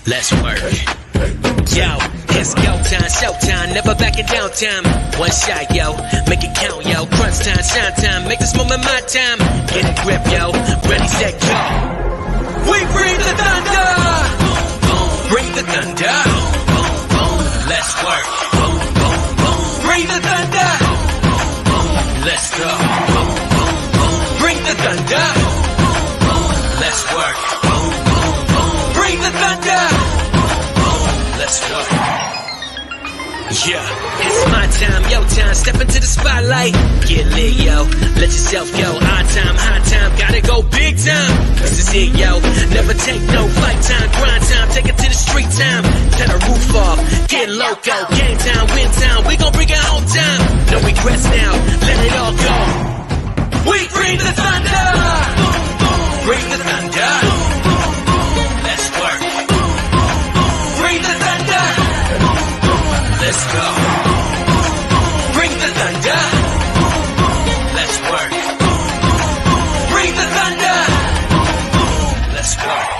Let's work. Yo, it's go time, showtime, never backing down time. One shot, yo, make it count, yo. Crunch time, shine time, make this moment my time. Get a grip, yo, ready, set, go. We bring the thunder. Bring the thunder. Let's work. Bring the thunder. Let's go. Bring the thunder. Let's work. Bring the thunder. Let's go. Yeah, it's my time, yo time. Step into the spotlight. Get lit, yo. Let yourself go. Our time, high time. Gotta go big time. This is it, yo. Never take no fight time. Grind time. Take it to the street time. Turn the roof off. Get loco. Game time, win time. We gon' bring it home time. No regrets now. Let it all go. We bring the thunder. Bring the thunder. Let's work. Bring the thunder. Let's go. Bring the thunder. Let's work. Bring the thunder. Let's work.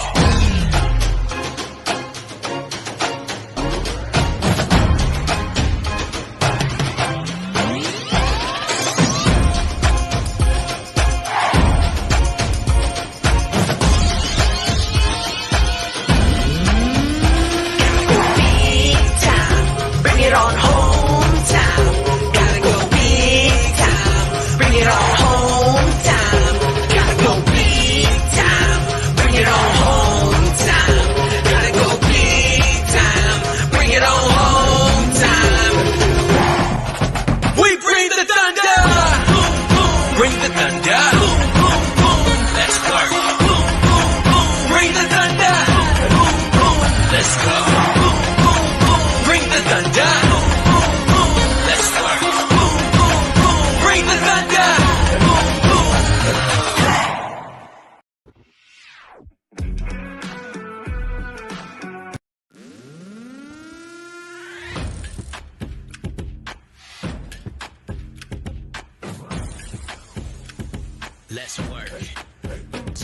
Let's work.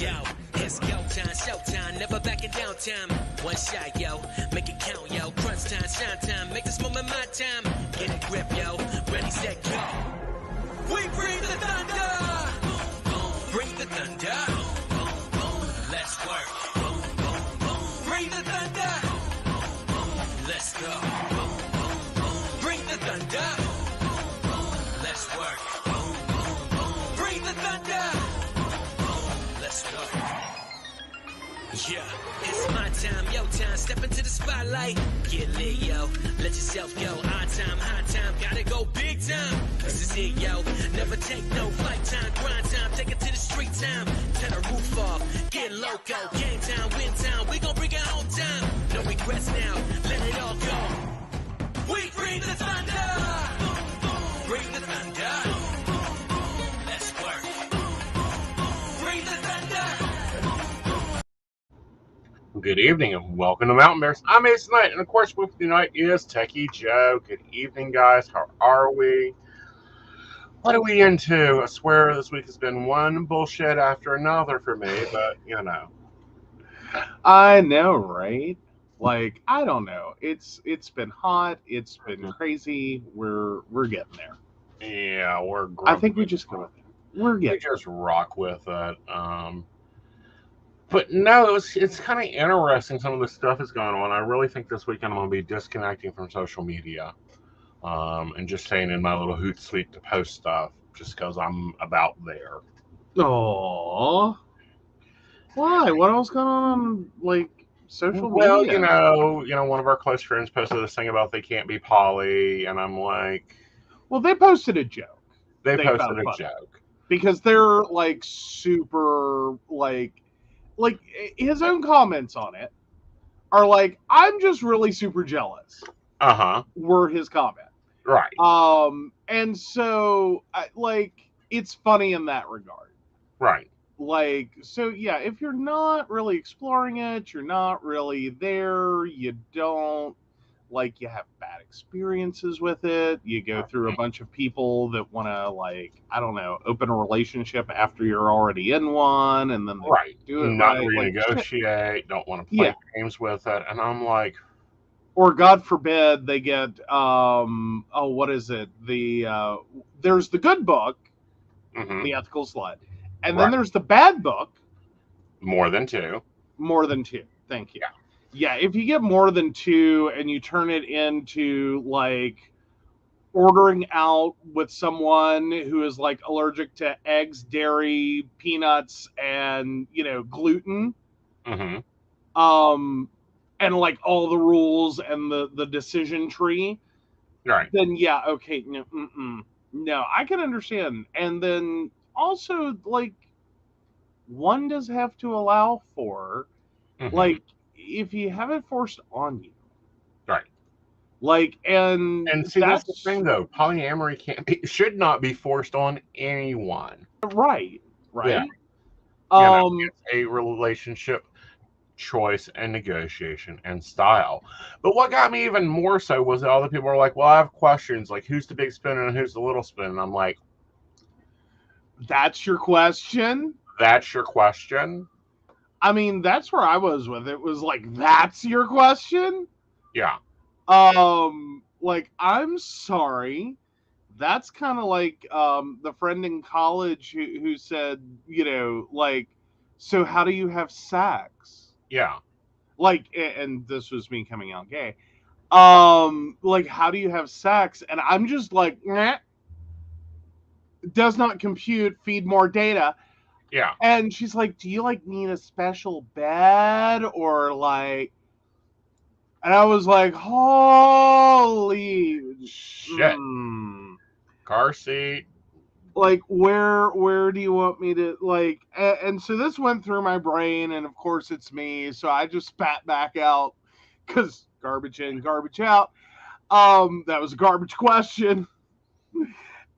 Yo, it's go time, showtime, never backing down time. One shot, yo, make it count, yo. Crunch time, shine time, make this moment my time. Get a grip, yo, ready, set, go. We bring the thunder. Bring the thunder. Let's work. Bring the thunder. Let's go. Bring the thunder. Let's work. Bring the thunder. Let's go. Yeah, it's my time, yo time. Step into the spotlight. Get lit, yo. Let yourself go. Our time, high time. Gotta go big time. This is it, yo. Never take no fight time. Grind time. Take it to the street time. Turn the roof off. Get loco. Game time, win time. We gon' bring it home time. No regrets now. Let it all go. We bring the thunder. Bring the thunder. Let's work. Bring the thunder. Good evening and welcome to Mountain Bears. I'm Aeson tonight, and of course with me tonight is Techie Joe. Good evening, guys. How are we? What are we into? I swear this week has been one bullshit after another for me, but you know. I know, right? Like, I don't know. It's been hot. It's been crazy. We're getting there. Yeah, we're. I think we just go with it. We're getting. We just rock with it. But no, it's kind of interesting. Some of the stuff is going on. I really think this weekend I'm going to be disconnecting from social media, and just staying in my little Hootsuite to post stuff, just because I'm about there. Aww. Why? What else going on like social media? Well, you know, one of our close friends posted this thing about they can't be poly, and I'm like, well, they posted a joke. They posted a joke because they're like super like his own comments on it are like, I'm just really super jealous. Were his comment. Right. And so it's funny in that regard. Right. Like, so yeah, if you're not really exploring it, you're not really there, you don't like you have bad experiences with it. You go through a bunch of people that want to, like, I don't know, open a relationship after you're already in one, and then they do it not right. renegotiate, like, don't want to play games with it, and I'm like, or God forbid they get what is it? There's the good book, The Ethical Slut, and then there's the bad book, More Than Two. More Than Two. Thank you. Yeah, if you get more than two and you turn it into like ordering out with someone who is like allergic to eggs, dairy, peanuts, and gluten, and like all the rules and the decision tree, then yeah, okay, no, I can understand. And then also, like, one does have to allow for, like, if you have it forced on you, like, and see, that's the thing, though. Polyamory should not be forced on anyone. Right. Yeah. It's a relationship choice and negotiation and style. But what got me even more so was that all the people were like, well, I have questions, like, who's the big spin and who's the little spin? And I'm like, that's your question? That's your question? I mean, that's where I was with it. Was like, that's your question? Yeah. Like, I'm sorry. That's kind of like the friend in college who said, like, so how do you have sex? Yeah. Like, and this was me coming out gay. Like, how do you have sex? And I'm just like, does not compute, feed more data. Yeah. And she's like, do you like need a special bed or like? And I was like, holy shit. Car seat. Like, where do you want me to, like, and so this went through my brain, and of course it's me, so I just spat back out, because garbage in, garbage out. That was a garbage question.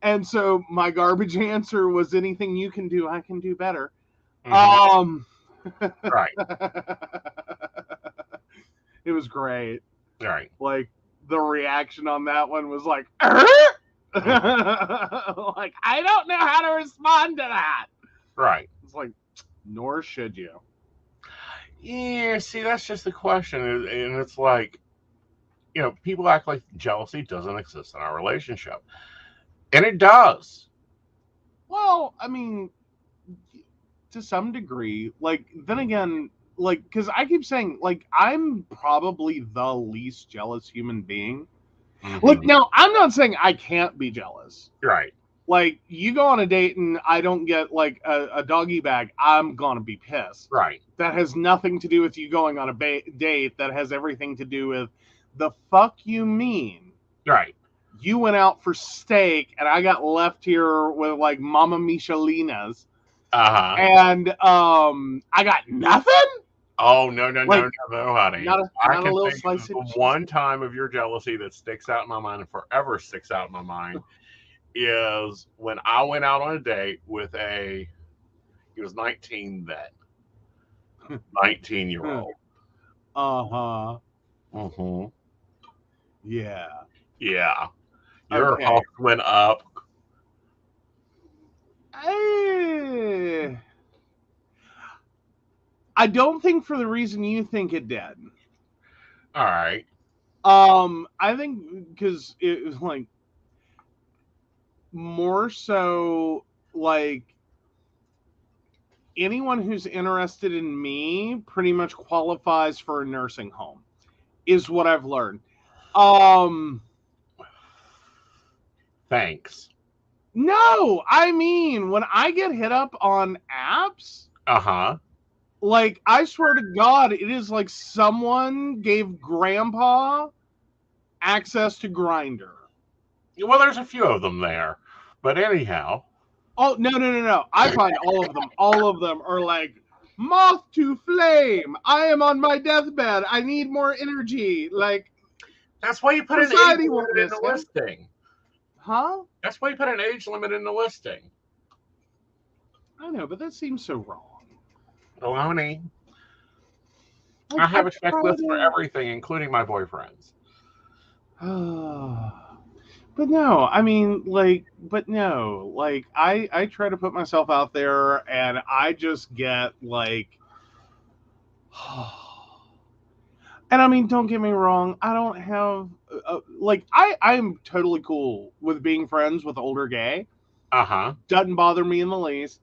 And so my garbage answer was, anything you can do, I can do better. Right. It was great. Right. Like, the reaction on that one was like, like, I don't know how to respond to that. Right. It's like, nor should you. Yeah, see, that's just the question. And it's like, people act like jealousy doesn't exist in our relationship. And it does. Well, I mean, to some degree. Like, then again, like, because I keep saying, like, I'm probably the least jealous human being. Like, now, I'm not saying I can't be jealous. Right. Like, you go on a date and I don't get, like, a doggy bag, I'm gonna be pissed. Right. That has nothing to do with you going on a date. That has everything to do with the fuck you mean. Right. You went out for steak and I got left here with, like, Mama Michelinas. And I got nothing? Oh, no, honey. Not a little slice of cheese. One time of your jealousy that sticks out in my mind and forever sticks out in my mind is when I went out on a date with he was 19 then. 19-year-old. Yeah. Yeah. Your health went up. I don't think for the reason you think it did. All right. I think because it was like more so like anyone who's interested in me pretty much qualifies for a nursing home, is what I've learned. Thanks. No, I mean, when I get hit up on apps, like, I swear to God, it is like someone gave Grandpa access to Grindr. Well, there's a few of them there, but anyhow. Oh, no. I find all of them are like, moth to flame. I am on my deathbed. I need more energy. Like, that's why you put an age limit in the listing. Huh? That's why you put an age limit in the listing. I know, but that seems so wrong. Baloney. I have a checklist for everything, including my boyfriends. But no, I mean, like, but no, like, I try to put myself out there, and I just get like, and I mean, don't get me wrong, I don't have like, I'm totally cool with being friends with older gay. Uh-huh. Doesn't bother me in the least.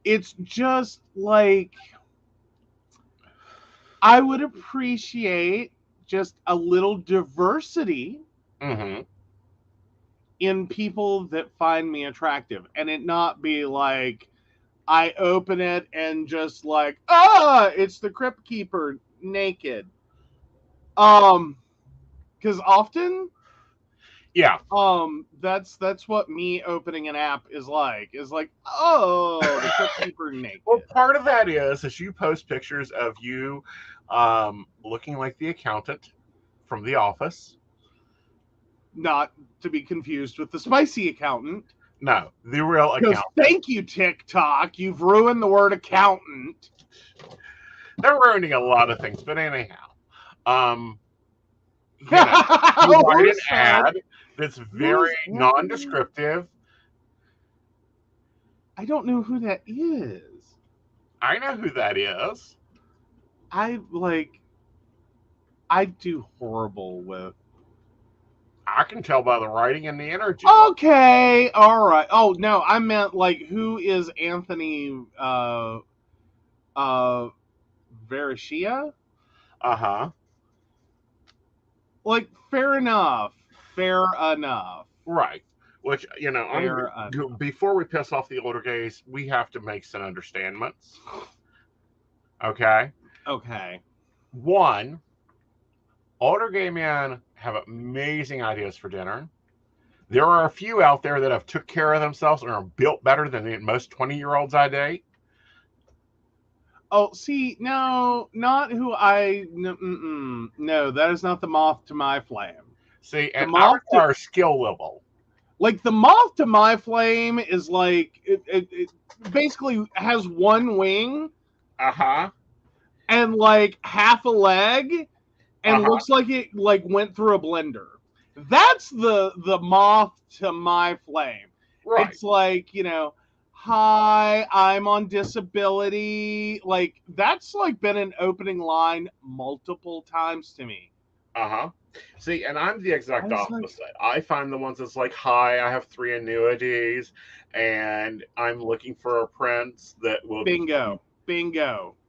It's just like I would appreciate just a little diversity Mm-hmm. in people that find me attractive, and it not be like I open it and just like, it's the crypt keeper naked. Because often, Yeah. that's what me opening an app is like. Is like, oh, the crypt keeper naked. Well, part of that is you post pictures of you looking like the accountant from The Office. Not to be confused with the spicy accountant. No, the real Because accountant. thank you, TikTok. You've ruined the word accountant. They're ruining a lot of things, but anyhow. You write an ad that's very non-descriptive. I don't know who that is. I know who that is. I do horrible with. I can tell by the writing and the energy. Okay, all right. Oh no, I meant like who is Anthony Verishia? Uh-huh. Like fair enough. Fair enough. Right. Which, before we piss off the older gays, we have to make some understandments. Okay? Okay. One, older gay men have amazing ideas for dinner. There are a few out there that have took care of themselves and are built better than most 20-year-olds I date. Oh, see, no, not who I. No, that is not the moth to my flame. See, and I require skill level. Like the moth to my flame is like it basically has one wing. Uh-huh. And like half a leg, and looks like it like went through a blender. That's the moth to my flame. Right. It's like, hi, I'm on disability. Like that's like been an opening line multiple times to me. Uh-huh. See, and I'm the exact opposite. I find the ones that's like, hi, I have 3 annuities, and I'm looking for a prince that will... Bingo.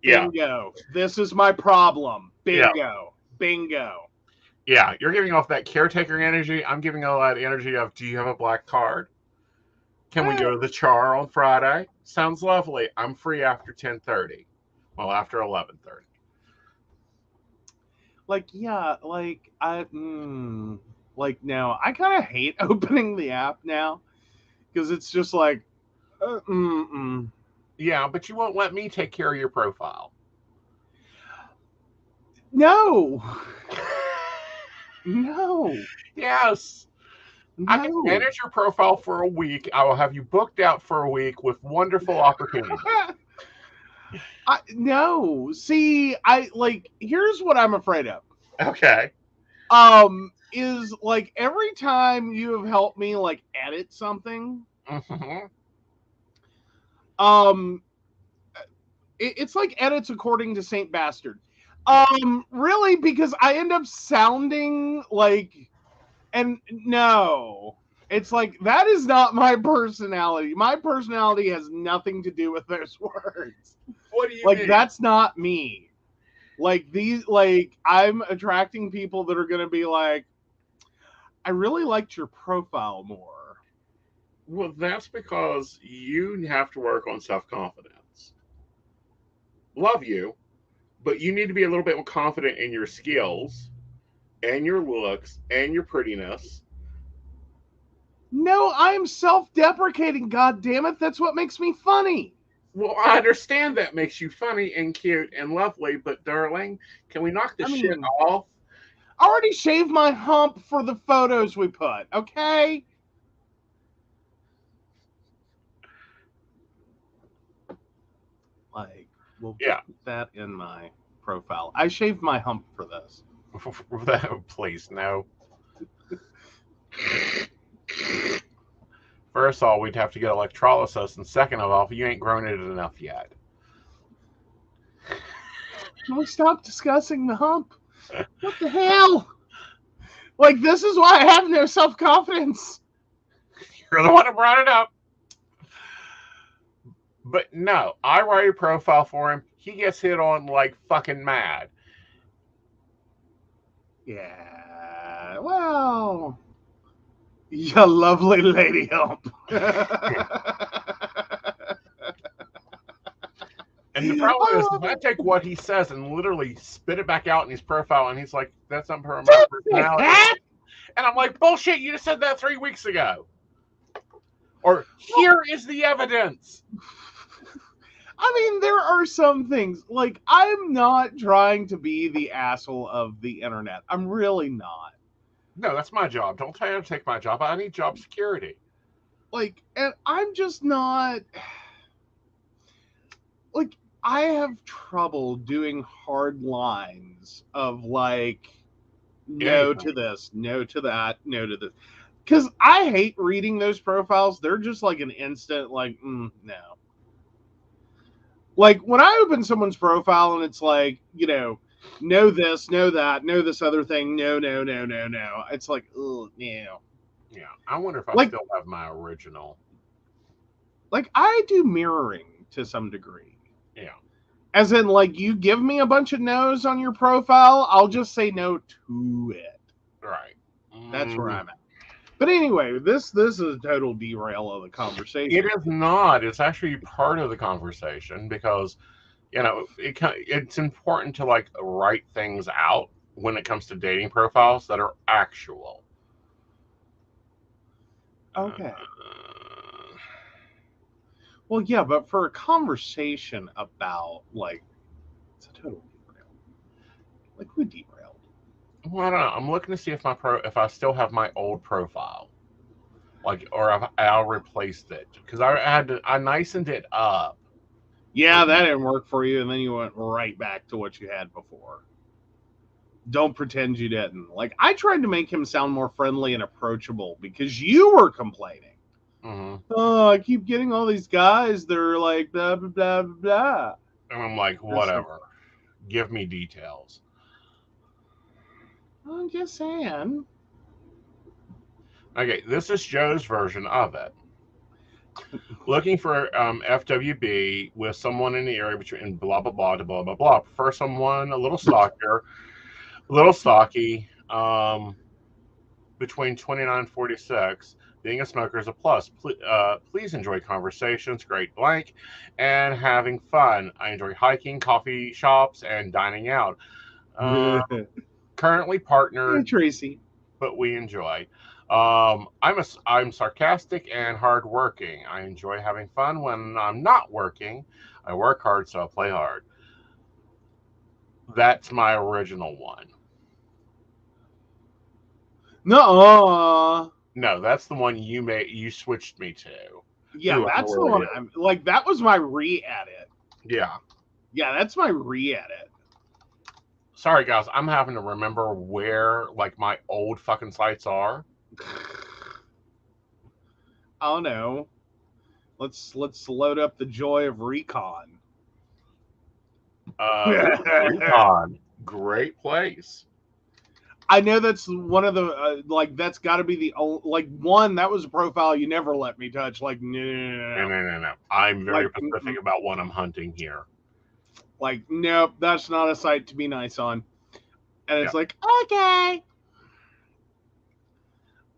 Yeah. This is my problem. Bingo. Yeah. Bingo. Yeah, you're giving off that caretaker energy. I'm giving all that energy of, do you have a black card? Can we go to the Char on Friday? Sounds lovely. I'm free after 10:30. Well, after 11:30. Like, yeah, like like now I kind of hate opening the app now because it's just like Yeah, but you won't let me take care of your profile. No. Yes. No. I can manage your profile for a week. I will have you booked out for a week with wonderful opportunities. No. See, here's what I'm afraid of. Okay. Is like every time you have helped me like edit something, it's like edits according to Saint Bastard. Really, because I end up sounding like, and no, it's like that is not my personality. My personality has nothing to do with those words. What do you mean? That's not me. Like I'm attracting people that are going to be like, I really liked your profile more. Well, that's because you have to work on self-confidence. Love you, but you need to be a little bit more confident in your skills and your looks and your prettiness. No, I'm self-deprecating, God damn it. That's what makes me funny. Well, I understand that makes you funny and cute and lovely, but darling, can we knock this shit off? I already shaved my hump for the photos we put, okay? Like, we'll put that in my profile. I shaved my hump for this. Please, no. First of all, we'd have to get electrolysis, and second of all, you ain't grown it enough yet. Can we stop discussing the hump? What the hell? Like, this is why I have no self-confidence. You're the one who brought it up. But no, I write a profile for him. He gets hit on like fucking mad. Yeah, well, you lovely lady hump. And the problem is, if I take what he says and literally spit it back out in his profile, and he's like, that's not part of my personality. And I'm like, bullshit, you just said that 3 weeks ago. Or, here is the evidence. I mean, there are some things, like, I'm not trying to be the asshole of the internet. I'm really not. No, that's my job. Don't try to take my job. I need job security. Like, and I'm just not... Like, I have trouble doing hard lines of, like, no to this, no to that, no to this. Because I hate reading those profiles. They're just like an instant, like, no. Like, when I open someone's profile and it's like, you know this, know that, know this other thing, no. It's like, no. Yeah, I wonder if I Like, still have my original. Like, I do mirroring to some degree. Yeah. As in, like, you give me a bunch of no's on your profile, I'll just say no to it. Right. That's where I'm at. But anyway, this is a total derail of the conversation. It is not. It's actually part of the conversation because, you know, it's important to, like, write things out when it comes to dating profiles that are actual. Okay. Well, yeah, but for a conversation about, like, it's a total derail. Like, who derailed? Well, I don't know. I'm looking to see if I still have my old profile, like, or if I replaced it because I nicened it up. Yeah, that didn't work for you, and then you went right back to what you had before. Don't pretend you didn't. Like, I tried to make him sound more friendly and approachable because you were complaining. Mm-hmm. Oh, I keep getting all these guys. They're like blah blah blah blah. And I'm like, whatever. Give me details. I'm just saying. Okay, this is Joe's version of it. Looking for FWB with someone in the area between blah blah blah to blah blah blah. Prefer someone a little stocky, between 29 and 46. Being a smoker is a plus. Please enjoy conversations, great blank, and having fun. I enjoy hiking, coffee shops, and dining out. Currently partnered, Hey, Tracy, but we enjoy. I'm sarcastic and hardworking. I enjoy having fun when I'm not working. I work hard, so I play hard. That's my original one. No, that's the one you switched me to. Yeah, that's the one. Like, that was my re-edit. Yeah. Yeah, that's my re-edit. Sorry, guys. I'm having to remember where, like, my old fucking sites are. Oh no. Let's load up the joy of Recon. Recon, great place. I know that's one of the like, that's got to be the like one that was a profile you never let me touch. Like, no. I'm very specific about what I'm hunting here. Like, nope, that's not a site to be nice on. And it's like, okay.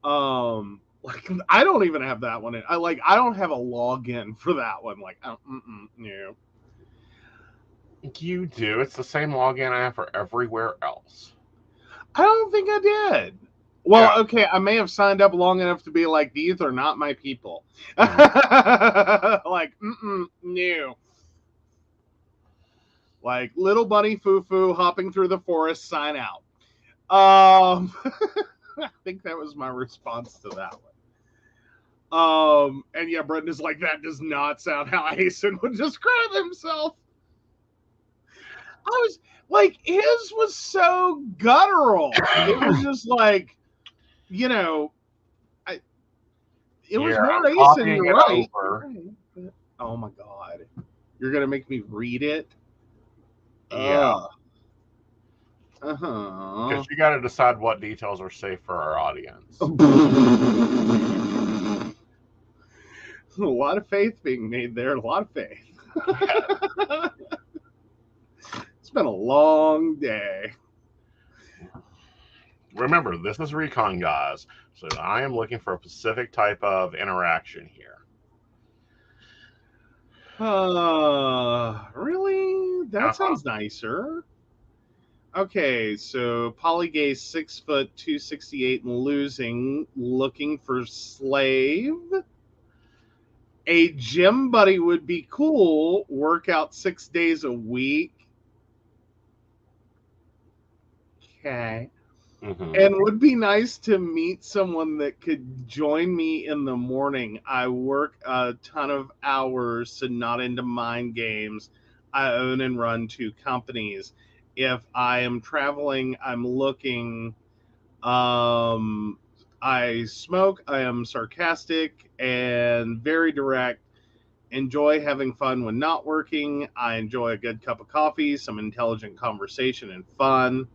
Like, I don't even have that one. I don't have a login for that one. Like, no. You do. It's the same login I have for everywhere else. I don't think I did. Well, okay, I may have signed up long enough to be like, these are not my people. Like, no. Like, little bunny foo-foo hopping through the forest, sign out. I think that was my response to that one. And yeah, Brendan's like, that does not sound how Aeson would describe himself. I was like, his was so guttural. It was just like, you know, It was Here, more I'm Aeson, copying you're it right. over. Oh my god. You're gonna make me read it? Yeah. Uh-huh. Because you got to decide what details are safe for our audience. A lot of faith being made there. A lot of faith. It's been a long day. Remember, this is recon, guys. So I am looking for a specific type of interaction here. Really? That sounds nicer. Okay, so polygay 6', 268 and losing, looking for slave. A gym buddy would be cool. Work out 6 days a week. Okay. And would be nice to meet someone that could join me in the morning. I work a ton of hours, so not into mind games. I own and run 2 companies. If I am traveling, I'm looking. I smoke. I am sarcastic and very direct. Enjoy having fun when not working. I enjoy a good cup of coffee, some intelligent conversation, and fun.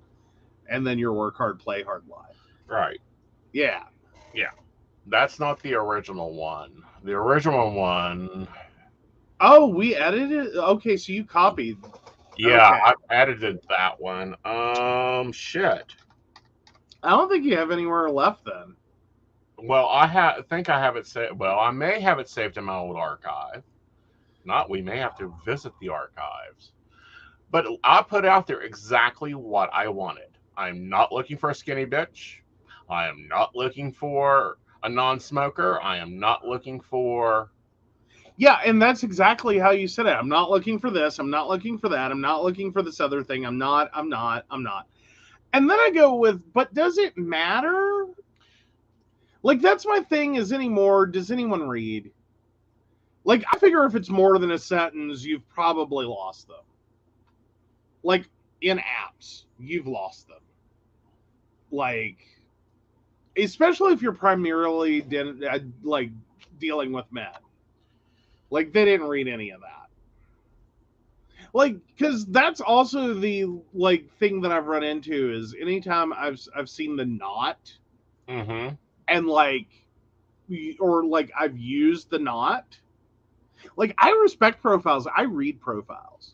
And then your work hard, play hard life. Right. Yeah. Yeah. That's not the original one. The original one. Oh, we edited it? Okay, so you copied. Yeah, Okay. I edited that one. Shit. I don't think you have anywhere left then. Well, think I have it saved. Well, I may have it saved in my old archive. Not, we may have to visit the archives. But I put out there exactly what I wanted. I'm not looking for a skinny bitch. I am not looking for a non-smoker. I am not looking for... Yeah, and that's exactly how you said it. I'm not looking for this. I'm not looking for that. I'm not looking for this other thing. I'm not. And then I go with, but does it matter? Like, that's my thing is anymore. Does anyone read? Like, I figure if it's more than a sentence, you've probably lost them. Like, in apps, you've lost them. Like, especially if you're primarily like dealing with men. Like, they didn't read any of that. Like, because that's also the like thing that I've run into is anytime I've seen the not, Mm-hmm. and like, or like I've used the not. Like, I respect profiles. I read profiles.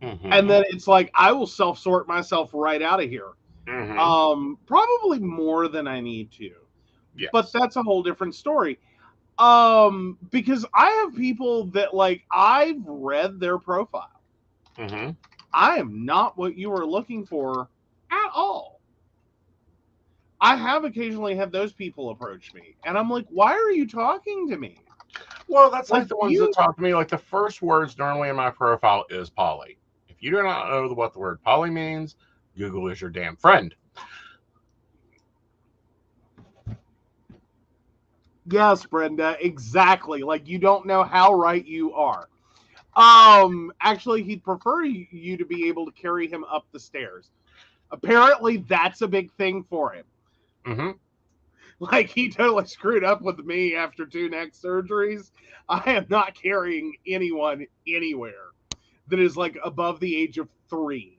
Mm-hmm. And then it's like I will self-sort myself right out of here. Mm-hmm. Probably more than I need to. Yes. But that's a whole different story. Because I have people that like I've read their profile. Mm-hmm. I am not what you are looking for at all. I have occasionally had those people approach me, and I'm like, why are you talking to me? Well, that's like the ones you- that talk to me. Like the first words normally in my profile is poly. If you do not know what the word poly means, Google is your damn friend. Yes, Brenda, exactly. Like, you don't know how right you are. Actually, he'd prefer you to be able to carry him up the stairs. Apparently, that's a big thing for him. Mm-hmm. Like, he totally screwed up with me after 2 neck surgeries. I am not carrying anyone anywhere that is like above the age of 3.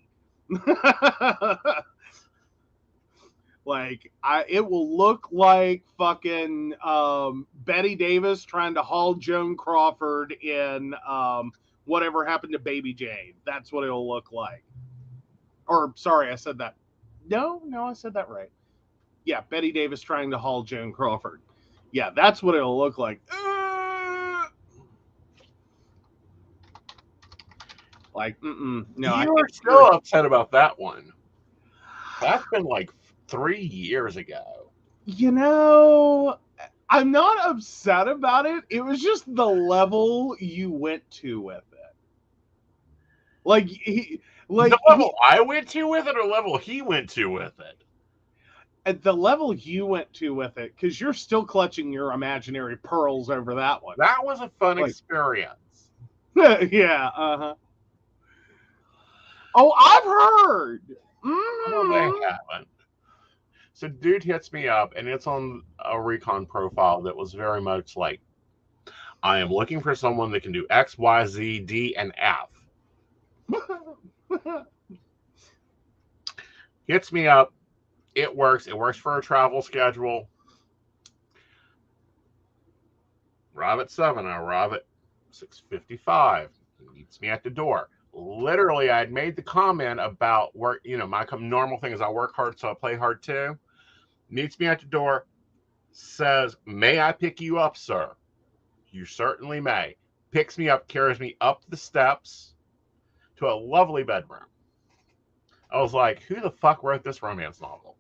Like, it will look like fucking Betty Davis trying to haul Joan Crawford in Whatever Happened to Baby Jane. That's what it'll look like. Or, sorry, I said that. No, I said that right. Yeah, Betty Davis trying to haul Joan Crawford. Yeah, that's what it'll look like. Like, no. You are still upset about that one. That's been like 3 years ago. You know, I'm not upset about it. It was just the level you went to with it. Like, the level I went to with it or level he went to with it? At the level you went to with it, because you're still clutching your imaginary pearls over that one. That was a fun experience. Yeah, Oh, I've heard. Oh, they haven't. So dude hits me up, and it's on a recon profile that was very much like, I am looking for someone that can do X, Y, Z, D, and F. Hits me up. It works. It works for a travel schedule. Arrive at 7. I arrive at 6:55. He meets me at the door. Literally, I had made the comment about work. My normal thing is I work hard, so I play hard too. Meets me at the door. Says, "May I pick you up, sir?" You certainly may. Picks me up, carries me up the steps to a lovely bedroom. I was like, who the fuck wrote this romance novel?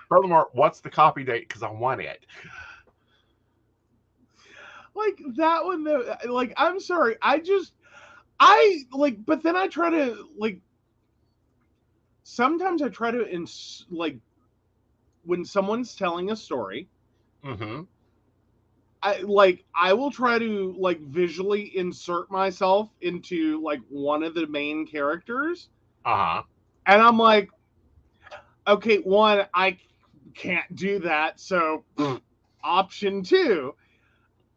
Furthermore, what's the copy date? Because I want it. Like that one, though, like, I'm sorry. But then I try to, like, sometimes I try to, like, when someone's telling a story, Mm-hmm. I will try to, like, visually insert myself into, like, one of the main characters. Uh-huh. And I'm like, okay, one, I can't do that. So option 2,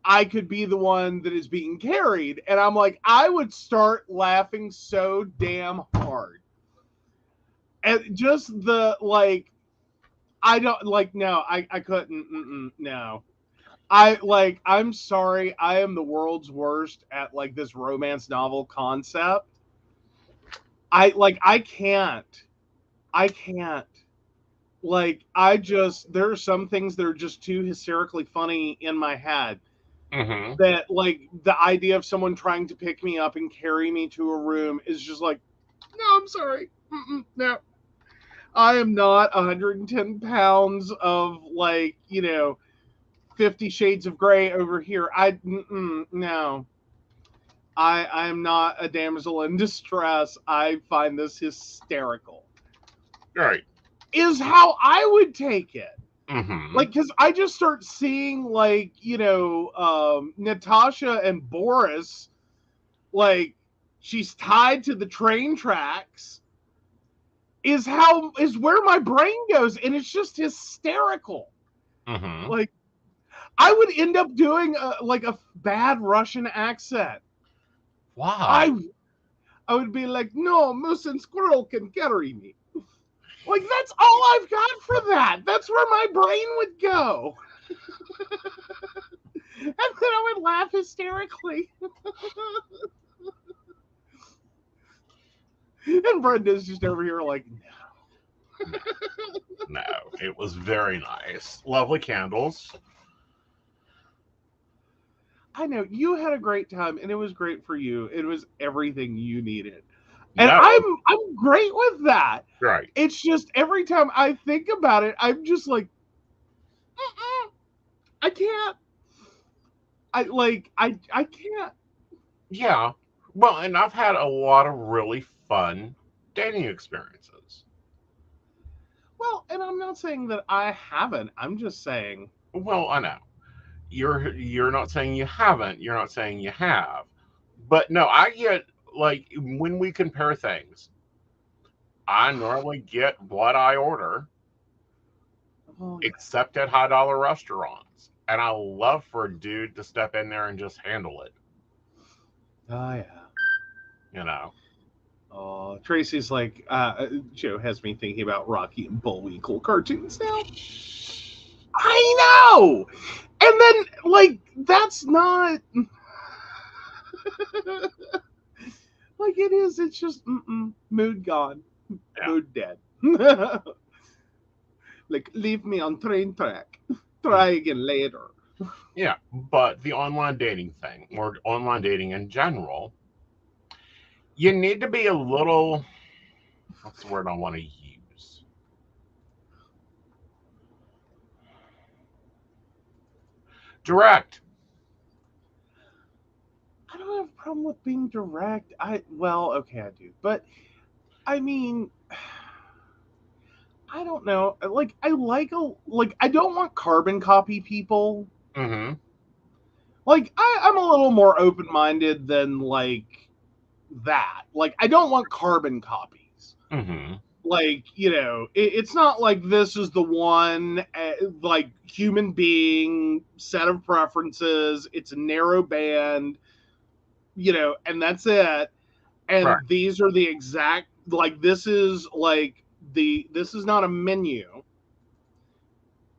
I could be the one that is being carried. And I'm like, I would start laughing so damn hard. And just the, like, I don't, like, no, I couldn't, no. I'm sorry, I am the world's worst at, like, this romance novel concept. I can't. Like, there are some things that are just too hysterically funny in my head. Mm-hmm. That, like, the idea of someone trying to pick me up and carry me to a room is just like, no, I'm sorry. No. I am not 110 pounds of, like, 50 Shades of Grey over here. No. I am not a damsel in distress. I find this hysterical. Right. Is how I would take it. Mm-hmm. Like, because I just start seeing, like, Natasha and Boris, like, she's tied to the train tracks, is where my brain goes, and it's just hysterical. Mm-hmm. Like, I would end up doing a bad Russian accent. Why? I would be like, no, Moose and Squirrel can carry me. Like, that's all I've got for that. That's where my brain would go. And then I would laugh hysterically. And Brenda's just over here like, no. No, it was very nice. Lovely candles. I know, you had a great time, and it was great for you. It was everything you needed. And No. I'm great with that. Right. It's just every time I think about it, I'm just like, I can't. I can't. Yeah. Well, and I've had a lot of really fun dating experiences. Well, and I'm not saying that I haven't. I'm just saying. Well, I know. You're not saying you haven't. You're not saying you have. But no, I get, like, when we compare things, I normally get what I order, except at high dollar restaurants. And I love for a dude to step in there and just handle it. Oh, yeah. Oh, Tracy's like, Joe has me thinking about Rocky and Bullwinkle cartoons now. I know! And then, like, that's not... like, it is, it's just, mood gone. Yeah. Mood dead. Like, leave me on train track. Try again later. Yeah, but the online dating thing, or online dating in general, you need to be a little, what's the word I want to use? Direct. I don't have a problem with being direct. Okay, I do. But, I mean, I don't know. Like, I don't want carbon copy people. Mm-hmm. Like, I'm a little more open-minded than, like, that. Like, I don't want carbon copies. Mm-hmm. Like, it's not like this is the one, like, human being set of preferences. It's a narrow band, and that's it. Right. And these are the exact, like, this is not a menu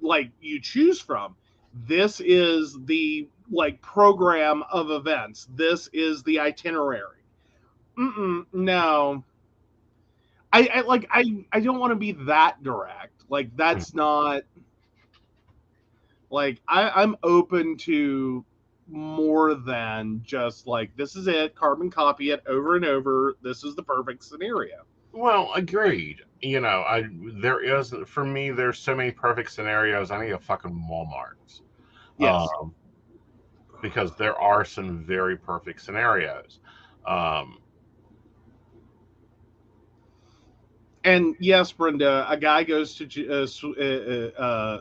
like you choose from. This is the, like, program of events. This is the itinerary. No. I don't want to be that direct. Like, that's not, like, I'm open to more than just like, this is it, carbon copy it over and over. This is the perfect scenario. Well, agreed. For me, there's so many perfect scenarios. I need a fucking Walmart. Yes. Because there are some very perfect scenarios. And yes, Brenda, a guy goes to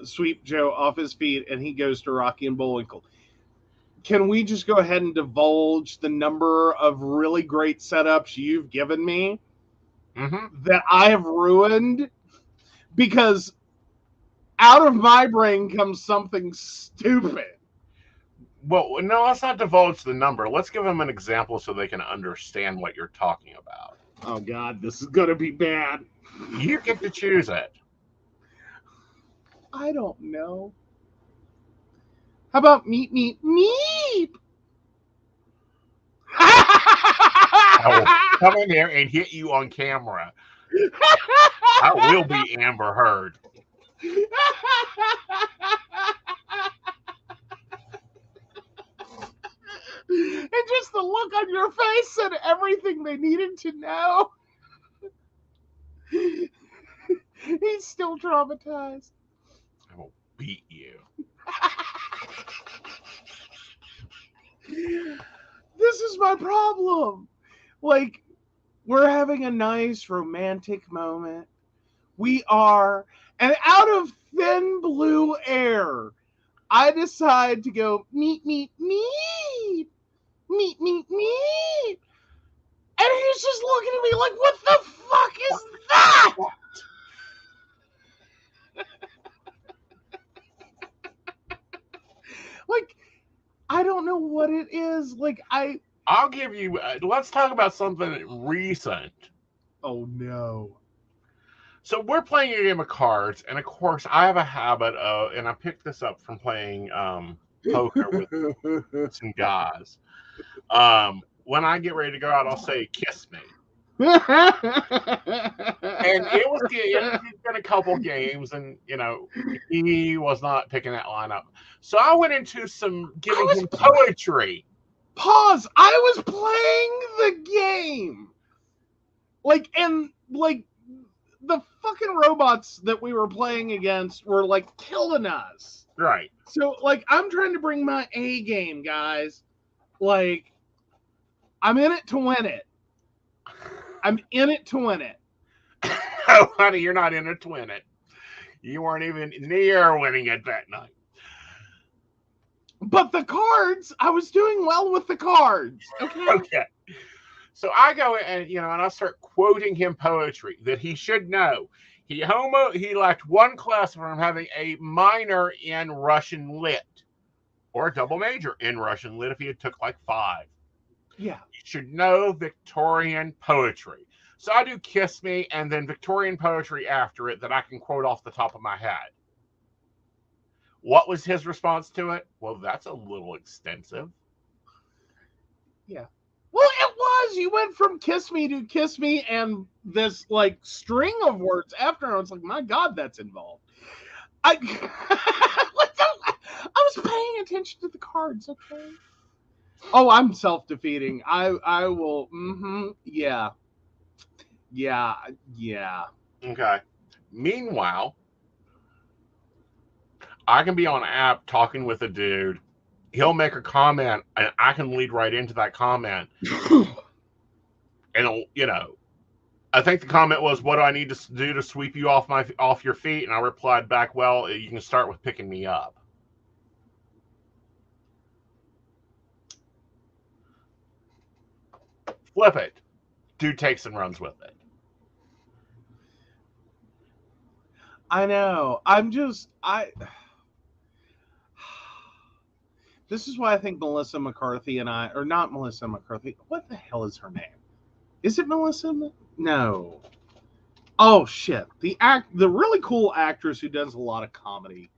sweep Joe off his feet, and he goes to Rocky and Bullwinkle. Can we just go ahead and divulge the number of really great setups you've given me that I have ruined? Because out of my brain comes something stupid. Well, no, let's not divulge the number. Let's give them an example so they can understand what you're talking about. Oh, God, this is going to be bad. You get to choose it. I don't know. How about meep, meep, meep? I will come in there and hit you on camera. I will be Amber Heard. And just the look on your face said everything they needed to know. He's still traumatized. I will beat you. This is my problem. Like, we're having a nice romantic moment. We are. And out of thin blue air, I decide to go meet, meet, meet. Meet, meet, meet. And he's just looking at me like, what the fuck is that? Like, I don't know what it is. Like, I'll give you. Let's talk about something recent. Oh, no. So we're playing a game of cards, and of course, I have a habit of, and I picked this up from playing poker with some guys. When I get ready to go out, I'll say, "Kiss me." And it's been a couple games, and he was not picking that line up. So I went into giving him poetry. Pause. I was playing the game. Like, and like, the fucking robots that we were playing against were like killing us. Right. So, like, I'm trying to bring my A game, guys. Like, I'm in it to win it. I'm in it to win it. Oh, honey, you're not in it to win it. You weren't even near winning it that night. But the cards, I was doing well with the cards. Okay. So I go and I start quoting him poetry that he should know. He lacked one class from having a minor in Russian lit, or a double major in Russian lit if he had took like 5. Yeah. He should know Victorian poetry. So I do Kiss Me and then Victorian poetry after it that I can quote off the top of my head. What was his response to it? Well, that's a little extensive. Yeah. Well, it was. You went from Kiss Me to Kiss Me and this, like, string of words after. I was like, my God, that's involved. I was paying attention to the cards, okay? Oh, I'm self-defeating. I will. Yeah. Okay. Meanwhile, I can be on an app talking with a dude. He'll make a comment, and I can lead right into that comment. And I think the comment was, "What do I need to do to sweep you off your feet?" And I replied back, "Well, you can start with picking me up." Flip it. Dude takes and runs with it. I know. This is why I think Melissa McCarthy and I, or not Melissa McCarthy. What the hell is her name? Is it Melissa? No. Oh shit. The really cool actress who does a lot of comedy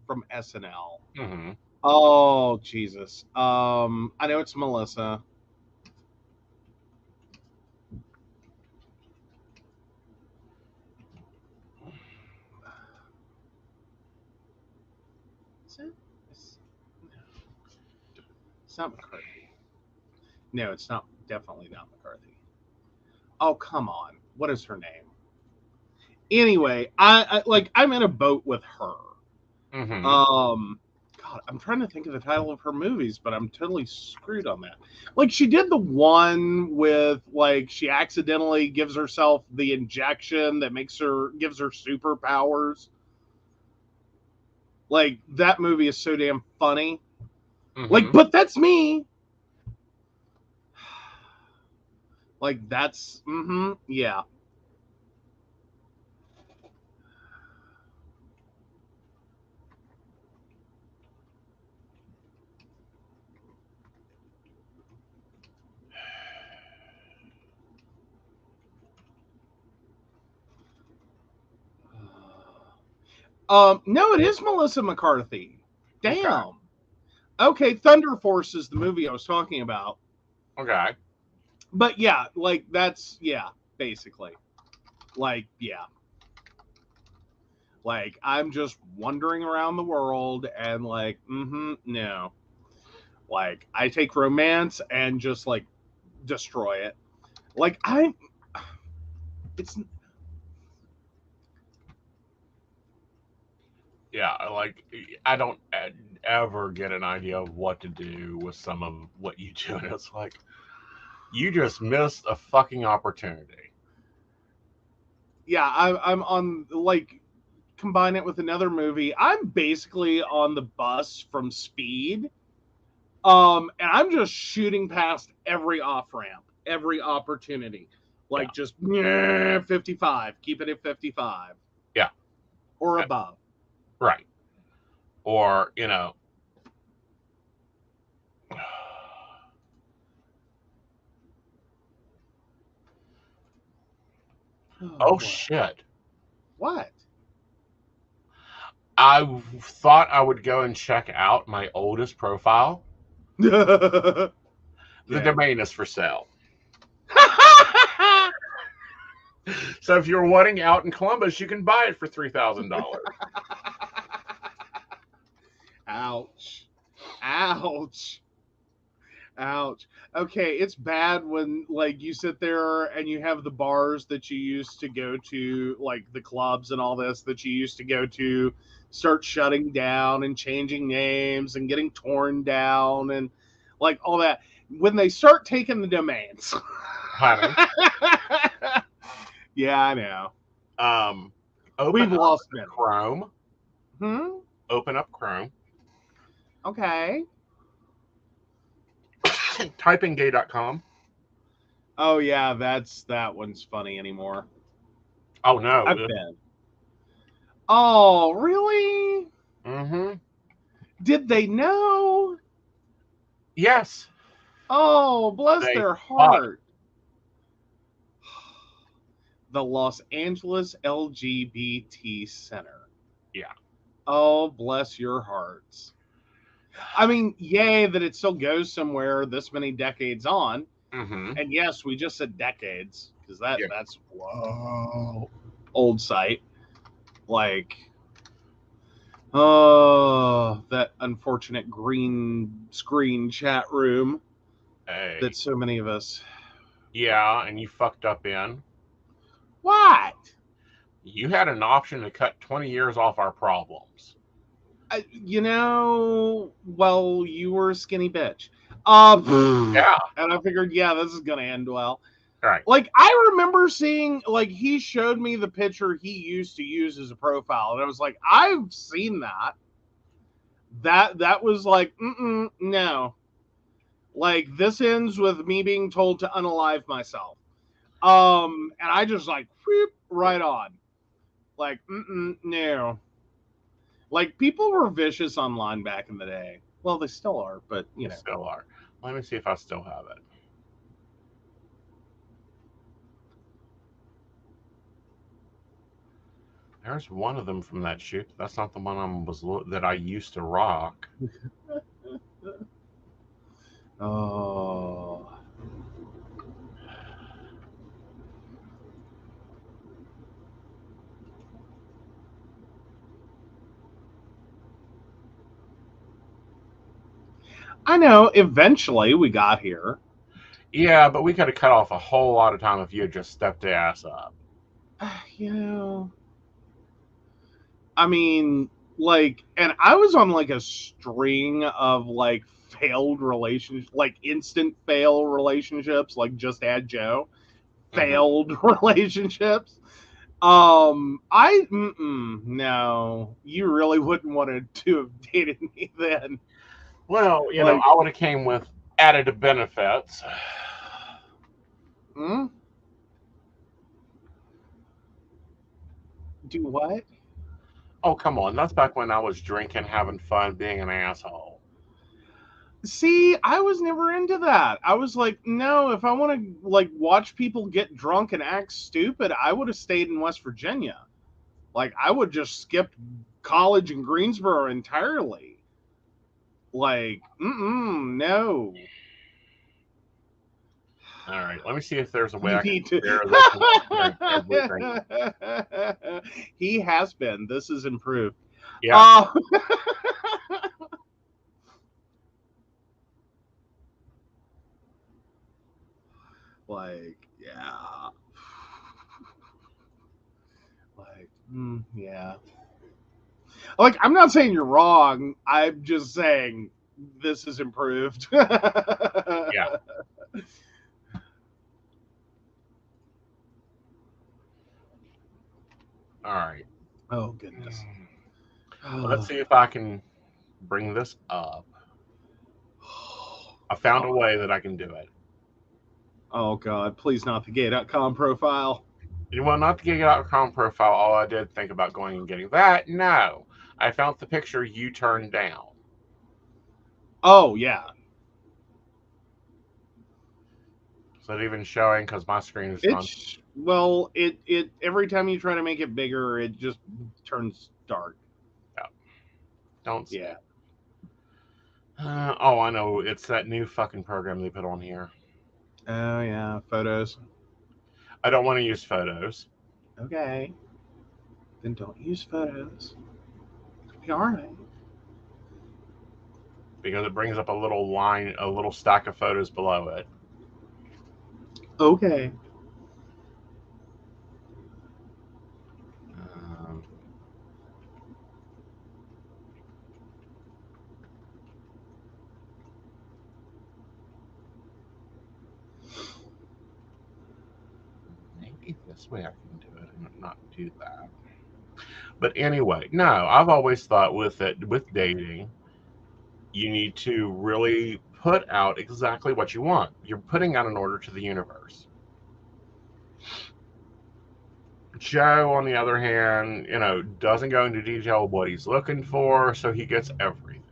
from SNL. Mm-hmm. Oh Jesus. I know it's Melissa. Is it? It's not McCarthy. No, it's not. Definitely not McCarthy. Oh come on. What is her name? Anyway, I'm in a boat with her. Mm-hmm. God, I'm trying to think of the title of her movies, but I'm totally screwed on that. Like, she did the one with, like, she accidentally gives herself the injection that gives her superpowers. Like, that movie is so damn funny. Mm-hmm. Like, but that's me. Like, that's, yeah. No, it is Melissa McCarthy. Damn. Okay, Thunder Force is the movie I was talking about. Okay. But yeah, like that's basically. Like, yeah. Like I'm just wandering around the world and like, no. Like I take romance and just like destroy it. Like it's Yeah, like I don't ever get an idea of what to do with some of what you do, and it's like you just missed a fucking opportunity. yeah, I'm on like combine it with another movie. I'm basically on the bus from Speed. And I'm just shooting past every off ramp, every opportunity. Like just 55, keep it at 55. Yeah. Or above. Right. Or, oh shit. What? I thought I would go and check out my oldest profile. The domain is for sale. So if you're wanting out in Columbus, you can buy it for $3,000. Ouch. Ouch. Ouch. Okay, it's bad when like you sit there and you have the bars that you used to go to, like the clubs and all this that you used to go to, start shutting down and changing names and getting torn down and like all that. When they start taking the domains. Honey. Yeah, I know. We've lost Chrome. Hmm? Open up Chrome. Okay. Typinggay.com. Oh yeah, that one's funny anymore. Oh no. I've been. Oh, really? Mm-hmm. Did they know? Yes. Oh, bless their heart. The Los Angeles LGBT Center. Yeah. Oh, bless your hearts. I mean, yay that it still goes somewhere this many decades on. Mm-hmm. And yes, we just said decades because that's whoa, old site. Like, oh, that unfortunate green screen chat room that so many of us. Yeah, and you fucked up in. What? You had an option to cut 20 years off our problems. Well, you were a skinny bitch. Yeah. And I figured, yeah, this is gonna end well. Right. Like, I remember seeing, like, he showed me the picture he used to use as a profile, and I was like, I've seen that. That was like, no. Like, this ends with me being told to unalive myself. And I just like, whoop, right on. Like, no. Like, people were vicious online back in the day. Well, they still are, but, you know. Still are. Let me see if I still have it. There's one of them from that shoot. That's not the one that I used to rock. Oh. I know. Eventually, we got here. Yeah, but we could have cut off a whole lot of time if you had just stepped the ass up. You know, I mean, like, and I was on like a string of like failed relationships, like instant fail relationships, like Just Add Joe, failed relationships. No, you really wouldn't want to have dated me then. Well, you know, Like, I would have came with added benefits. hmm? Do what? Oh, come on. That's back when I was drinking, having fun, being an asshole. See, I was never into that. I was like, no, if I want to like watch people get drunk and act stupid, I would have stayed in West Virginia. Like, I would just skip college in Greensboro entirely. Like, no. All right, let me see if there's a way You I can need to. share this with everything. He has been. This is improved. Yeah. Like, yeah. Like, yeah. Like, I'm not saying you're wrong. I'm just saying this is improved. Yeah. All right. Oh, goodness. Let's see if I can bring this up. I found a way that I can do it. Oh, God. Please not the gay.com profile. Well, not the gay.com profile. All I did think about going and getting that. No. I found the picture you turned down. Oh, yeah. Is it even showing? Because my screen is on. Well, it every time you try to make it bigger, it just turns dark. Yeah. Don't see Yeah. it. Oh, I know. It's that new fucking program they put on here. Oh, yeah. Photos. I don't want to use photos. Okay. Then don't use photos. All right. Because it brings up a little line, a little stack of photos below it. Okay. Maybe this way I can do it and not do that. But anyway, no, I've always thought with dating, you need to really put out exactly what you want. You're putting out an order to the universe. Joe, on the other hand, doesn't go into detail what he's looking for, so he gets everything.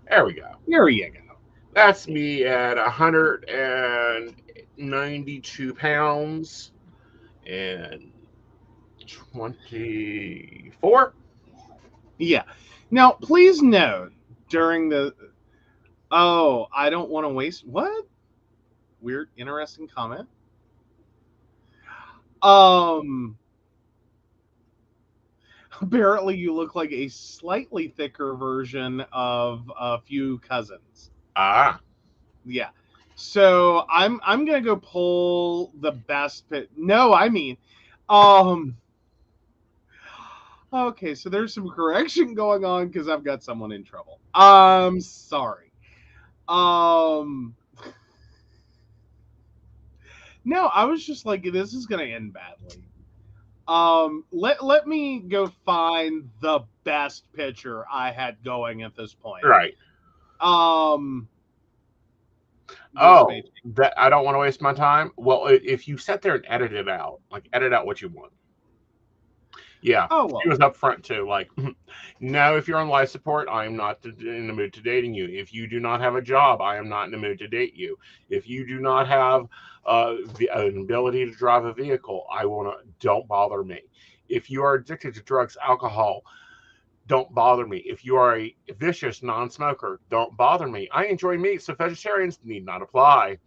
There we go. There you go. That's me at 192 pounds and 24. Yeah. Now, please note during the. Oh, I don't want to waste. What? Weird, interesting comment. Apparently, you look like a slightly thicker version of a few cousins. Ah. Yeah. So I'm gonna go pull the best pit. No, I mean, okay, so there's some correction going on because I've got someone in trouble. Sorry. No, I was just like, this is gonna end badly. Let me go find the best picture I had going at this point. Right. That I don't want to waste my time. Well, if you sit there and edit it out, like edit out what you want. Yeah, Oh she well. was up front too. Like, no, if you're on life support, I am not in the mood to dating you. If you do not have a job, I am not in the mood to date you. If you do not have an ability to drive a vehicle, I will not. Don't bother me. If you are addicted to drugs, alcohol, don't bother me. If you are a vicious non-smoker, don't bother me. I enjoy meat, so vegetarians need not apply.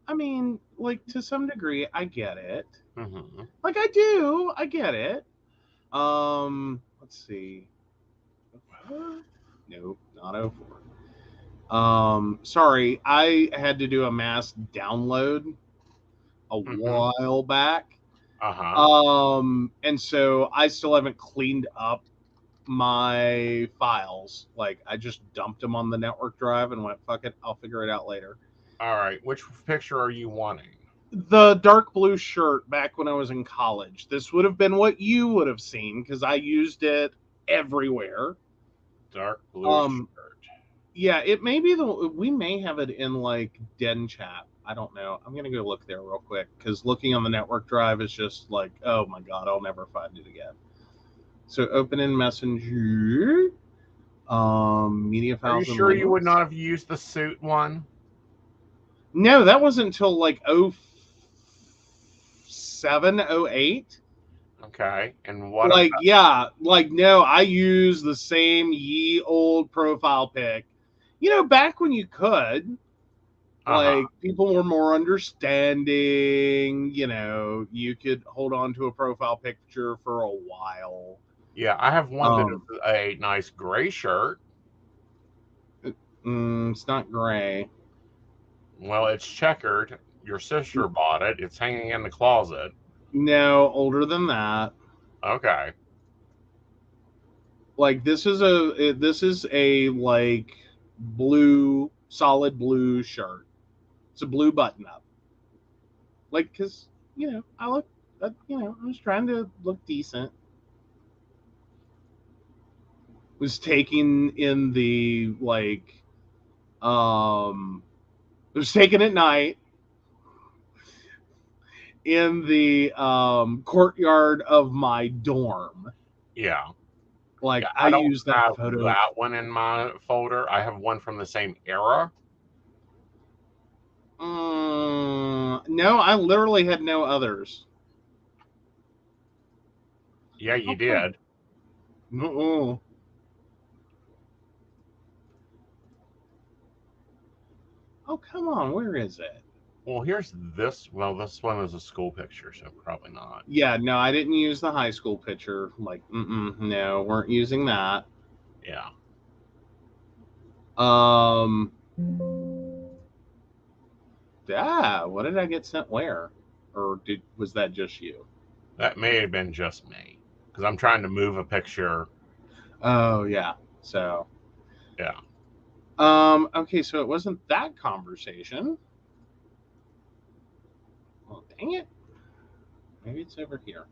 I mean, like to some degree, I get it. Mm-hmm. Like I do, I get it. Let's see. Nope, not 04. Sorry, I had to do a mass download a Mm-hmm. while back. Uh-huh. And so I still haven't cleaned up my files. Like I just dumped them on the network drive and went, fuck it, I'll figure it out later. All right. Which picture are you wanting? The dark blue shirt back when I was in college. This would have been what you would have seen because I used it everywhere. Dark blue shirt. Yeah, it may be we may have it in like Den Chat. I don't know. I'm gonna go look there real quick because looking on the network drive is just like, oh my god, I'll never find it again. So open in Messenger, media Are you files and sure you would links. not have used the suit one? No, that wasn't until like 07, 08. Okay. And what Like, about? yeah, like no, I use the same ye old profile pic. You know, back when you could. Uh-huh. Like people were more understanding, you know, you could hold on to a profile picture for a while. Yeah, I have one that is Um a nice gray shirt. it's not gray. Well, it's checkered. Your sister bought it. It's hanging in the closet. No, older than that. Okay. Like this is a like blue, solid blue shirt. It's a blue button up. Like cuz you know, I look you know, I was trying to look decent. Was taking in the like it was taken at night in the courtyard of my dorm. Yeah. Like Yeah, I I don't used that have photo. that one in my folder. I have one from the same era. No, I literally had no others. Yeah, you Okay. did. Uh-uh. Oh, come on. Where is it? Well, here's this. Well, this one is a school picture, so probably not. Yeah, no, I didn't use the high school picture. Like, no, weren't using that. Yeah. Um, yeah, what did I get sent where? Or was that just you? That may have been just me because I'm trying to move a picture. Oh, yeah. So, Yeah. okay, so it wasn't that conversation. Oh, dang it. Maybe it's over here.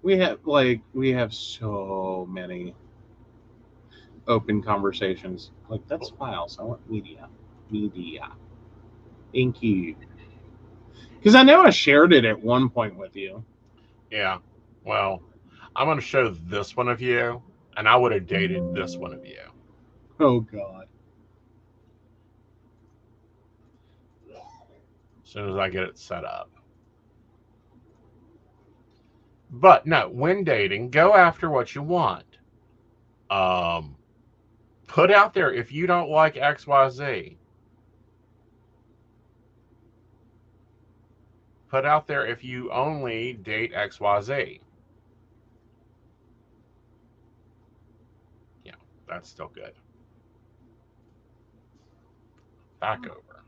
We have so many open conversations. Like that's files. I want media. Media. Thank you. Because I know I shared it at one point with you. Yeah. Well, I'm going to show this one of you, and I would have dated this one of you. Oh god. As soon as I get it set up. But no, when dating, go after what you want. Um, put out there if you don't like XYZ. Put out there if you only date XYZ. Yeah, that's still good. Back over.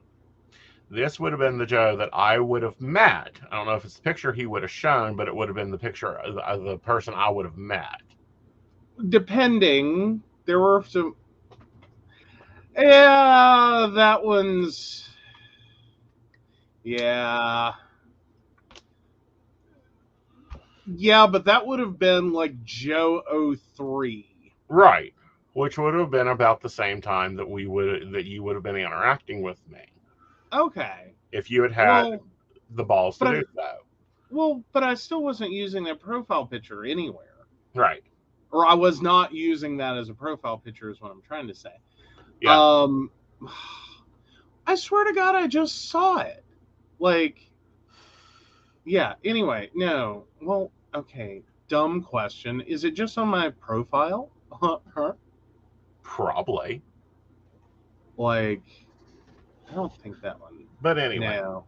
This would have been the Joe that I would have met. I don't know if it's the picture he would have shown, but it would have been the picture of the person I would have met. Depending, there were some. Yeah, that one's. Yeah. Yeah, but that would have been like Joe 03. Right. Which would have been about the same time that you would have been interacting with me. Okay. If you had had Well, the balls to but do so. Well, but I still wasn't using that profile picture anywhere. Right. Or I was not using that as a profile picture is what I'm trying to say. Yeah. I swear to God, I just saw it. Like, yeah, anyway, no. Well, okay. Dumb question. Is it just on my profile? Huh? Probably. Like, I don't think that one. But anyway. No.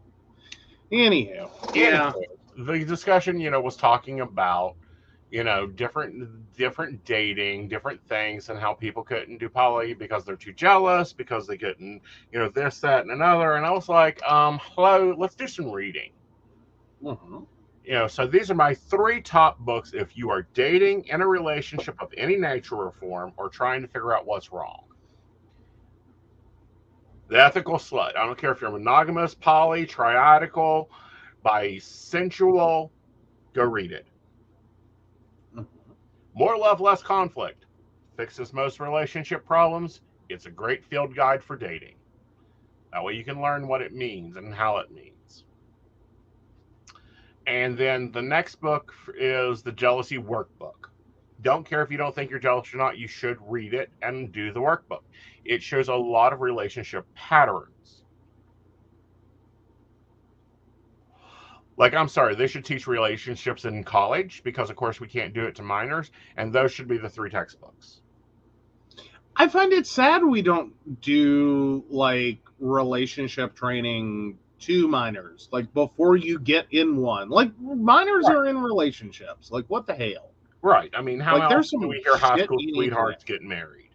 Anywho, yeah. The discussion, was talking about, different dating, different things, and how people couldn't do poly because they're too jealous, because they couldn't, this, that, and another. And I was like, hello, let's do some reading. Mm-hmm. So these are my 3 top books if you are dating in a relationship of any nature or form or trying to figure out what's wrong. The Ethical Slut. I don't care if you're monogamous, poly, triadical, bisensual, go read it. Mm-hmm. More Love, Less Conflict. Fixes most relationship problems. It's a great field guide for dating. That way you can learn what it means and how it means. And then the next book is the Jealousy Workbook. Don't care if you don't think you're jealous or not, you should read it and do the workbook. It shows a lot of relationship patterns. Like, I'm sorry, they should teach relationships in college because, of course, we can't do it to minors, and those should be the 3 textbooks. I find it sad we don't do, like, relationship training to minors, like, before you get in one. Like, minors are in relationships. Like, what the hell? Right. I mean, how like, else do we hear high school sweethearts getting married?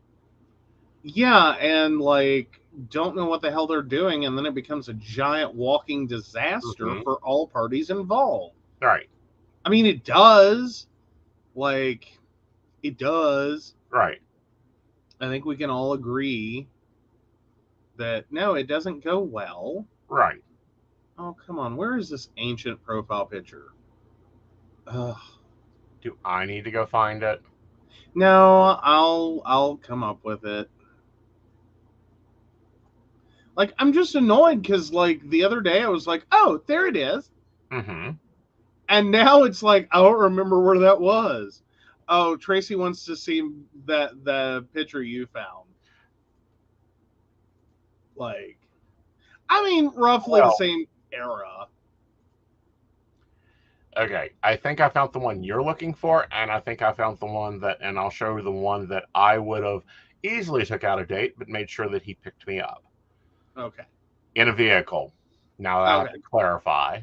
Yeah, and, like, don't know what the hell they're doing, and then it becomes a giant walking disaster for all parties involved. Right. I mean, it does. Like, it does. Right. I think we can all agree that, no, it doesn't go well. Right. Oh, come on. Where is this ancient profile picture? Ugh. Do I need to go find it? No, I'll come up with it. Like, I'm just annoyed because, like, the other day I was like, oh, there it is. Mm-hmm. And now it's like, I don't remember where that was. Oh, Tracy wants to see the picture you found. Like, I mean, roughly the same era. Okay, I think I found the one you're looking for, and I think I found the one and I'll show you the one that I would have easily took out a date, but made sure that he picked me up. Okay. In a vehicle. Now I have to clarify.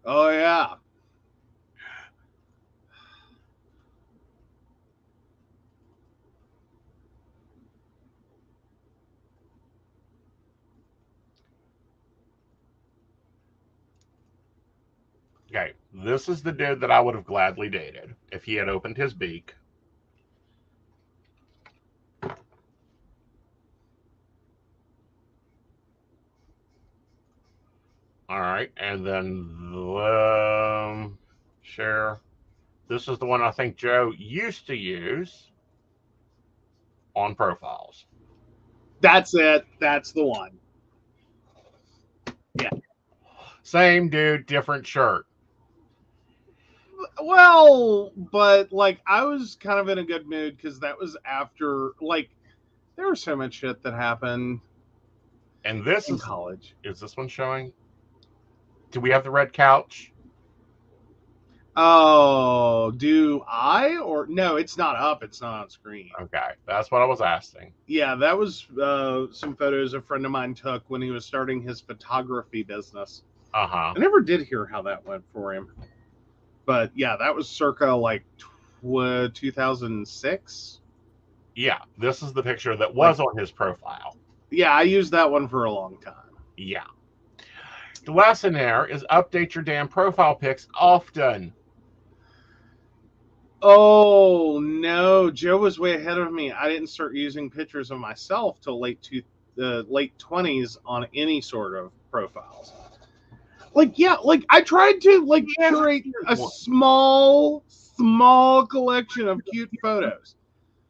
Oh, yeah. Okay, this is the dude that I would have gladly dated if he had opened his beak. All right, and then share. This is the one I think Joe used to use on profiles. That's it. That's the one. Yeah. Same dude, different shirt. Well, but, like, I was kind of in a good mood because that was after, like, there was so much shit that happened. And this in college. Is this one showing? Do we have the red couch? Oh, do I? Or no, it's not up. It's not on screen. Okay, that's what I was asking. Yeah, that was some photos a friend of mine took when he was starting his photography business. Uh-huh. I never did hear how that went for him. But yeah, that was circa like 2006. Yeah, this is the picture that was on his profile. Yeah, I used that one for a long time. Yeah. The lesson there is update your damn profile pics often. Oh, no. Joe was way ahead of me. I didn't start using pictures of myself till late 20s on any sort of profiles. Like, yeah, like I tried to like curate a small collection of cute photos.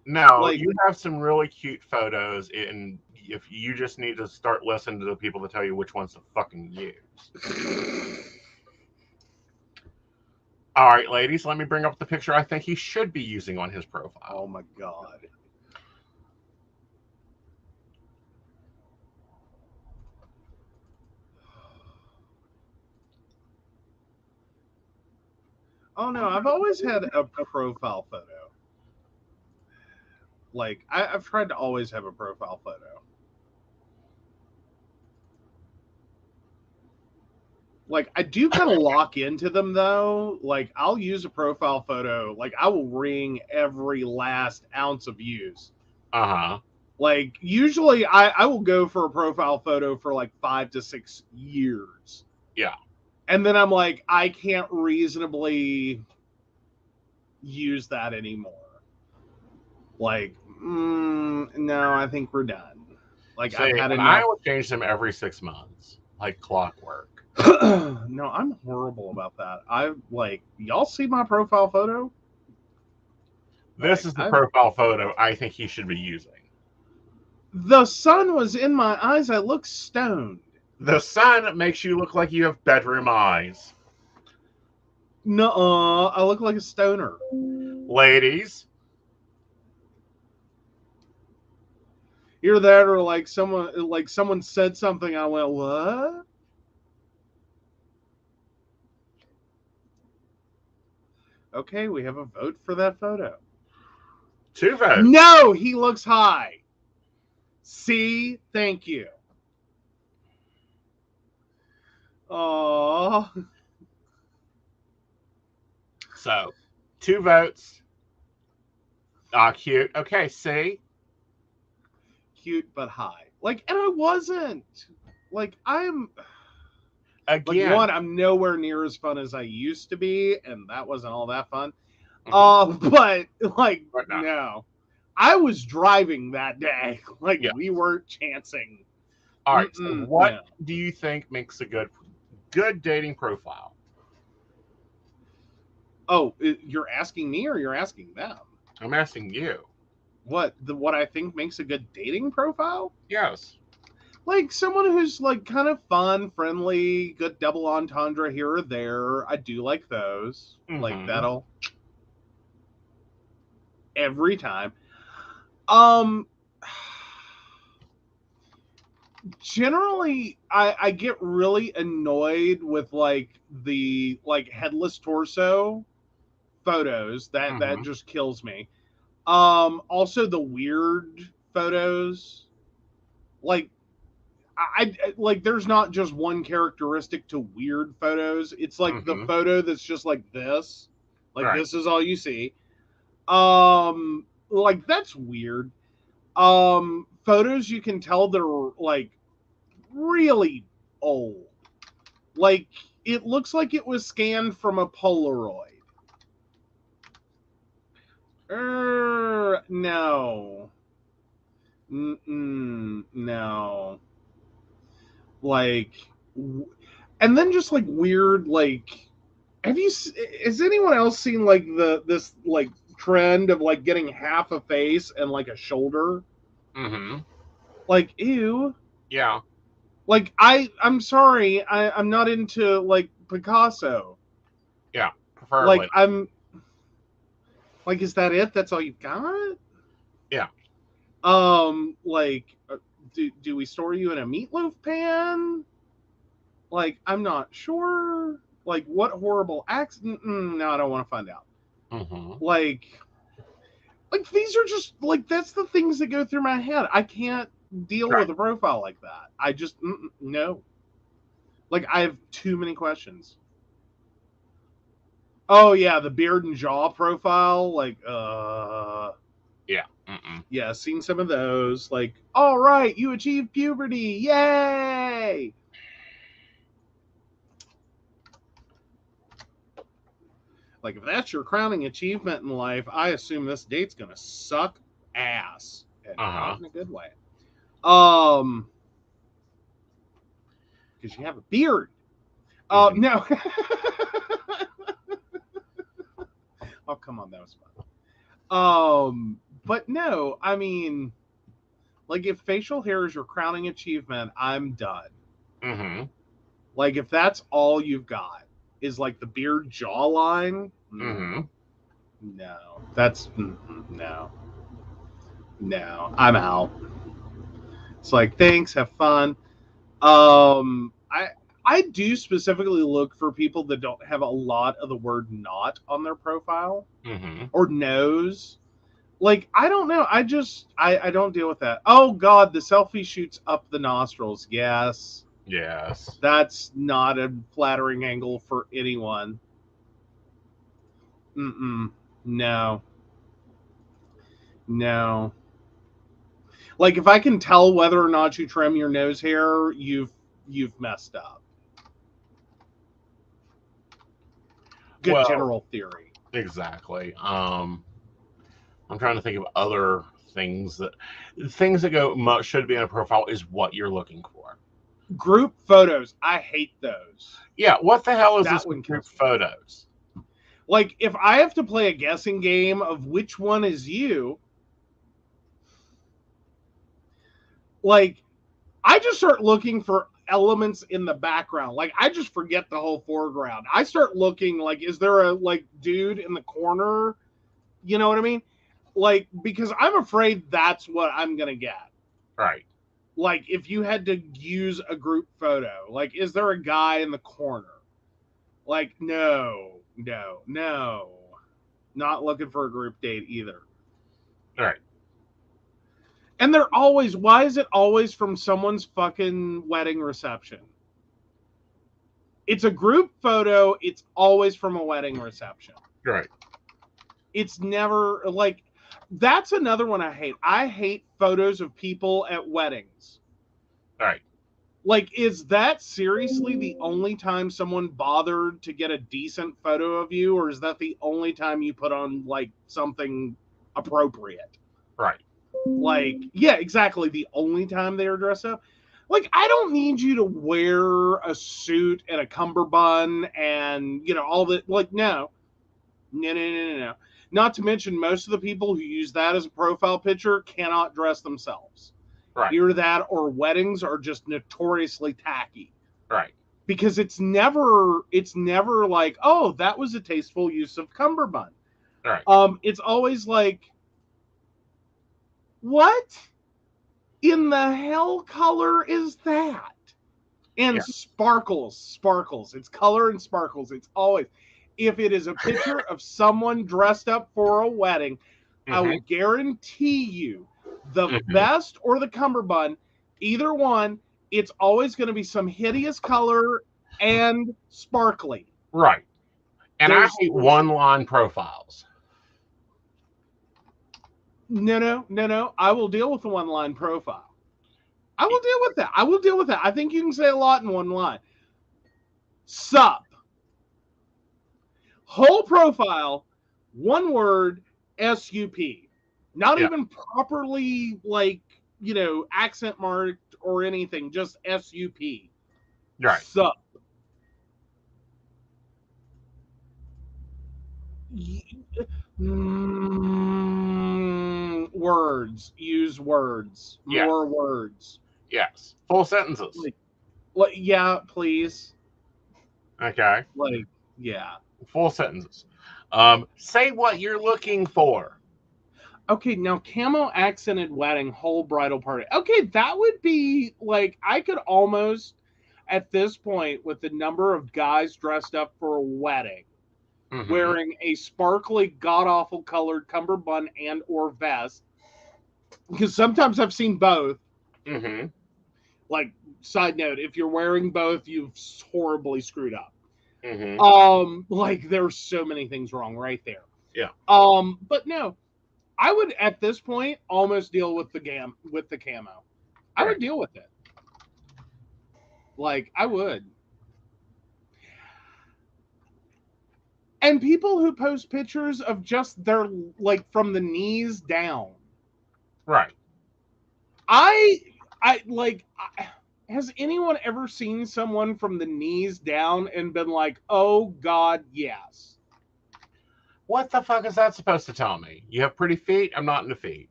No, like, you have some really cute photos, and if you just need to start listening to the people to tell you which ones to fucking use. All right, ladies, let me bring up the picture I think he should be using on his profile. Oh my God. Oh no, I've always had a profile photo. Like, I've tried to always have a profile photo. Like, I do kind of lock into them, though. Like, I'll use a profile photo. Like, I will wring every last ounce of use. Uh-huh. Like, usually I will go for a profile photo for like 5 to 6 years. Yeah. And then I'm like, I can't reasonably use that anymore. Like, no, I think we're done. Like, See, I've had and I enough. would change them every 6 months, like clockwork. No, I'm horrible about that. Y'all see my profile photo? This Like, is the profile photo I think he should be using. The sun was in my eyes. I look stoned. The sun makes you look like you have bedroom eyes. Nuh-uh, I look like a stoner. Ladies. Either that or like someone said something. I went, what? Okay, we have a vote for that photo. 2 votes. No, he looks high. See, thank you. Oh. So, 2 votes. Cute. Okay, see? Cute but high. Like, and I wasn't. Like, I'm... Again. Like, one, I'm nowhere near as fun as I used to be, and that wasn't all that fun. But, like, no. I was driving that day. Like, we weren't chancing. All right, so what do you think makes a good dating profile? Oh, you're asking me or you're asking them? I'm asking you. What I think makes a good dating profile? Yes. Like someone who's like kind of fun, friendly, good double entendre here or there. I do like those. Like that'll every time. Generally I get really annoyed with like the like headless torso photos. That just kills me. Also the weird photos. Like I like there's not just one characteristic to weird photos. It's like the photo that's just like this. Like this is all you see. Like that's weird. Photos you can tell they're like really old. Like it looks like it was scanned from a Polaroid. No. No. Like, and then just like weird, like, has anyone else seen like this like trend of like getting half a face and like a shoulder? Like, ew. Yeah. Like, I'm sorry, I'm not into like Picasso. Yeah, preferably. Like, like, is that it? That's all you got? Yeah. Like, do we store you in a meatloaf pan? Like, I'm not sure. Like, what horrible accident? No, I don't want to find out. Like these are just like that's the things that go through my head. I can't deal with a profile like that. I just no. Like I have too many questions. Oh yeah, the beard and jaw profile. Like yeah. Yeah, seen some of those. Like, all right, you achieved puberty. Yay! Like, if that's your crowning achievement in life, I assume this date's gonna suck ass. And not in a good way. Because you have a beard. No. Oh, come on, that was fun. But no, I mean, like, if facial hair is your crowning achievement, I'm done. Like, if that's all you've got, is like the beard jawline. Mm-hmm. No, that's no, I'm out. It's like, thanks, have fun. I do specifically look for people that don't have a lot of the word "not" on their profile Mm-hmm. or "nose." Like, I don't know. I don't deal with that. Oh God, the selfie shoots up the nostrils. Yes, Yes. that's not a flattering angle for anyone. No, no. Like, if I can tell whether or not you trim your nose hair, you've messed up. Good Well, general theory. exactly. I'm trying to think of other things that go should be in a profile is what you're looking for. Group photos. I hate those. Yeah, what the hell is That this one group kills me. photos? Like, if I have to play a guessing game of which one is you, like, I just start looking for elements in the background. Like, I just forget the whole foreground. I start looking, like, is there a, like, dude in the corner? You know what I mean? Like, because I'm afraid that's what I'm going to get. Right. Like, if you had to use a group photo, like, is there a guy in the corner? Like, no. Not looking for a group date either. Right. And why is it always from someone's fucking wedding reception? It's a group photo. It's always from a wedding reception. Right. It's never like, that's another one I hate. I hate photos of people at weddings. Right. Like, is that seriously the only time someone bothered to get a decent photo of you? Or is that the only time you put on, like, something appropriate? Right. Like, yeah, exactly. The only time they are dressed up. Like, I don't need you to wear a suit and a cummerbund and, all that. Like, no. Not to mention, most of the people who use that as a profile picture cannot dress themselves. Right. Either that or weddings are just notoriously tacky. Right. Because it's never like, oh, that was a tasteful use of cummerbund. Right. It's always like, what in the hell color is that? And sparkles. It's color and sparkles. It's always, if it is a picture of someone dressed up for a wedding, I will guarantee you the vest or the cummerbund, either one, it's always going to be some hideous color and sparkly. Right. And I hate one-line profiles. No. I will deal with the one-line profile. I will deal with that. I think you can say a lot in one line. Sup. Whole profile, one word, S-U-P. Not even properly, like, accent marked or anything. Just S-U-P. Right. Sup. Words. Use words. Yes. More words. Yes. Full sentences. Like, yeah, please. Okay. Like, yeah. Full sentences. Say what you're looking for. Okay, now camo accented wedding, whole bridal party. Okay, that would be like, I could almost, at this point, with the number of guys dressed up for a wedding, wearing a sparkly, god-awful colored cummerbund and or vest, because sometimes I've seen both. Like, side note, if you're wearing both, you've horribly screwed up. Like, there's so many things wrong right there. Yeah. But no, I would, at this point, almost deal with the camo. I would deal with it. Like, I would. And people who post pictures of just their, like, from the knees down. Right. Has anyone ever seen someone from the knees down and been like, oh, God, yes? What the fuck is that supposed to tell me? You have pretty feet? I'm not into feet.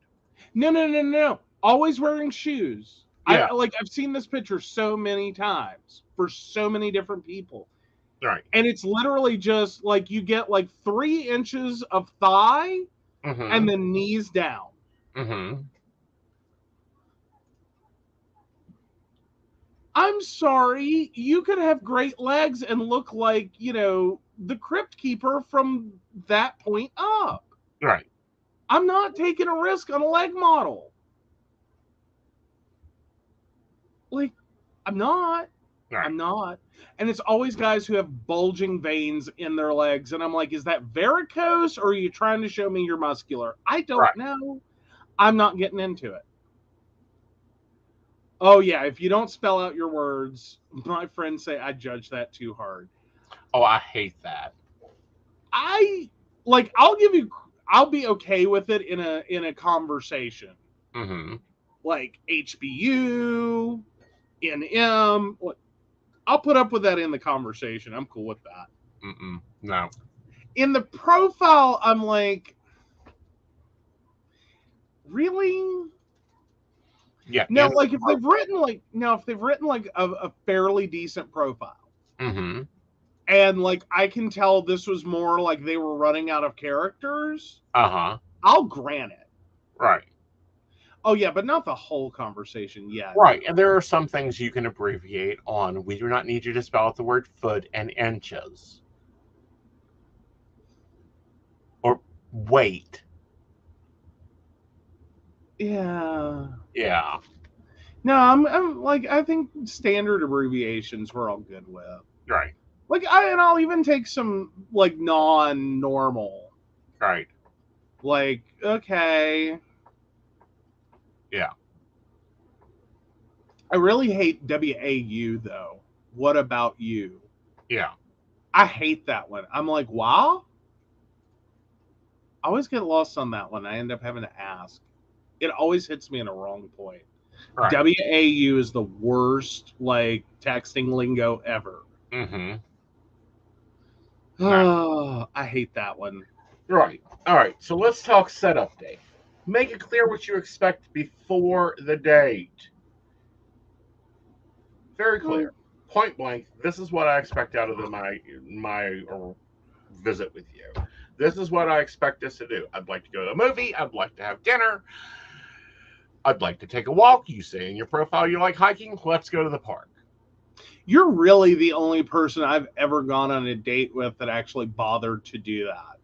No. Always wearing shoes. Yeah. I've seen this picture so many times for so many different people. Right. And it's literally just like you get like 3 inches of thigh and then knees down. I'm sorry, you could have great legs and look like, the Crypt Keeper from that point up. Right. I'm not taking a risk on a leg model. Like, I'm not. Right. I'm not. And it's always guys who have bulging veins in their legs. And I'm like, is that varicose or are you trying to show me you're muscular? I don't know. I'm not getting into it. Oh, yeah. If you don't spell out your words, my friends say I judge that too hard. Oh, I hate that. I'll be okay with it in a conversation. Like HBU, NM. I'll put up with that in the conversation. I'm cool with that. No. In the profile, I'm like, really? Yeah. No, like if they've written like a fairly decent profile, and like I can tell this was more like they were running out of characters, I'll grant it. Right. Oh yeah, but not the whole conversation yet. Right, and there are some things you can abbreviate on. We do not need you to spell out the word foot and inches. Or weight. Yeah. Yeah. No, I'm like, I think standard abbreviations we're all good with. Right. Like, I'll even take some like non-normal. Right. Like, okay. Yeah. I really hate WAU though. What about you? Yeah. I hate that one. I'm like, wow. I always get lost on that one. I end up having to ask. It always hits me in a wrong point. Right. WAU is the worst like texting lingo ever. Oh, I hate that one. Right. All right. So let's talk setup day. Make it clear what you expect before the date. Very clear. Point blank. This is what I expect out of my visit with you. This is what I expect us to do. I'd like to go to a movie. I'd like to have dinner. I'd like to take a walk. You say in your profile you like hiking. Let's go to the park. You're really the only person I've ever gone on a date with that actually bothered to do that.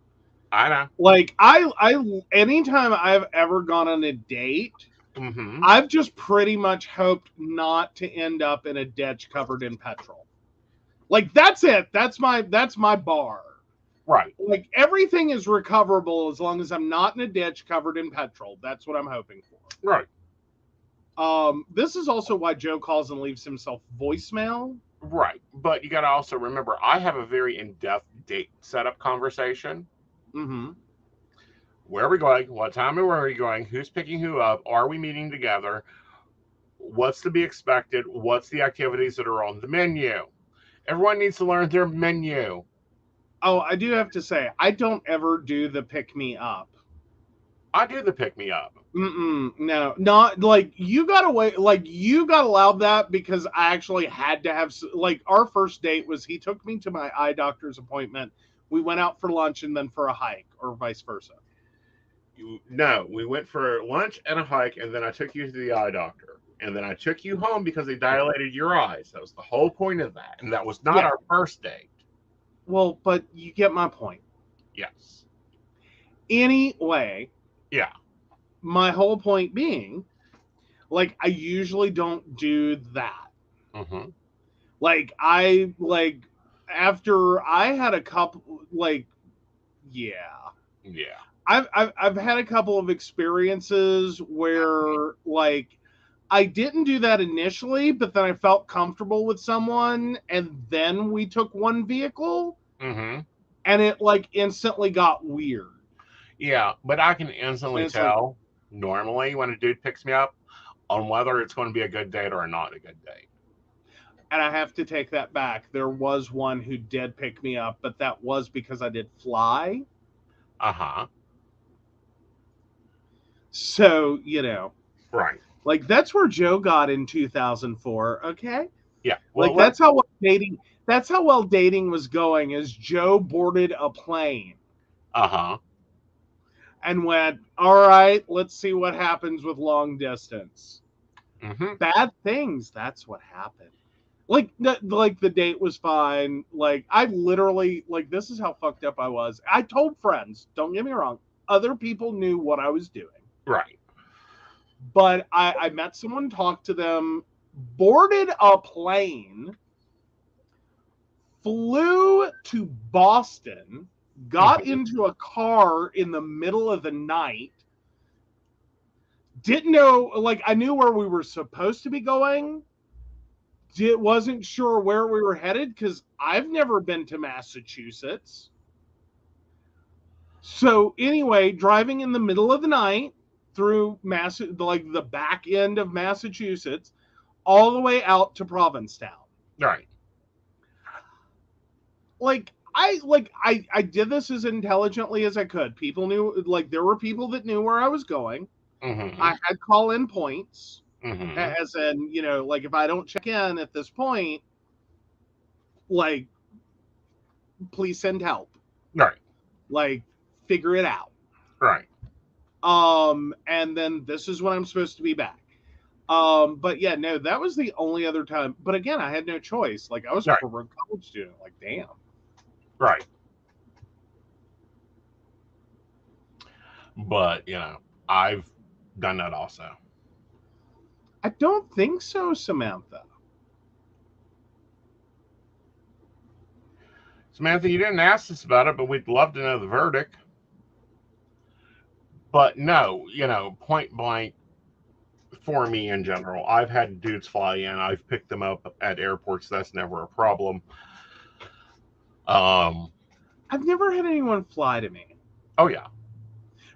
I know. Like, anytime I've ever gone on a date, I've just pretty much hoped not to end up in a ditch covered in petrol. Like, that's it. That's my bar. Right. Like, everything is recoverable as long as I'm not in a ditch covered in petrol. That's what I'm hoping for. Right. This is also why Joe calls and leaves himself voicemail. Right. But you got to also remember, I have a very in-depth date setup conversation. Where are we going? What time and where are we going? Who's picking who up? Are we meeting together? What's to be expected? What's the activities that are on the menu? Everyone needs to learn their menu. Oh, I do have to say, I don't ever do the pick me up. I do the pick me up. No, not like you got away. Like you got allowed that because I actually had to have. Like our first date was he took me to my eye doctor's appointment. We went out for lunch and then for a hike, or vice versa. No, we went for lunch and a hike, and then I took you to the eye doctor, and then I took you home because they dilated your eyes. That was the whole point of that, and that was not our first date. Well, but you get my point. Yes. Anyway. Yeah. My whole point being, like, I usually don't do that. Like, after I had a couple, like, yeah. I've had a couple of experiences where, like, I didn't do that initially, but then I felt comfortable with someone, and then we took one vehicle, and it, like, instantly got weird. Yeah, but I can instantly tell, normally, when a dude picks me up, on whether it's going to be a good date or not a good date. And I have to take that back. There was one who did pick me up, but that was because I did fly. So, Right. Like, that's where Joe got in 2004, okay? Yeah. Well, like, that's how dating That's how well dating was going, as Joe boarded a plane Uh-huh. and went, all right, let's see what happens with long distance. Mm-hmm. Bad things, that's what happened. Like the date was fine. Like, I literally, like, this is how fucked up I was. I told friends, don't get me wrong, other people knew what I was doing. Right. But I met someone, talked to them, boarded a plane, flew to Boston, got into a car in the middle of the night, didn't know, like, I knew where we were supposed to be going, wasn't sure where we were headed because I've never been to Massachusetts. So anyway, driving in the middle of the night through like the back end of Massachusetts, all the way out to Provincetown. Right. I did this as intelligently as I could. People knew, like, there were people that knew where I was going. Mm-hmm. I had call-in points. Mm-hmm. As in, you know, like, if I don't check in at this point, like, please send help. Right. Like, figure it out. Right. And then this is when I'm supposed to be back. But yeah, no, that was the only other time. But again, I had no choice. Like, I was a college student. Like, damn. Right. But, you know, I've done that also. I don't think so, Samantha. Samantha, you didn't ask us about it, but we'd love to know the verdict. But no, you know, point blank, for me in general, I've had dudes fly in. I've picked them up at airports. That's never a problem. I've never had anyone fly to me. Oh, yeah.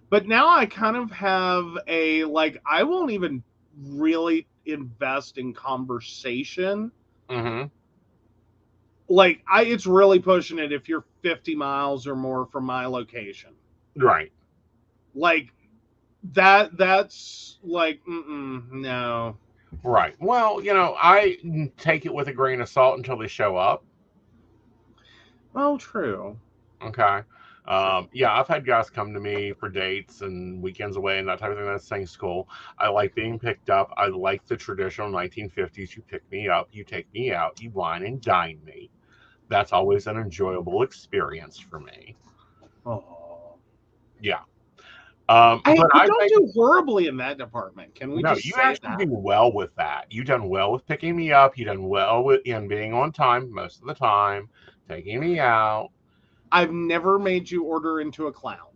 But now I kind of have like, I won't even really invest in conversation. Mm-hmm. Like, it's really pushing it if you're 50 miles or more from my location. Right. Like, that's like, no. Right. Well, you know, I take it with a grain of salt until they show up. Well, true. Okay. Yeah, I've had guys come to me for dates and weekends away and that type of thing. That's saying school. I like being picked up. I like the traditional 1950s. You pick me up, you take me out, you wine and dine me. That's always an enjoyable experience for me. Oh. Yeah. I don't do horribly in that department. Can we just you say actually do well with that. You've done well with picking me up. You've done well in being on time most of the time, taking me out. I've never made you order into a clown.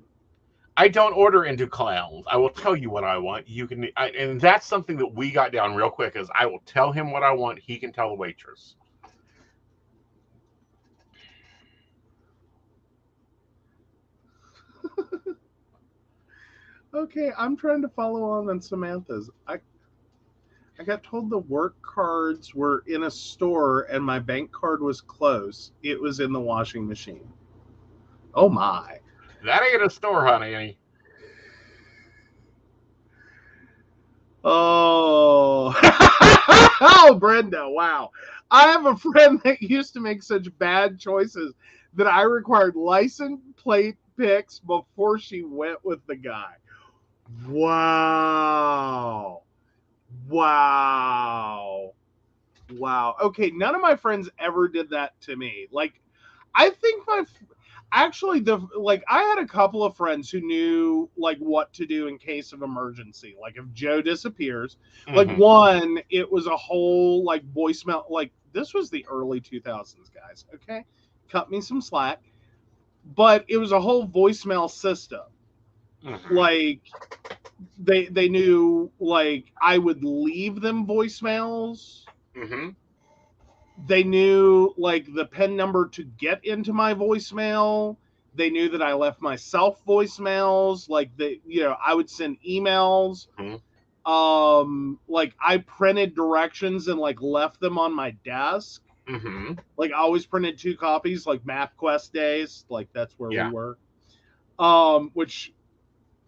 I don't order into clowns. I will tell you what I want. You can, and that's something that we got down real quick. Is I will tell him what I want. He can tell the waitress. Okay, I'm trying to follow on Samantha's. I got told the work cards were in a store and my bank card was close. It was in the washing machine. Oh my. That ain't a store, honey. Oh. Oh, Brenda, wow. I have a friend that used to make such bad choices that I required license plate pics before she went with the guy. Wow. Wow. Wow. Okay, none of my friends ever did that to me. Like, I think I had a couple of friends who knew, like, what to do in case of emergency. Like, if Joe disappears, like, one, it was a whole, like, voicemail. Like, this was the early 2000s, guys. Okay, cut me some slack, but it was a whole voicemail system. Like, they knew, like, I would leave them voicemails. They knew, like, the PIN number to get into my voicemail. They knew that I left myself voicemails. Like, I would send emails. Like, I printed directions and, like, left them on my desk. Like, I always printed 2 copies, like MapQuest days. Like, that's where we were. Which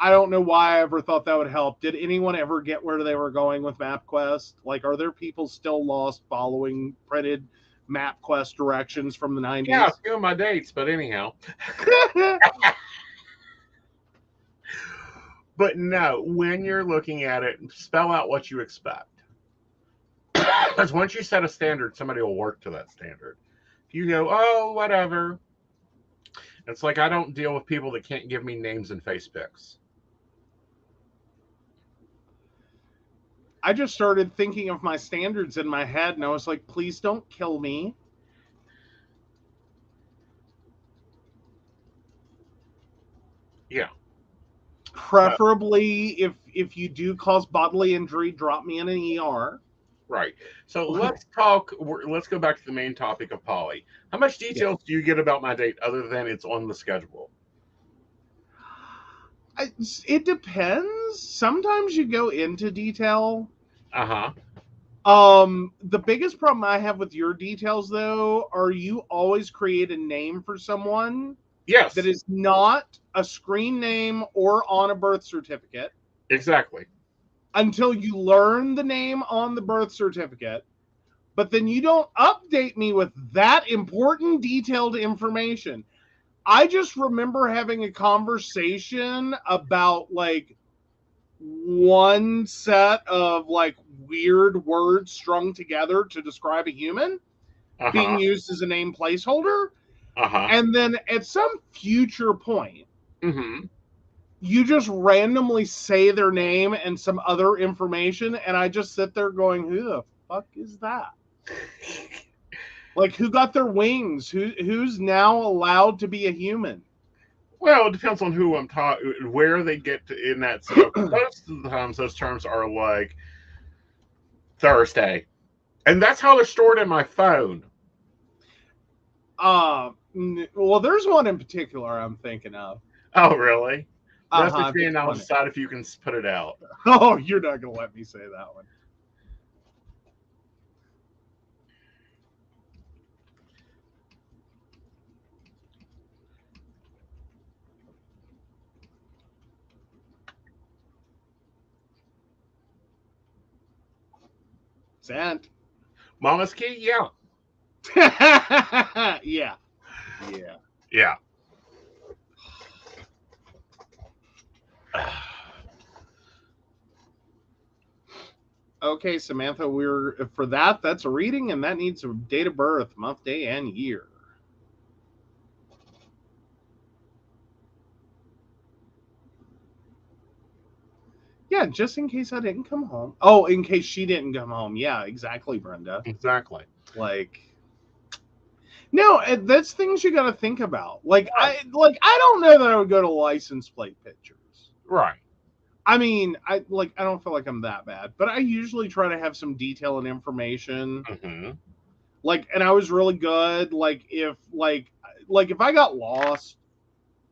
I don't know why I ever thought that would help. Did anyone ever get where they were going with MapQuest? Like, are there people still lost following printed MapQuest directions from the 90s. Yeah, a few of my dates, but anyhow. But no, when you're looking at it, spell out what you expect. Because once you set a standard, somebody will work to that standard. If you go, oh, whatever. It's like I don't deal with people that can't give me names and face pics. I just started thinking of my standards in my head, and I was like, please don't kill me. Yeah. Preferably, if you do cause bodily injury, drop me in an ER. Right. So let's talk. Let's go back to the main topic of poly. How much details do you get about my date other than it's on the schedule? It depends. Sometimes you go into detail. Uh-huh. The biggest problem I have with your details, though, are you always create a name for someone Yes. that is not a screen name or on a birth certificate. Exactly. Until you learn the name on the birth certificate, but then you don't update me with that important detailed information. I just remember having a conversation about like one set of like weird words strung together to describe a human being used as a name placeholder. And then at some future point, you just randomly say their name and some other information, and I just sit there going, who the fuck is that? Like, who got their wings? Who's now allowed to be a human? Well, it depends on who I'm talking, where they get to in that. So most of the times, those terms are like Thursday, and that's how they're stored in my phone. Well, there's one in particular I'm thinking of. Oh, really? That's between. I'll decide if you can put it out. Oh, you're not gonna let me say that one. Sent. Mama's key? Yeah. Yeah. Yeah. Okay, Samantha, for that's a reading, and that needs a date of birth, month, day, and year. Yeah, just in case I didn't come home. Oh, in case she didn't come home. Yeah, exactly, Brenda. Exactly. Like, no, that's things you got to think about. Like, I don't know that I would go to license plate pictures. Right. I mean, I don't feel like I'm that bad, but I usually try to have some detail and information. Like, and I was really good. Like, if I got lost,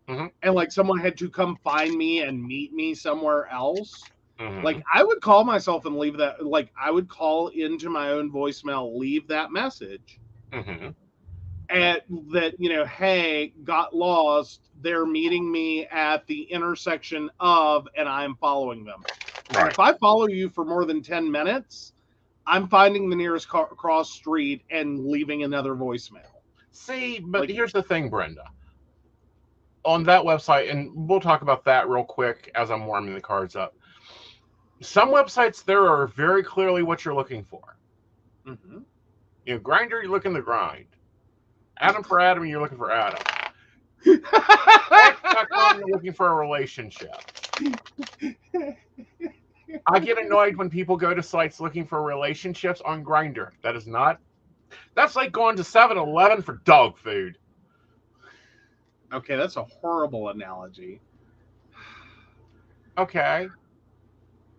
and like someone had to come find me and meet me somewhere else, like I would call myself and leave that. Like, I would call into my own voicemail, leave that message, at that, hey, got lost. They're meeting me at the intersection of, and I'm following them. Right. If I follow you for more than 10 minutes, I'm finding the nearest cross street and leaving another voicemail. See, but here's the thing, Brenda. On that website, and we'll talk about that real quick as I'm warming the cards up. Some websites, there are very clearly what you're looking for. Grindr, you're looking to grind. Adam for Adam, you're looking for Adam. X.com, you're looking for a relationship. I get annoyed when people go to sites looking for relationships on Grindr. That's like going to 7-Eleven for dog food. Okay, that's a horrible analogy. Okay.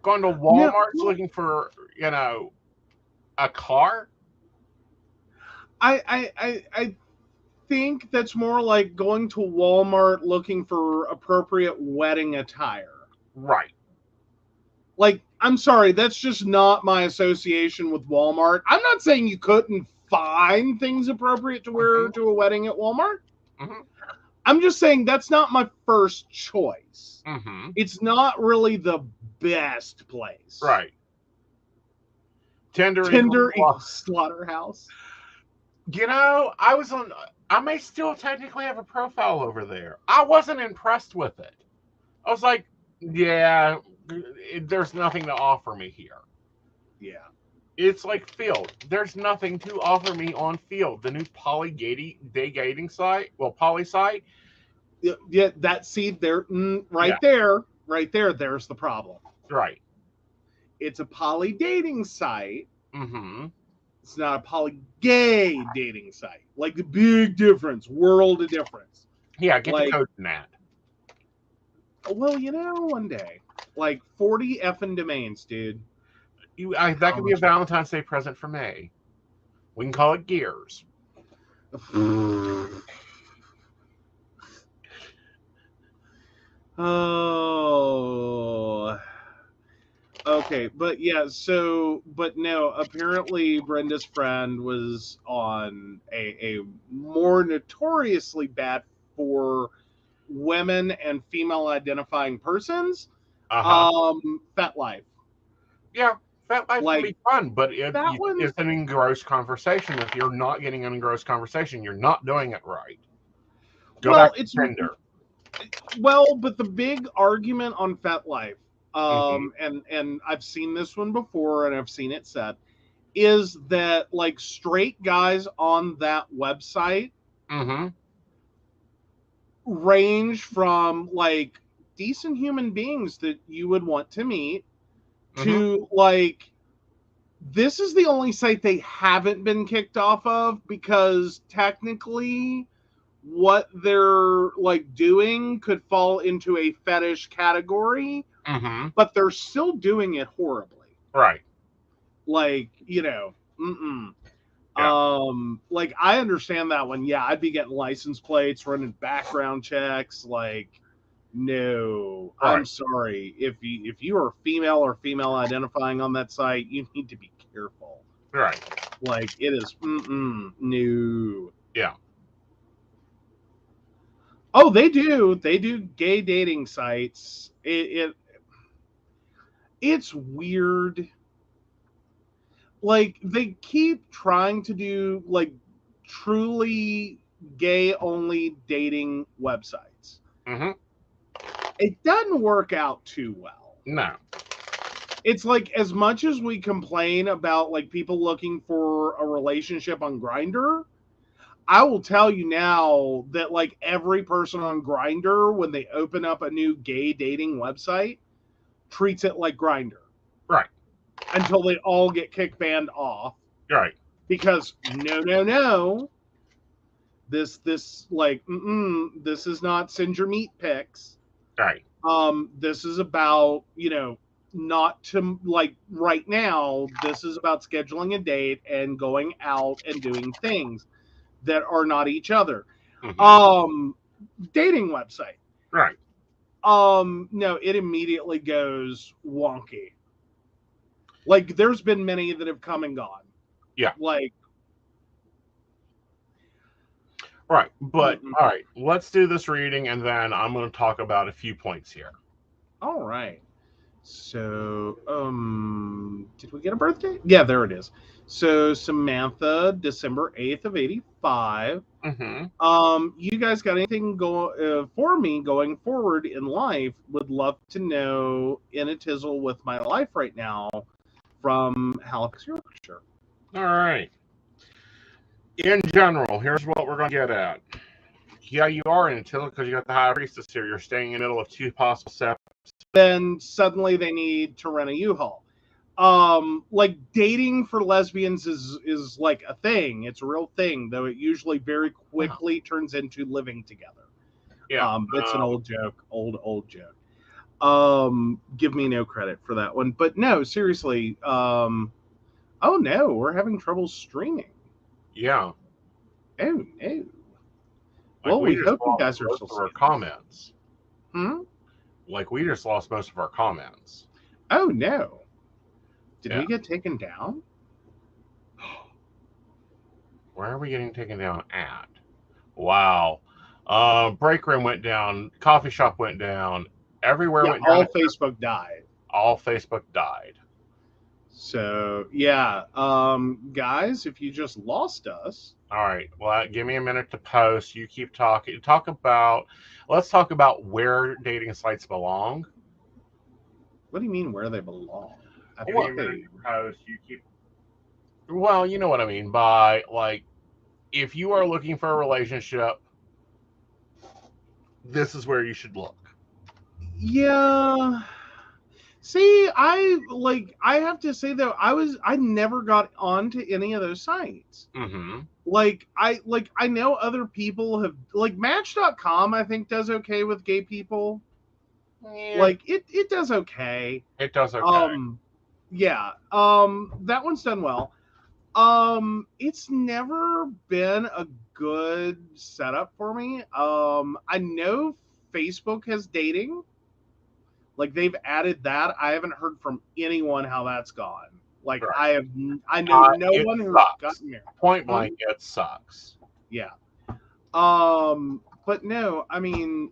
Going to Walmart looking for, a car? I think that's more like going to Walmart looking for appropriate wedding attire. Right. Like, I'm sorry, that's just not my association with Walmart. I'm not saying you couldn't find things appropriate to wear to a wedding at Walmart. I'm just saying that's not my first choice. It's not really the best place. Right. Tinder equals slaughterhouse. You know, I may still technically have a profile over there. I wasn't impressed with it. I was like, yeah, there's nothing to offer me here. Yeah. It's like Field. There's nothing to offer me on Field. The new poly dating site, well, poly site. Yeah, that seed there, Yeah, right there, there's the problem. right. It's a poly dating site. Mm-hmm. It's not a poly gay dating site. Like the big difference, world of difference. Yeah, get the Like, code in that. well, one day. Like 40 effing domains, dude. That could be a Valentine's Day present for May. We can call it Gears. Oh. Okay, but yeah, but no, apparently Brenda's friend was on a more notoriously bad for women and female identifying persons, FetLife. Yeah, FetLife can Like, be fun, but that one, it's an engrossed conversation. If you're not getting an engrossed conversation, you're not doing it right. Go back to Tinder. But the big argument on FetLife, and I've seen this one before and I've seen it said, is that like straight guys on that website range from like decent human beings that you would want to meet to like this is the only site they haven't been kicked off of because technically what they're like doing could fall into a fetish category, but they're still doing it horribly. Right. Like, like I understand that one. Yeah, I'd be getting license plates, running background checks. Like, no, right. I'm sorry. If you are female or female identifying on that site, you need to be careful. Right. Like, it is no. Yeah. Oh, they do gay dating sites. It's weird. Like they keep trying to do like truly gay only dating websites. It doesn't work out too well. No. It's like as much as we complain about like people looking for a relationship on Grindr, I will tell you now that like every person on Grindr, when they open up a new gay dating website, treats it like Grindr. Right. Until they all get kick banned off. Right. Because no. This like this is not send your meat pics. Right. This is about, not to like right now, this is about scheduling a date and going out and doing things that are not each other. Dating website. Right. No, it immediately goes wonky. Like there's been many that have come and gone. Yeah. Like right. But all right, let's do this reading and then I'm going to talk about a few points here. All right. So, did we get a birthday? Yeah, there it is. So Samantha, December 8th of 85. You guys got anything for me going forward in life? Would love to know in a tizzle with my life right now from Halifax, Yorkshire. All right. In general, here's what we're going to get at. Yeah, you are in a tizzle because you got the High Priestess here. You're staying in the middle of two possible steps. Then suddenly they need to rent a U-Haul. Like dating for lesbians is like a thing. It's a real thing, though it usually very quickly turns into living together. Yeah. It's an old joke, old joke. Give me no credit for that one. But no, seriously. Oh no, we're having trouble streaming. Yeah. Oh no. Like well, we hope you guys are still our comments. Hmm? Like we just lost most of our comments. Oh no. Did we get taken down? Where are we getting taken down at? Wow. Break room went down. Coffee shop went down. Everywhere went down. All Facebook died. All Facebook died. So, yeah. Guys, if you just lost us, All right. Well, give me a minute to post. You keep talking. Let's talk about where dating sites belong. What do you mean where they belong? I Give me a think minute they. to post. You keep. Well, you know what I mean by like, if you are looking for a relationship, this is where you should look. Yeah. See, I have to say though, I never got onto any of those sites. Mm-hmm. I know other people have like Match.com I think does okay with gay people. Yeah, Like it does okay. it does okay. Yeah. That one's done well. It's never been a good setup for me. I know Facebook has dating. Like they've added that. I haven't heard from anyone how that's gone. Like Right. I know no It one who's sucks. gotten married. Point blank, it sucks. Yeah. But no, I mean,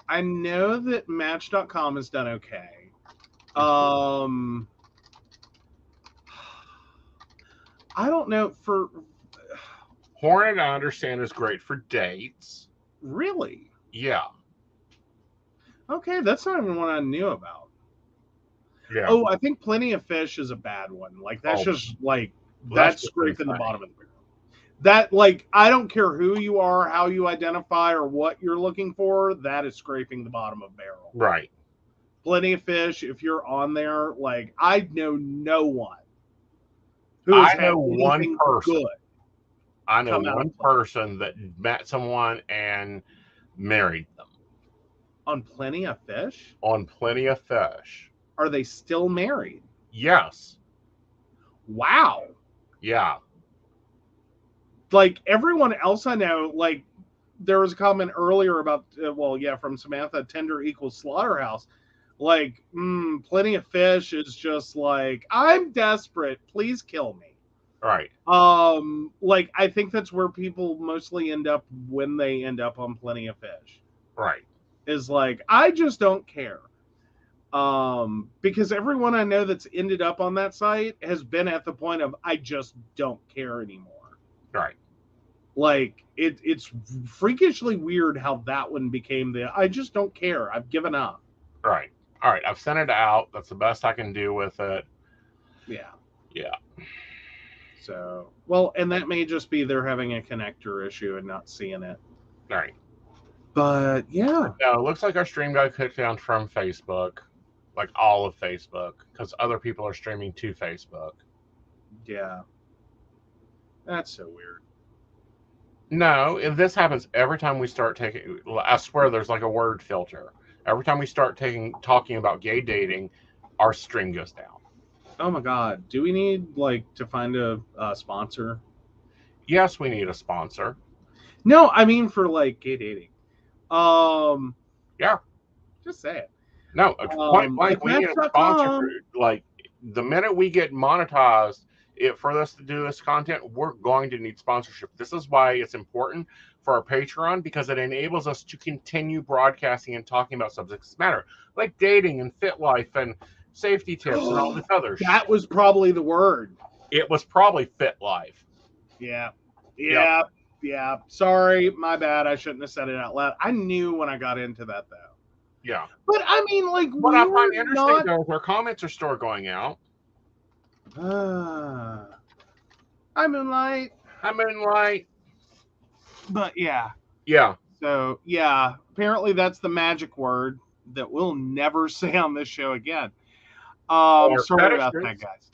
I know that Match.com has done okay. I don't know for Hornet, I understand, is great for dates. really. Yeah. Okay, that's not even one I knew about. Yeah. Oh, I think Plenty of Fish is a bad one. Like that's Oh, just like that's that's just scraping the insane. bottom of the barrel. That like I don't care who you are, how you identify, or what you're looking for. That is scraping the bottom of the barrel. Right. Plenty of Fish. If you're on there, like I know no one who I has had know one anything person. good. I know come out one of Plenty. person that met someone and married them On Plenty of Fish, on Plenty of Fish. are they still married? Yes. Wow. Yeah. Like everyone else I know, like there was a comment earlier about, from Samantha, tender equals slaughterhouse. Like, Plenty of Fish is just like, I'm desperate. Please kill me. Right. Like I think that's where people mostly end up when they end up on Plenty of Fish. Right. Is like, I just don't care. Because everyone I know that's ended up on that site has been at the point of I just don't care anymore. Right. Like it's freakishly weird how that one became the I just don't care. I've given up. Right. All right. I've sent it out. That's the best I can do with it. Yeah. Yeah. So, well, and that may just be they're having a connector issue and not seeing it. All right. But yeah. No, it looks like our stream got kicked down from Facebook, like all of Facebook, because other people are streaming to Facebook. Yeah. That's so weird. No, if this happens every time we start taking, I swear there's like a word filter. Every time we start talking about gay dating, our stream goes down. Oh my God. Do we need like to find a sponsor? Yes, we need a sponsor. No, I mean for like gay dating. Yeah. Just say it. No, point blank, like we need a sponsor. Like the minute we get monetized, for us to do this content, we're going to need sponsorship. This is why it's important for our Patreon, because it enables us to continue broadcasting and talking about subjects that matter, like dating and fit life and safety tips and all this other shit. That was probably the word. It was probably fit life. Yeah. Sorry, my bad. I shouldn't have said it out loud. I knew when I got into that though. Yeah. But I mean, like, what I find interesting though is our comments are still going out. Hi, Moonlight. Hi, Moonlight. But yeah. Yeah. So yeah, apparently that's the magic word that we'll never say on this show again. Sorry about that, guys.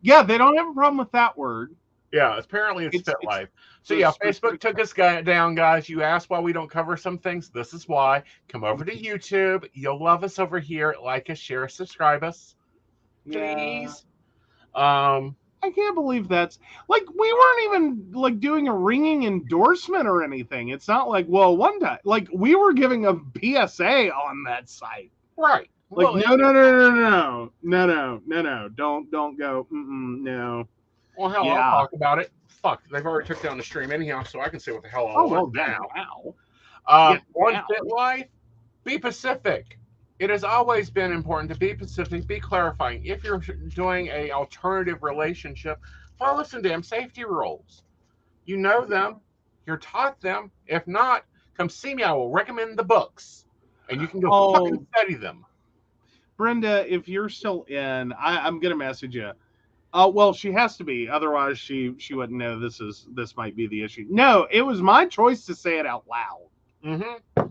Yeah, they don't have a problem with that word. Yeah, apparently it's fit life. So yeah, Facebook took us down, guys. You asked why we don't cover some things. This is why. Come over to YouTube. You'll love us over here. Like us, share us, subscribe us. Please. Yeah. I can't believe that's like we weren't even like doing a ringing endorsement or anything. It's not like, well, one time like we were giving a PSA on that site. Right. Like no. Don't go. No. Well, hell, I'll talk about it. Fuck, they've already took down the stream anyhow, so I can say what the hell I want now. Wow. One fit life, be Pacific. It has always been important to be Pacific, be clarifying. If you're doing an alternative relationship, follow some damn safety rules. You know them, you're taught them. If not, come see me. I will recommend the books, and you can go fucking study them. Brenda, if you're still in, I'm gonna message you. Well, she has to be, otherwise she wouldn't know this might be the issue. No, it was my choice to say it out loud. Mm-hmm.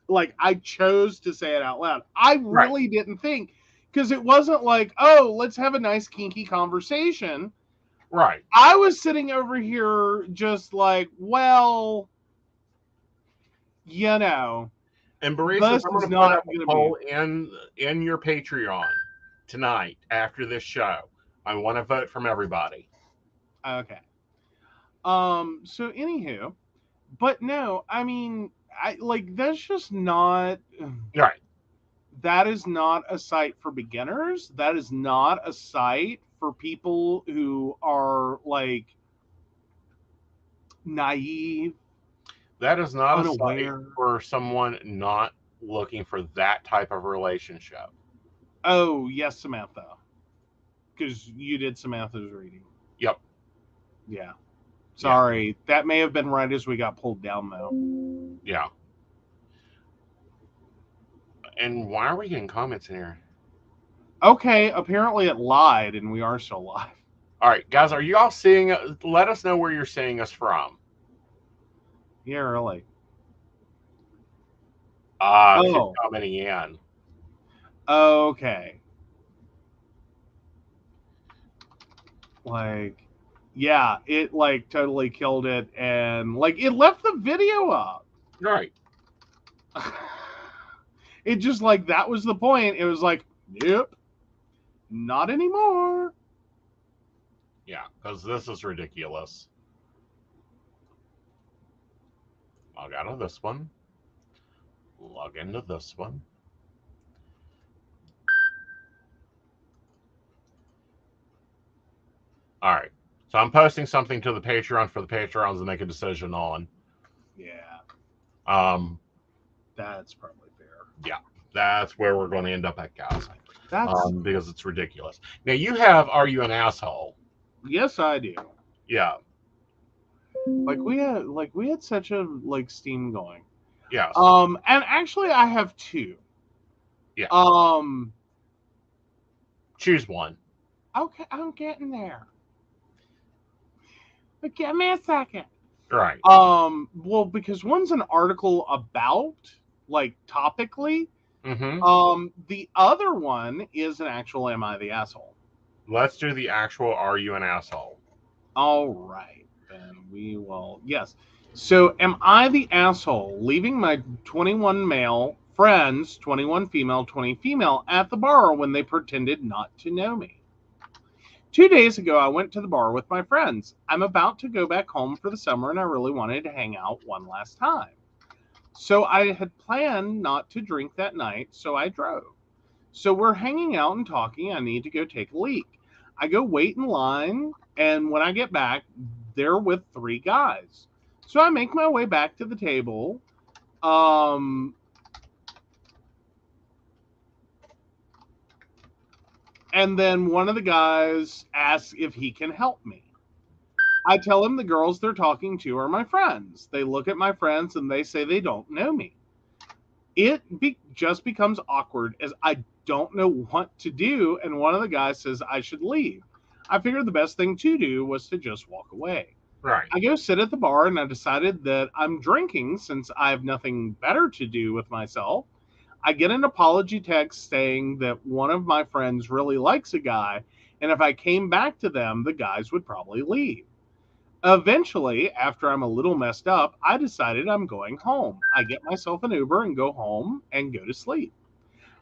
Like, I chose to say it out loud. I really didn't think, because it wasn't like, oh, let's have a nice kinky conversation. Right. I was sitting over here just like, well, you know. And Barista, I'm going to put up a poll in your Patreon tonight after this show. I want to vote from everybody. Okay. So anywho, but no, I mean, that's just not right. That is not a site for beginners. That is not a site for people who are like naive. That is not unaware. A site for someone not looking for that type of relationship. Oh, yes, Samantha. Because you did Samantha's reading. Yep. Yeah. Sorry. Yeah. That may have been right as we got pulled down, though. Yeah. And why are we getting comments in here? Okay, apparently it lied, and we are still live. All right, guys, are you all seeing? Let us know where you're seeing us from. Yeah, really. She's commenting in. Okay. Like, yeah, it like totally killed it, and like it left the video up. Right. It just like that was the point. It was like, yep, not anymore. Yeah, because this is ridiculous. Log out of this one. Log into this one. All right. So I'm posting something to the Patreon for the Patrons to make a decision on. Yeah. That's probably fair. Yeah. That's where we're going to end up at, guys. That's because it's ridiculous. Now you have Are You an Asshole? Yes, I do. Yeah. Like we had such a like steam going. Yes. And actually I have two. Yeah. Choose one. Okay, I'm getting there. But give me a second. Right. Well, because one's an article about, like, topically. Mm-hmm. The other one is an actual Am I the Asshole? Let's do the actual Are You an Asshole? All right. Then we will. Yes. So, am I the asshole leaving my 21 male friends, 21 female, 20 female, at the bar when they pretended not to know me? 2 days ago, I went to the bar with my friends. I'm about to go back home for the summer, and I really wanted to hang out one last time. So I had planned not to drink that night, so I drove. So we're hanging out and talking. I need to go take a leak. I go wait in line, and when I get back, they're with 3 guys. So I make my way back to the table. And then one of the guys asks if he can help me. I tell him the girls they're talking to are my friends. They look at my friends and they say they don't know me. It just becomes awkward as I don't know what to do, and one of the guys says I should leave. I figured the best thing to do was to just walk away. Right. I go sit at the bar, and I decided that I'm drinking since I have nothing better to do with myself. I get an apology text saying that one of my friends really likes a guy, and if I came back to them, the guys would probably leave. Eventually, after I'm a little messed up, I decided I'm going home. I get myself an Uber and go home and go to sleep.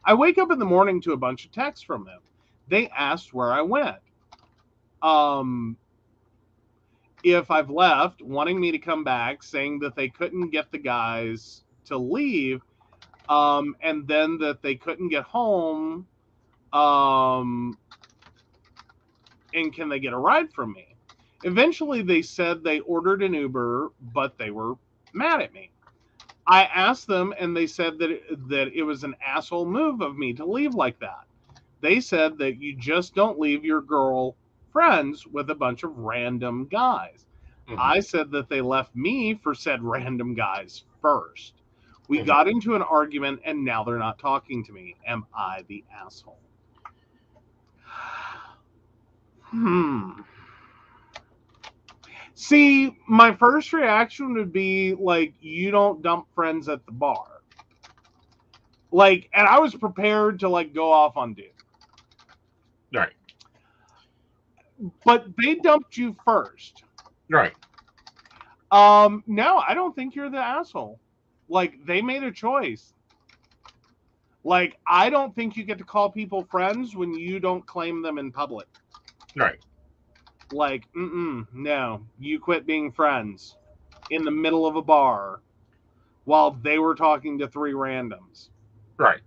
I wake up in the morning to a bunch of texts from them. They asked where I went. If I've left, wanting me to come back, saying that they couldn't get the guys to leave, and then that they couldn't get home, and can they get a ride from me? Eventually, they said they ordered an Uber, but they were mad at me. I asked them, and they said that it was an asshole move of me to leave like that. They said that you just don't leave your girl friends with a bunch of random guys. Mhm. I said that they left me for said random guys first. We got into an argument and now they're not talking to me. Am I the asshole? See, my first reaction would be like, you don't dump friends at the bar. Like, and I was prepared to like go off on dude. Right. But they dumped you first. Right. No, I don't think you're the asshole. Like, they made a choice. Like, I don't think you get to call people friends when you don't claim them in public. Right. Like, no. You quit being friends in the middle of a bar while they were talking to three randoms. Right.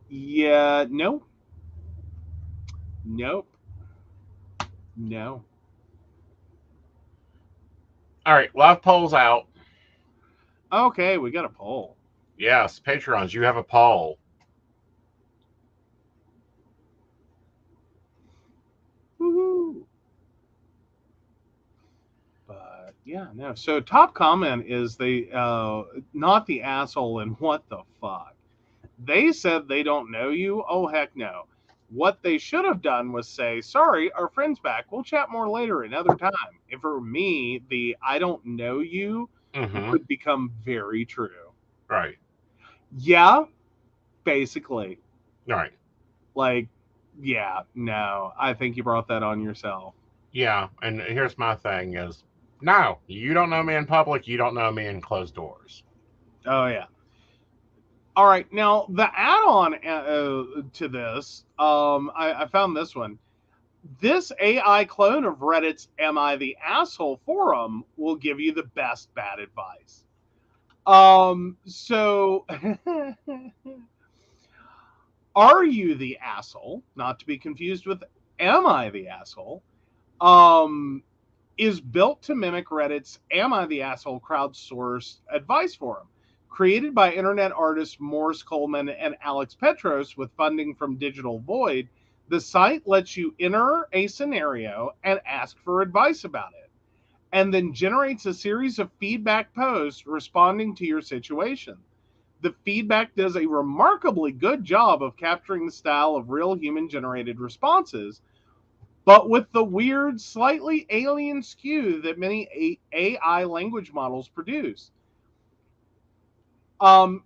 Yeah, no. Nope. No. All right. Live polls out. Okay, we got a poll. Yes, Patrons, you have a poll. Woohoo. But yeah, no. So top comment is they not the asshole and what the fuck. They said they don't know you. Oh heck no. What they should have done was say, sorry, our friend's back. We'll chat more later another time. If it were me, the I don't know you would become very true. Right. Yeah, basically. Right. Like, yeah, no. I think you brought that on yourself. Yeah, and here's my thing is, no, you don't know me in public, you don't know me in closed doors. Oh, yeah. All right, now the add-on to this, I found this one. This AI clone of Reddit's "Am I the Asshole" forum will give you the best bad advice. So, are you the asshole? Not to be confused with "Am I the Asshole?" Is built to mimic Reddit's "Am I the Asshole" crowdsourced advice forum. Created by internet artists Morris Coleman and Alex Petros with funding from Digital Void, the site lets you enter a scenario and ask for advice about it, and then generates a series of feedback posts responding to your situation. The feedback does a remarkably good job of capturing the style of real human-generated responses, but with the weird, slightly alien skew that many AI language models produce.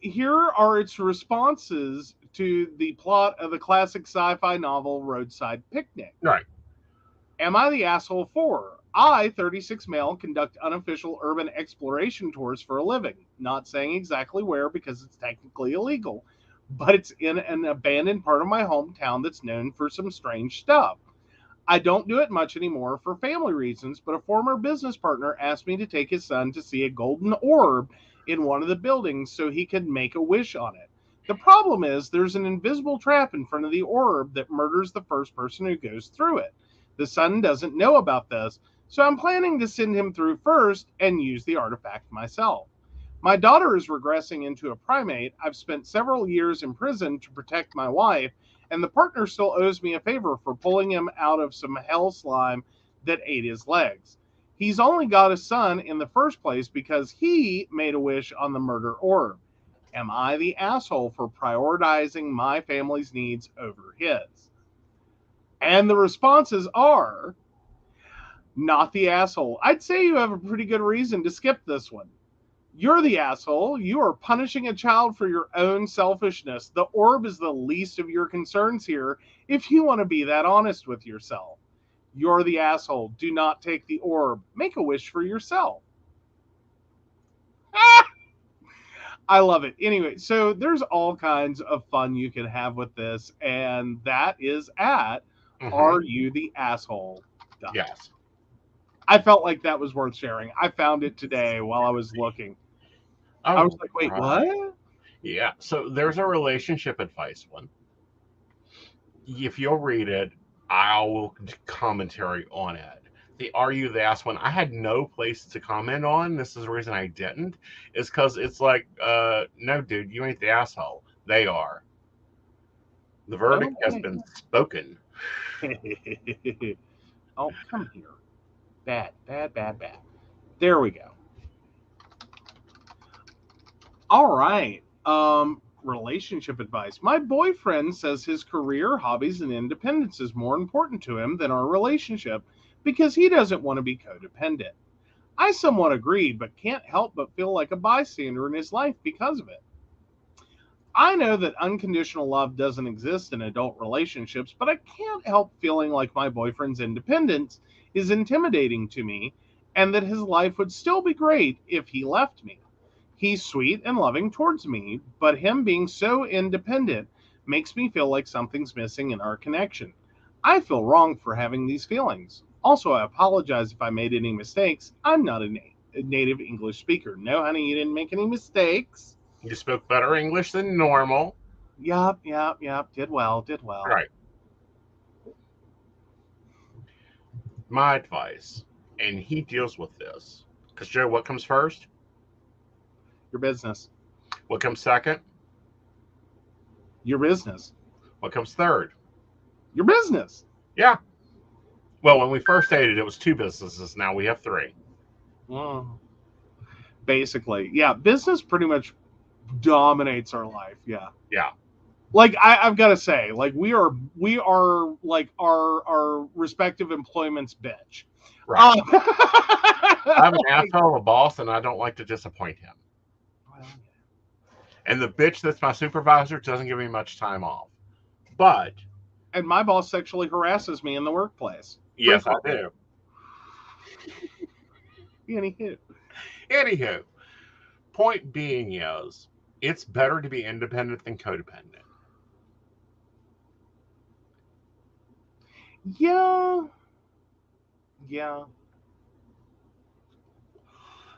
Here are its responses to the plot of the classic sci-fi novel Roadside Picnic. Right. Am I the asshole for? I, 36 male, conduct unofficial urban exploration tours for a living. Not saying exactly where because it's technically illegal, but it's in an abandoned part of my hometown that's known for some strange stuff. I don't do it much anymore for family reasons, but a former business partner asked me to take his son to see a golden orb in one of the buildings so he could make a wish on it. The problem is there's an invisible trap in front of the orb that murders the first person who goes through it. The son doesn't know about this, so I'm planning to send him through first and use the artifact myself. My daughter is regressing into a primate. I've spent several years in prison to protect my wife, and the partner still owes me a favor for pulling him out of some hell slime that ate his legs. He's only got a son in the first place because he made a wish on the murder orb. Am I the asshole for prioritizing my family's needs over his? And the responses are not the asshole. I'd say you have a pretty good reason to skip this one. You're the asshole. You are punishing a child for your own selfishness. The orb is the least of your concerns here if you want to be that honest with yourself. You're the asshole. Do not take the orb. Make a wish for yourself. I love it. Anyway, so there's all kinds of fun you can have with this, and that is at Are You the Asshole? Yes. I felt like that was worth sharing. I found it today while I was looking. Oh, I was like, wait, what? Yeah. So there's a relationship advice one. If you'll read it, I'll commentary on it. The Are You the Ass one, I had no place to comment on. This is the reason I didn't. Is because it's like, no, dude, you ain't the asshole. They are. The verdict has been spoken. Oh, come here. Bad, bad, bad, bad. There we go. All right. Relationship advice. My boyfriend says his career, hobbies, and independence is more important to him than our relationship because he doesn't want to be codependent. I somewhat agree, but can't help but feel like a bystander in his life because of it. I know that unconditional love doesn't exist in adult relationships, but I can't help feeling like my boyfriend's independence is intimidating to me and that his life would still be great if he left me. He's sweet and loving towards me, but him being so independent makes me feel like something's missing in our connection. I feel wrong for having these feelings. Also, I apologize if I made any mistakes. I'm not a native English speaker. No, honey, you didn't make any mistakes. You spoke better English than normal. Yup. Did well, did well. Right. My advice, and he deals with this. Because, Joe, what comes first? Your business. What comes second? Your business. What comes third? Your business. Yeah. Well, when we first dated, it was 2 businesses. Now we have 3. Basically. Yeah, business pretty much dominates our life. Yeah. Yeah. Like I've got to say, like we are like our respective employments bitch. Right. I'm an asshole, a boss, and I don't like to disappoint him. And the bitch that's my supervisor doesn't give me much time off. But. And my boss sexually harasses me in the workplace. Yes, I do. Anywho. Point being is, it's better to be independent than codependent. Yeah.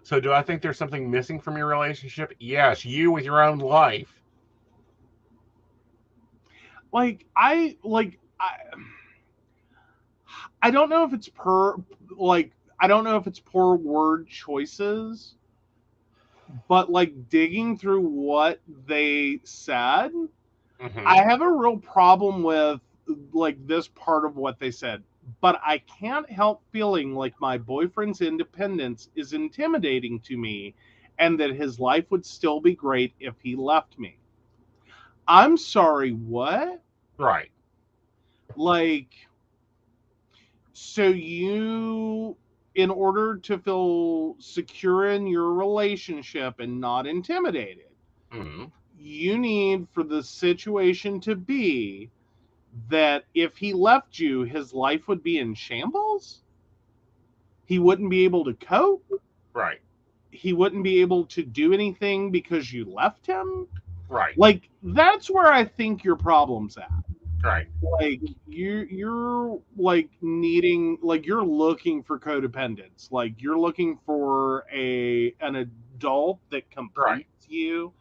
So do I think there's something missing from your relationship? Yes, you with your own life. I don't know if it's I don't know if it's poor word choices, but like digging through what they said, I have a real problem with like this part of what they said. But I can't help feeling like my boyfriend's independence is intimidating to me and that his life would still be great if he left me. I'm sorry, what? Right. Like, so you, in order to feel secure in your relationship and not intimidated, you need for the situation to be that if he left you, his life would be in shambles? He wouldn't be able to cope? Right. He wouldn't be able to do anything because you left him? Right. Like, that's where I think your problem's at. Right. Like, you're like needing, like you're looking for codependence. Like, you're looking for an adult that completes you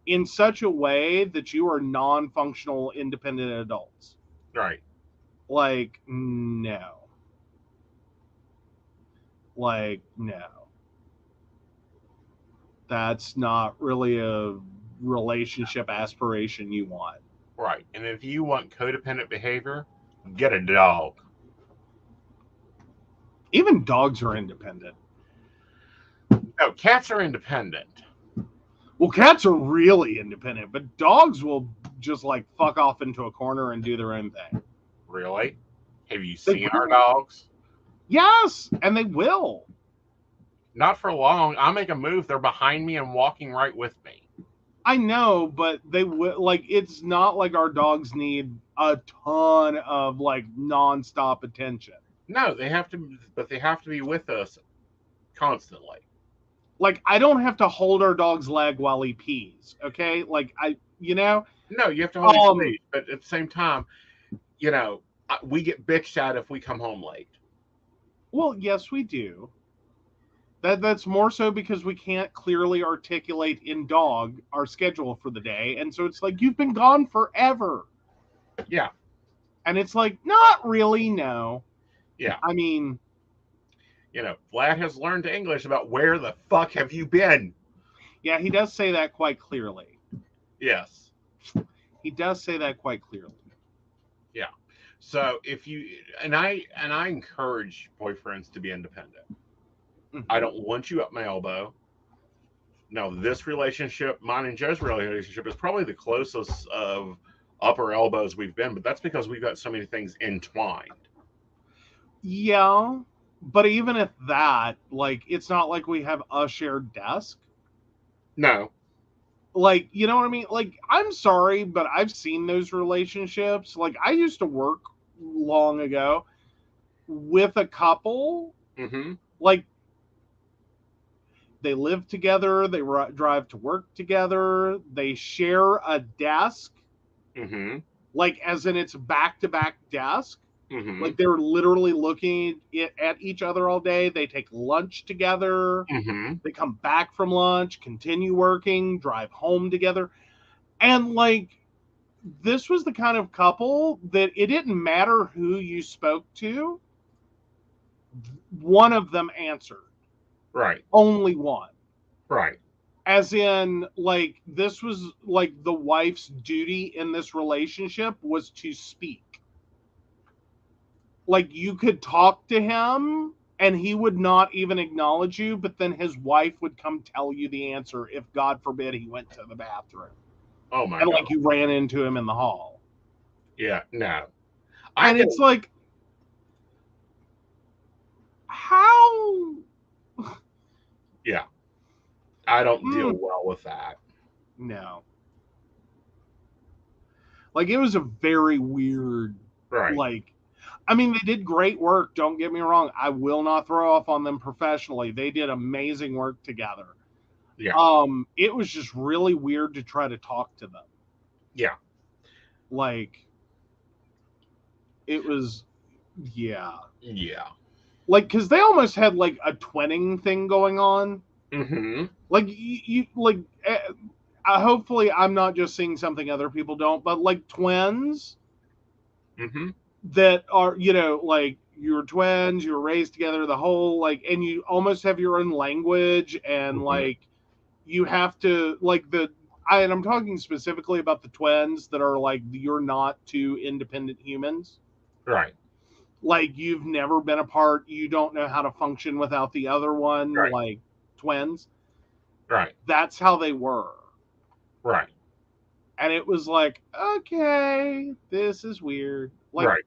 in such a way that you are non-functional independent adults. Right. Like, no. Like, no. That's not really a relationship aspiration you want. Right. And if you want codependent behavior, get a dog. Even dogs are independent. No, cats are independent. Well, cats are really independent, but dogs will just like fuck off into a corner and do their own thing. Really? Have you seen our dogs? Yes, and they will. Not for long. I make a move, they're behind me and walking right with me. I know, but they will. Like, it's not like our dogs need a ton of like nonstop attention. No, they have to, but they have to be with us constantly. Like, I don't have to hold our dog's leg while he pees. Okay, like No, you have to hold his leash, but at the same time, we get bitched at if we come home late. Well, yes, we do. That's more so because we can't clearly articulate in dog our schedule for the day, and so it's like, you've been gone forever. Yeah. And it's like, not really, no. Yeah. I mean, Vlad has learned English about where the fuck have you been? Yeah, he does say that quite clearly. Yes. He does say that quite clearly. Yeah. So if you and I encourage boyfriends to be independent. Mhm. I don't want you up my elbow. Now, this relationship, mine and Joe's relationship, is probably the closest of upper elbows we've been, but that's because we've got so many things entwined. Yeah, but even at that, like, it's not like we have a shared desk. No. Like, you know what I mean? Like, I'm sorry, but I've seen those relationships. Like, I used to work long ago with a couple. Mm-hmm. Like, they live together, they drive to work together, they share a desk, Mm-hmm. like, as in it's back to back desk. Mm-hmm. Like, they're literally looking at each other all day. They take lunch together. Mm-hmm. They come back from lunch, continue working, drive home together. And, like, this was the kind of couple that it didn't matter who you spoke to, one of them answered. Right. Only one. Right. As in, like, this was like the wife's duty in this relationship was to speak. Like, you could talk to him and he would not even acknowledge you, but then his wife would come tell you the answer if, God forbid, he went to the bathroom. Oh my And, God. like, you ran into him in the hall. Yeah. No. And it's like, how? Yeah. I don't deal well with that. No. Like, it was a very weird, Right. like, I mean, they did great work. Don't get me wrong. I will not throw off on them professionally. They did amazing work together. Yeah. It was just really weird to try to talk to them. Yeah. Like, it was, yeah. Yeah. Like, because they almost had, like, a twinning thing going on. Mm-hmm. Like, you like, hopefully I'm not just seeing something other people don't, but, like, twins Mm-hmm. that are, you know, like, you're twins, you're raised together, the whole, like, and you almost have your own language, and, Mm-hmm. like, you have to, like, and I'm talking specifically about the twins that are, like, you're not two independent humans. Right. Like, you've never been apart, you don't know how to function without the other one, Right. like, twins. Right. That's how they were. Right. And it was like, okay, this is weird. Like, Right.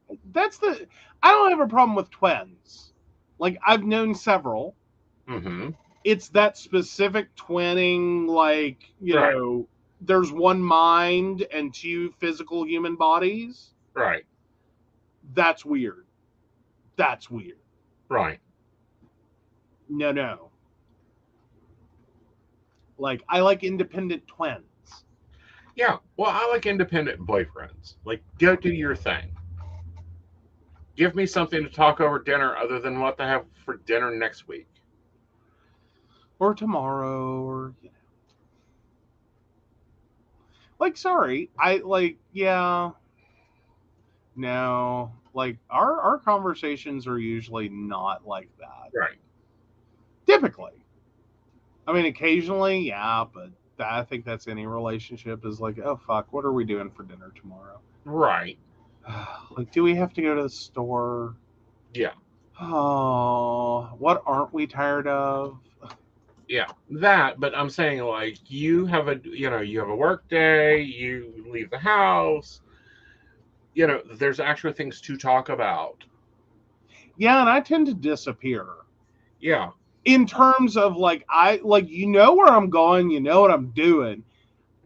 I don't have a problem with twins. Like, I've known several. Mm-hmm. It's that specific twinning, like, you Right. know, there's one mind and two physical human bodies. Right. That's weird. That's weird. Right. No. Like, I like independent twins. Yeah. Well, I like independent boyfriends. Like, go do your thing. Give me something to talk over dinner other than what to have for dinner next week. Or tomorrow, or, you know. Like, sorry. Yeah. No. Like, our conversations are usually not like that. Right. Typically. I mean, occasionally, yeah, but I think that's any relationship is like, oh, fuck, what are we doing for dinner tomorrow? Right. Like, do we have to go to the store? Yeah. Oh, what aren't we tired of? Yeah. That, but I'm saying, like, you have a work day, you leave the house, there's actual things to talk about. Yeah, and I tend to disappear. Yeah. In terms of, like, you know where I'm going, you know what I'm doing.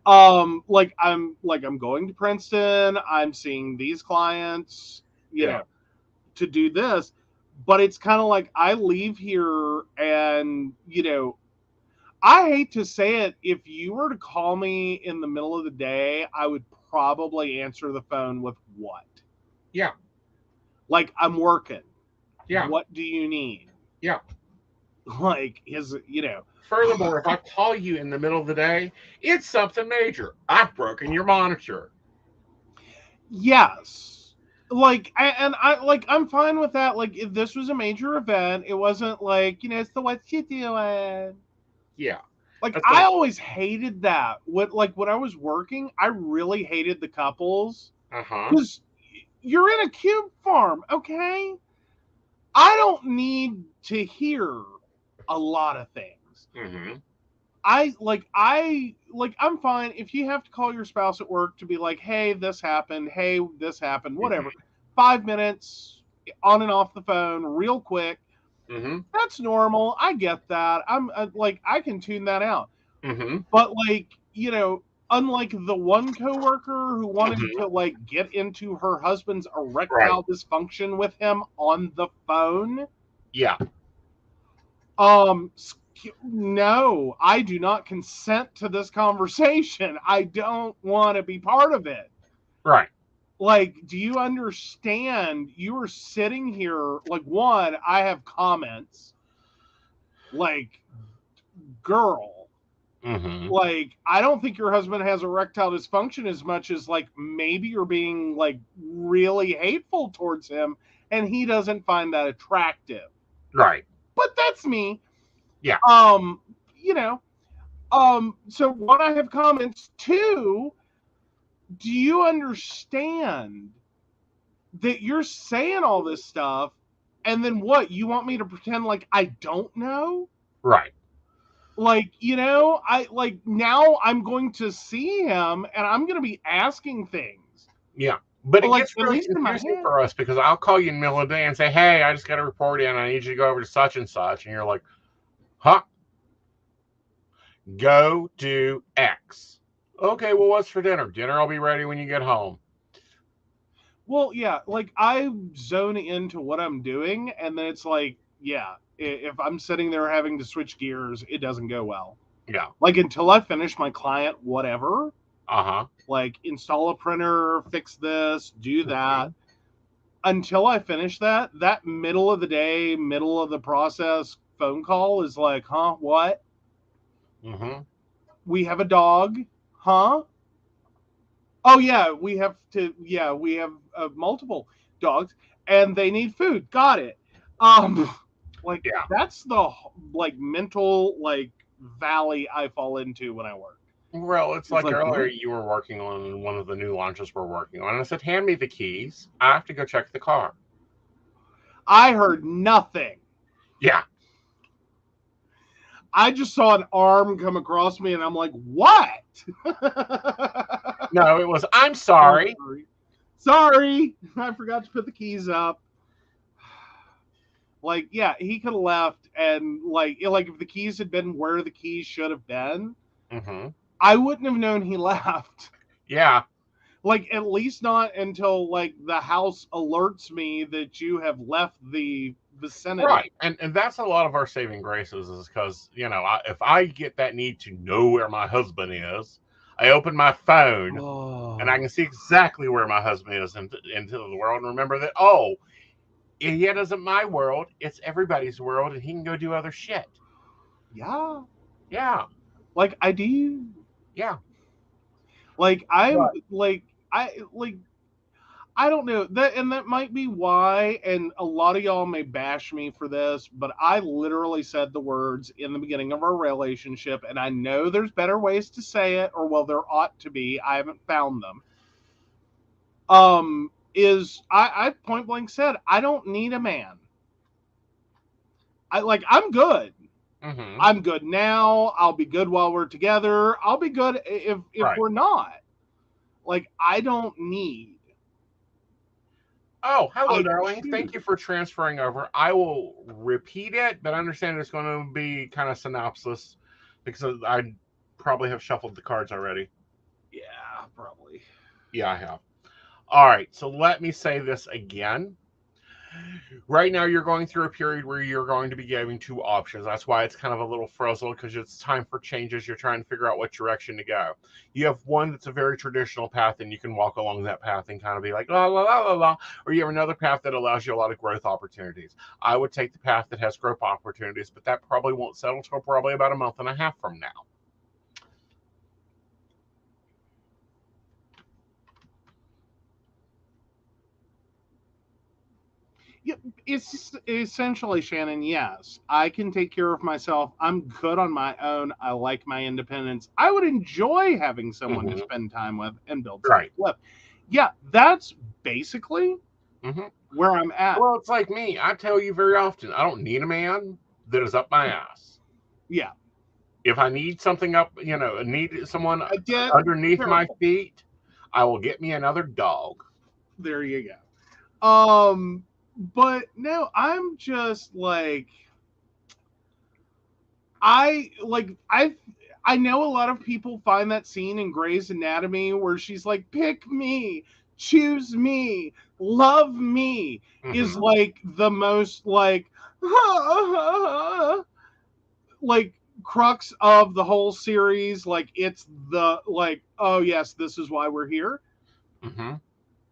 I'm going to Princeton, I'm seeing these clients, you know, to do this. But it's kind of like I leave here and, you know, I hate to say it, if you were to call me in the middle of the day, I would probably answer the phone with what? Yeah. Like, I'm working. Yeah. What do you need? Yeah. Like, Furthermore, if I call you in the middle of the day, it's something major. I've broken your monitor. Yes. Like, I'm fine with that. Like, if this was a major event, it wasn't like, it's the what you doing. Yeah. Like, I always hated that. When I was working, I really hated the couples. Uh-huh. Because, you're in a cube farm, okay? I don't need to hear a lot of things. Mm-hmm. I'm fine if you have to call your spouse at work to be like, hey, this happened, whatever. 5 minutes on and off the phone, real quick. Mm-hmm. That's normal. I get that. I'm I can tune that out. Mm-hmm. But unlike the one coworker who wanted Mm-hmm. to get into her husband's erectile dysfunction with him on the phone. Yeah. No, I do not consent to this conversation. I don't want to be part of it. Right. Do you understand? You are sitting here, one, I have comments, girl, Mm-hmm. I don't think your husband has erectile dysfunction as much as, maybe you're being, really hateful towards him, and he doesn't find that attractive. Right. But that's me. Yeah. So one, I have comments. Two, do you understand that you're saying all this stuff, and then what? You want me to pretend like I don't know? Right. Now I'm going to see him, and I'm going to be asking things. Yeah. But it gets at really least in my confusing head. for us because I'll call you in the middle of the day and say, hey, I just got a report in. I need you to go over to such and such. And you're like, huh? Go do X. Okay, well, what's for dinner? Dinner will be ready when you get home. Well, yeah, I zone into what I'm doing, and then it's if I'm sitting there having to switch gears, it doesn't go well. Yeah. Until I finish my client, whatever. Uh-huh. Install a printer, fix this, do that. Until I finish that middle of the day, middle of the process phone call is huh, what? Mm-hmm. We have a dog, huh? Oh yeah, we have multiple dogs, and they need food. Got it. That's the mental valley I fall into when I work. Well, it's earlier you were working on one of the new launches we're working on. And I said, hand me the keys. I have to go check the car. I heard nothing. Yeah. I just saw an arm come across me, and I'm like, what? No, it was, I'm sorry. Sorry. I forgot to put the keys up. He could have left, and if the keys had been where the keys should have been, I wouldn't have known he left. Yeah. At least not until the house alerts me that you have left the vicinity. Right. And that's a lot of our saving graces is because, if I get that need to know where my husband is, I open my phone and I can see exactly where my husband is into the world and remember that, it isn't my world, it's everybody's world, and he can go do other shit. Yeah. Yeah. I do. Yeah. I don't know that might be why, and a lot of y'all may bash me for this, but I literally said the words in the beginning of our relationship, and I know there's better ways to say it, or there ought to be. I haven't found them. I point blank said I don't need a man. I'm good. Mm-hmm. I'm good now. I'll be good while we're together. I'll be good if we're not. I don't need. Oh, hello, darling. Thank you for transferring over. I will repeat it, but I understand it's going to be kind of synopsis because I probably have shuffled the cards already. Yeah, probably. Yeah, I have. All right, so let me say this again. Right now, you're going through a period where you're going to be giving two options. That's why it's kind of a little frizzled because it's time for changes. You're trying to figure out what direction to go. You have one that's a very traditional path, and you can walk along that path and kind of be like, la, la, la, la, la. Or you have another path that allows you a lot of growth opportunities. I would take the path that has growth opportunities, but that probably won't settle till probably about a month and a half from now. It's essentially, Shannon, yes, I can take care of myself. I'm good on my own. I like my independence. I would enjoy having someone to spend time with and build something with. Yeah, that's basically Mm-hmm. where I'm at. Well, it's like me. I tell you very often, I don't need a man that is up my ass. Yeah, If I need something up, need someone again, underneath my careful. feet, I will get me another dog. There you go. But no, I'm just like I know a lot of people find that scene in Grey's Anatomy where she's like, pick me, choose me, love me, is Mm-hmm. like the most like crux of the whole series. Like it's the like, oh yes, this is why we're here. Mm-hmm.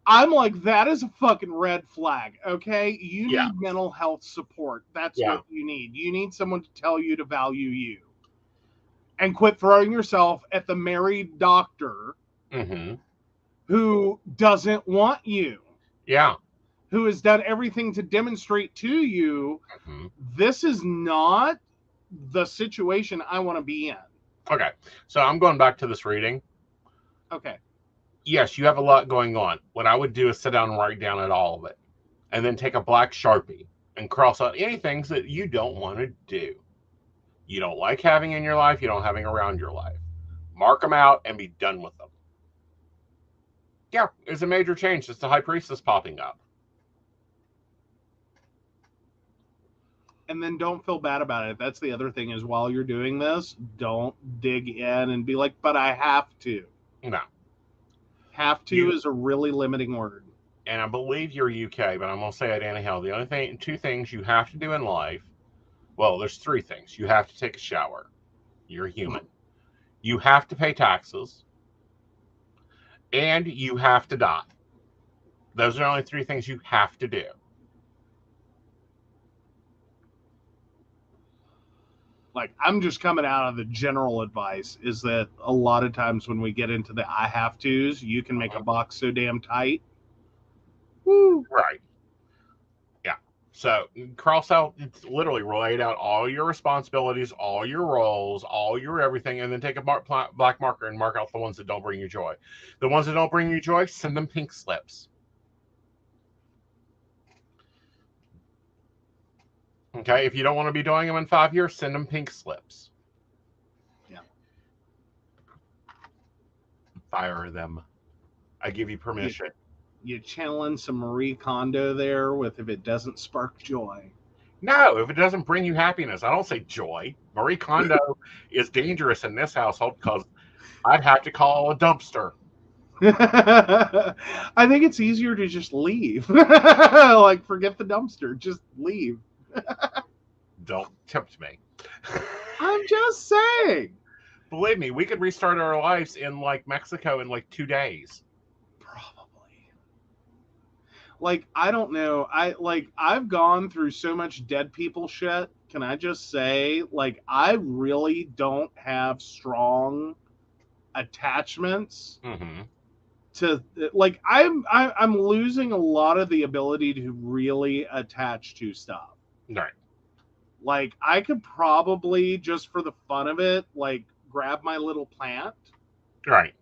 I'm like, that is a fucking red flag. Okay. You Yeah. need mental health support. That's Yeah. what you need. You need someone to tell you to value you and quit throwing yourself at the married doctor Mm-hmm. who doesn't want you, Yeah. who has done everything to demonstrate to you Mm-hmm. this is not the situation I want to be in. Okay. So I'm going back to this reading. Okay. Yes, you have a lot going on. What I would do is sit down and write down all of it, and then take a black Sharpie and cross out any things that you don't want to do. You don't like having in your life, you don't having around your life. Mark them out and be done with them. Yeah, it's a major change. It's the High Priestess popping up. And then don't feel bad about it. That's the other thing is while you're doing this, don't dig in and be like, but I have to. No. Have to is a really limiting word. And I believe you're UK, but I'm going to say it anyhow. The only thing, two things you have to do in life, well, there's three things. You have to take a shower. You're human. You have to pay taxes. And you have to die. Those are the only three things you have to do. Like, I'm just coming out of the general advice is that a lot of times when we get into the I have to's, you can make a box so damn tight. Woo. Right. Yeah. So cross out, it's literally laid out all your responsibilities, all your roles, all your everything, and then take a black marker and mark out the ones that don't bring you joy. The ones that don't bring you joy, send them pink slips. Okay. If you don't want to be doing them in 5 years, send them pink slips. Yeah. Fire them. I give you permission. You challenge some Marie Kondo there with if it doesn't spark joy. No, if it doesn't bring you happiness, I don't say joy. Marie Kondo is dangerous in this household because I'd have to call a dumpster. I think it's easier to just leave. Like, forget the dumpster. Just leave. Don't tempt me. I'm just saying. Believe me, we could restart our lives in like Mexico in like 2 days. Probably. Like, I don't know. I've gone through so much dead people shit. Can I just say, like, I really don't have strong attachments Mm-hmm. to like I'm losing a lot of the ability to really attach to stuff. Right. Like, I could probably just for the fun of it, like, grab my little plant Right.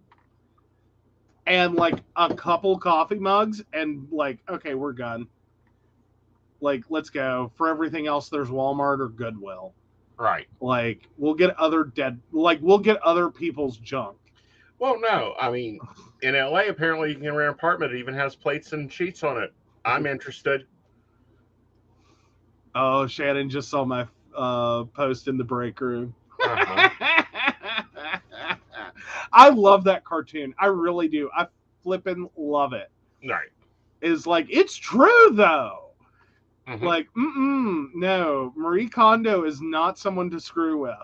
and like a couple coffee mugs and like, okay, we're done. Like, let's go. For everything else, there's Walmart or Goodwill. Right. Like, we'll get other people's junk. Well, no, I mean, in LA, apparently you can rent an apartment that even has plates and sheets on it. I'm interested. Oh, Shannon just saw my post in the break room. Uh-huh. I love that cartoon. I really do. I flippin' love it. Right. It's like, it's true though. Mm-hmm. Like, no, Marie Kondo is not someone to screw with.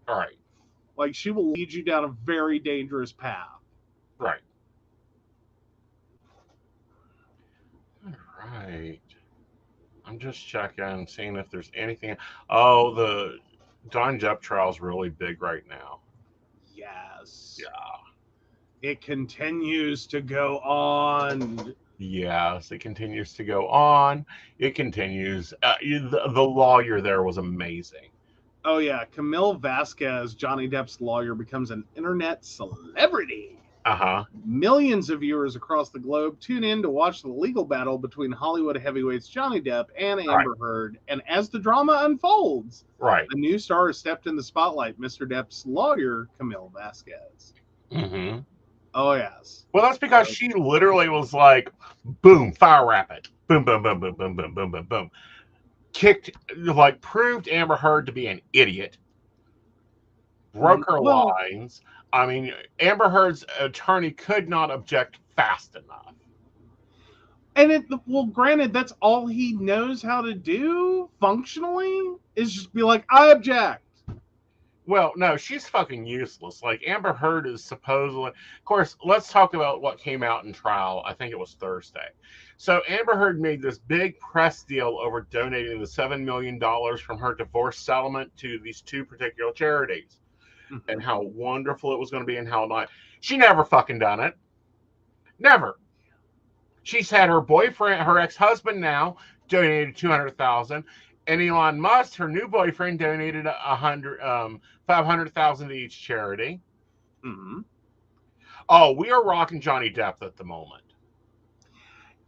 All right. Like, she will lead you down a very dangerous path. Right. All right. I'm just checking, seeing if there's anything. Oh, the Don Jupp trial is really big right now. Yes. Yeah. It continues to go on. Yes, it continues to go on. It continues. The lawyer there was amazing. Oh, yeah. Camille Vasquez, Johnny Depp's lawyer, becomes an internet celebrity. Uh-huh. Millions of viewers across the globe tune in to watch the legal battle between Hollywood heavyweights Johnny Depp and Amber Heard. And as the drama unfolds, Right. a new star has stepped in the spotlight, Mr. Depp's lawyer, Camille Vasquez. Mm-hmm. Oh, yes. Well, that's because she literally was like, boom, fire rapid. Boom, boom, boom, boom, boom, boom, boom, boom, boom. Kicked, like, proved Amber Heard to be an idiot. Broke her lines. I mean, Amber Heard's attorney could not object fast enough. And granted, that's all he knows how to do functionally is just be like, I object. Well, no, she's fucking useless. Like, Amber Heard is supposedly... Of course, let's talk about what came out in trial. I think it was Thursday. So Amber Heard made this big press deal over donating the $7 million from her divorce settlement to these two particular charities. Mm-hmm. And how wonderful it was going to be and how not. She never fucking done it. Never. She's had her boyfriend, her ex-husband now, donated $200,000. And Elon Musk, her new boyfriend, donated $500,000 to each charity. Mm-hmm. Oh, we are rocking Johnny Depp at the moment.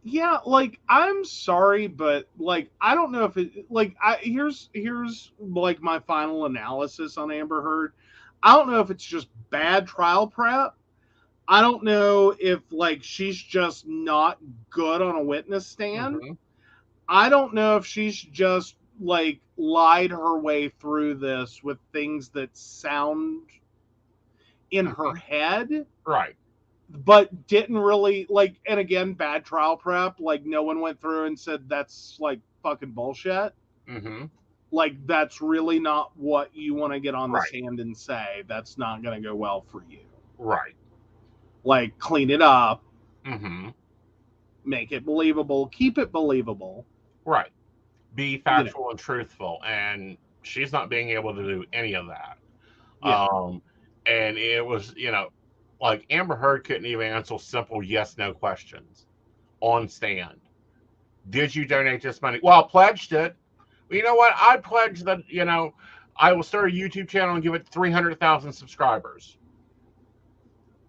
Yeah, like, I'm sorry, but like, I don't know if it like here's like my final analysis on Amber Heard. I don't know if it's just bad trial prep. I don't know if like she's just not good on a witness stand. Mm-hmm. I don't know if she's just like lied her way through this with things that sound in her head. Right. But didn't really like, and again, bad trial prep. Like, no one went through and said that's like fucking bullshit. Mm-hmm. Like, that's really not what you want to get on the stand and say. That's not going to go well for you. Right. Like, clean it up. Mm-hmm. Make it believable. Keep it believable. Right. Be factual and truthful. And she's not being able to do any of that. Yeah. And it was, like Amber Heard couldn't even answer simple yes/no questions on stand. Did you donate this money? Well, I pledged it. Well, you know what? I pledged that, I will start a YouTube channel and give it 300,000 subscribers.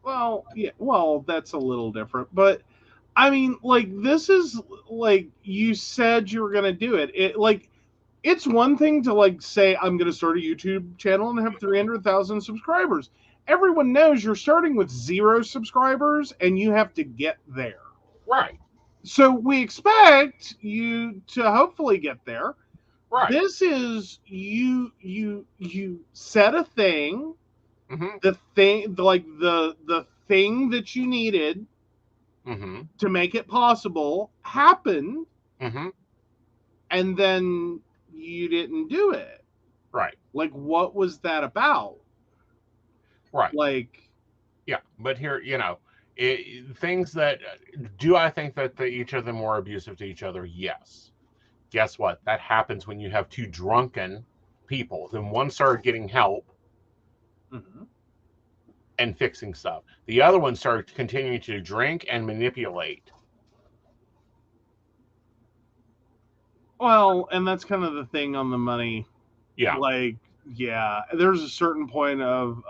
Well, yeah, well, that's a little different. But, I mean, like, this is, like, you said you were going to do it. It's one thing to, like, say, I'm going to start a YouTube channel and have 300,000 subscribers. Everyone knows you're starting with 0 subscribers and you have to get there. Right. So we expect you to hopefully get there. Right. This is you set a thing, mm-hmm. the thing that you needed mm-hmm. to make it possible happened, mm-hmm. and then you didn't do it. Right. Like, what was that about? Right. Like, yeah, but here, things that, do I think that each of them were abusive to each other? Yes. Guess what? That happens when you have two drunken people. Then one started getting help mm-hmm. and fixing stuff. The other one started continuing to drink and manipulate. Well, and that's kind of the thing on the money. Yeah. Like, yeah, there's a certain point of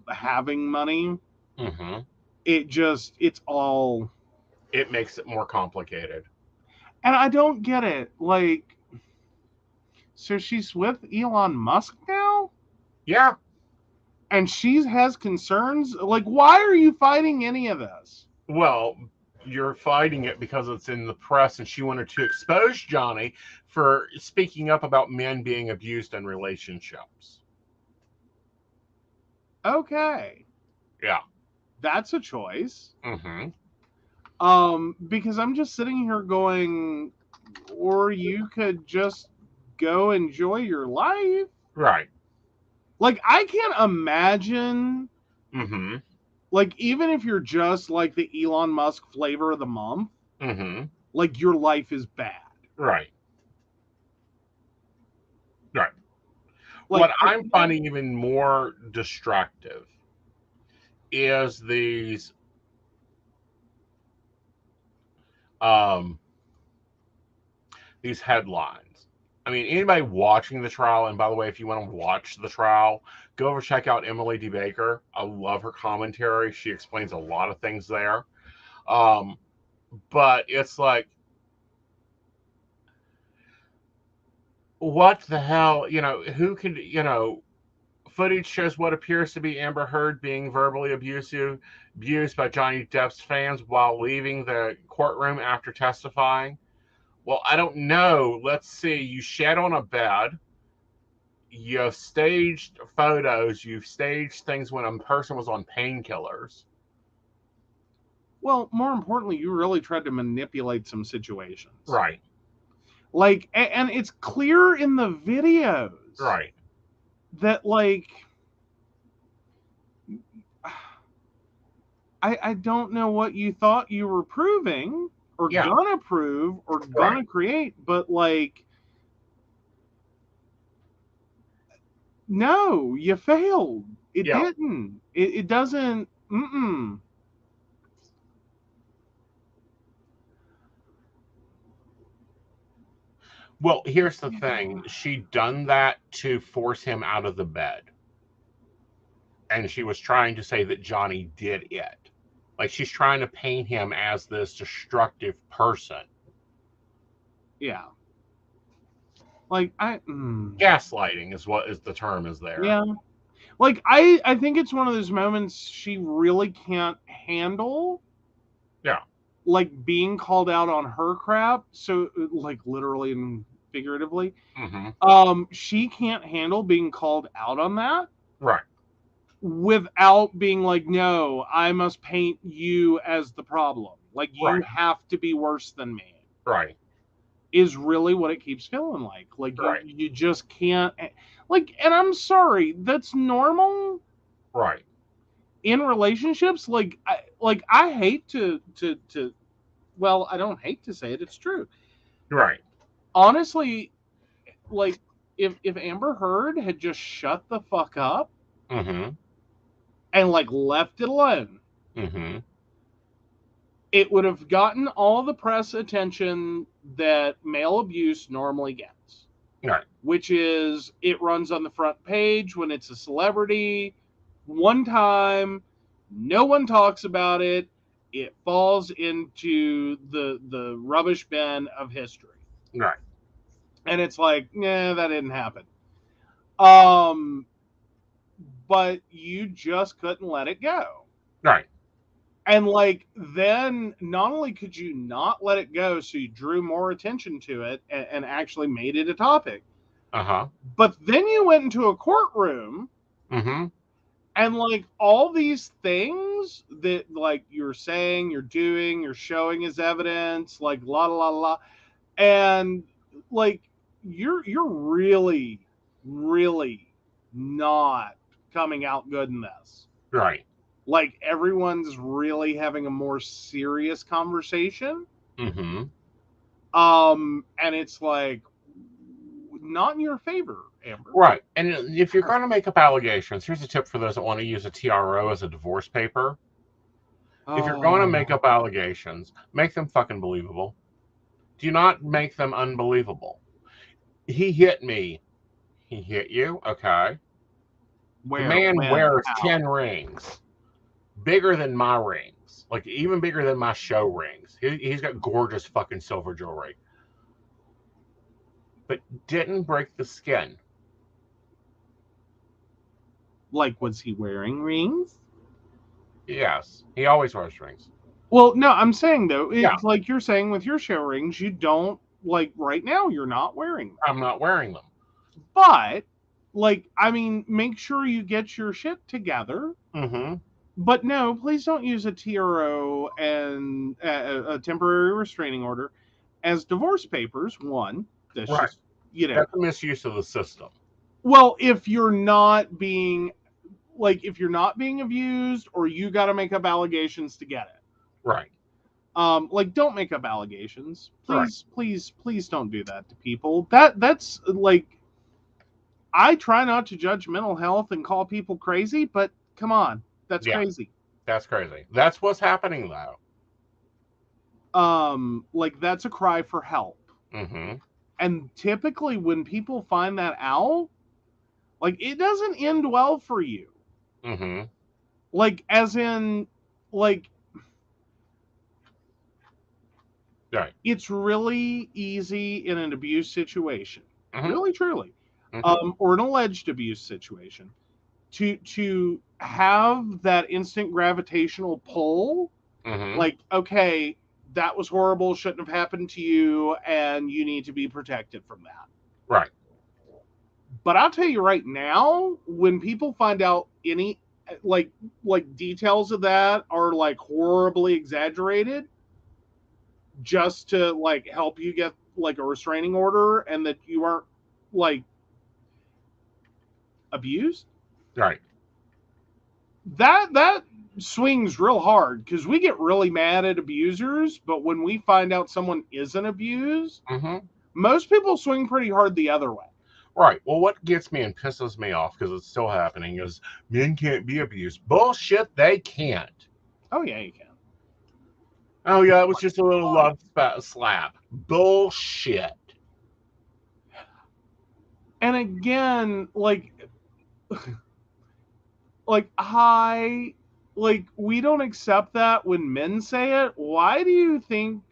having money. Mm-hmm. It makes it more complicated. And I don't get it. Like, so she's with Elon Musk now? Yeah. And she has concerns? Like, why are you fighting any of this? Well, you're fighting it because it's in the press and she wanted to expose Johnny for speaking up about men being abused in relationships. Okay. Yeah. That's a choice. Mm-hmm. Because I'm just sitting here going, or you could just go enjoy your life. Right. Like, I can't imagine, mm-hmm. like, even if you're just like the Elon Musk flavor of the month, mm-hmm. like, your life is bad. Right. Right. Like, what I'm finding even more destructive is these headlines. I mean, anybody watching the trial, and by the way, if you want to watch the trial, go over check out Emily D. Baker. I love her commentary. She explains a lot of things there. But it's like, what the hell? Who can, footage shows what appears to be Amber Heard being verbally abused by Johnny Depp's fans while leaving the courtroom after testifying. Well, I don't know. Let's see. You shed on a bed. You've staged photos. You've staged things when a person was on painkillers. Well, more importantly, you really tried to manipulate some situations. Right. Like, and it's clear in the videos. Right. That, like, I don't know what you thought you were proving or gonna prove or gonna create, but, like, no, you failed. It didn't. It doesn't. Well, here's the thing. She done that to force him out of the bed. And she was trying to say that Johnny did it. Like, she's trying to paint him as this destructive person. Yeah. Like, gaslighting is what is the term is there. Yeah. Like, I think it's one of those moments she really can't handle. Yeah. Like, being called out on her crap. So, like, literally and figuratively. Mm-hmm. She can't handle being called out on that. Right. Without being like, no, I must paint you as the problem. Like, you have to be worse than me. Right. Is really what it keeps feeling like. Like, you just can't. Like, and I'm sorry, that's normal. Right. In relationships, like I hate to well, I don't hate to say it, it's true. Right. Honestly, like, if Amber Heard had just shut the fuck up and, like, left it alone, it would have gotten all the press attention that male abuse normally gets. Right. Which is, it runs on the front page when it's a celebrity, one time, no one talks about it, it falls into the rubbish bin of history. Right. And it's like, nah, that didn't happen. But you just couldn't let it go. Right. And, like, then not only could you not let it go, so you drew more attention to it and actually made it a topic. But then you went into a courtroom and, like, all these things that, like, you're saying, you're doing, you're showing as evidence, like, la la la la, and, like, you're really, really not coming out good in this. Right. Like, everyone's really having a more serious conversation. And it's like, not in your favor, Amber. Right. And if you're going to make up allegations, here's a tip for those that want to use a TRO as a divorce paper. If you're going to make up allegations, make them fucking believable. Do not make them unbelievable. He hit me. He hit you? Okay. Where? The man wears How? 10 rings. Bigger than my rings. Like, even bigger than my show rings. He's got gorgeous fucking silver jewelry. But didn't break the skin. Like, was he wearing rings? Yes. He always wears rings. Well, no, I'm saying, though, it's like you're saying with your show rings, you don't, like, right now, you're not wearing them. I'm not wearing them. But, like, I mean, make sure you get your shit together. But no, please don't use a TRO and a temporary restraining order as divorce papers. One, that's just, that's a misuse of the system. Well, if you're not being abused, or you got to make up allegations to get it. Right. Like, don't make up allegations. Please don't do that to people. That's like, I try not to judge mental health and call people crazy, but come on. That's crazy. That's crazy. That's what's happening, though. Like, that's a cry for help. And typically when people find that out, Like, it doesn't end well for you. Mm-hmm. Like, as in, like, Right. it's really easy in an abuse situation, Mm-hmm. really, truly, Mm-hmm. or an alleged abuse situation, to have that instant gravitational pull. Mm-hmm. Like, okay, that was horrible, shouldn't have happened to you, and you need to be protected from that. Right. But I'll tell you right now, when people find out any like details of that are like horribly exaggerated just to like help you get like a restraining order and that you aren't like abused, Right. that swings real hard because we get really mad at abusers, but when we find out someone isn't abused, Mm-hmm. most people swing pretty hard the other way. Right. Well, what gets me and pisses me off, because it's still happening, is men can't be abused. Bullshit, they can't. Oh yeah, you can. Oh, yeah, it was just a little love slap. Bullshit. And again, hi, like, we don't accept that when men say it. Why do you think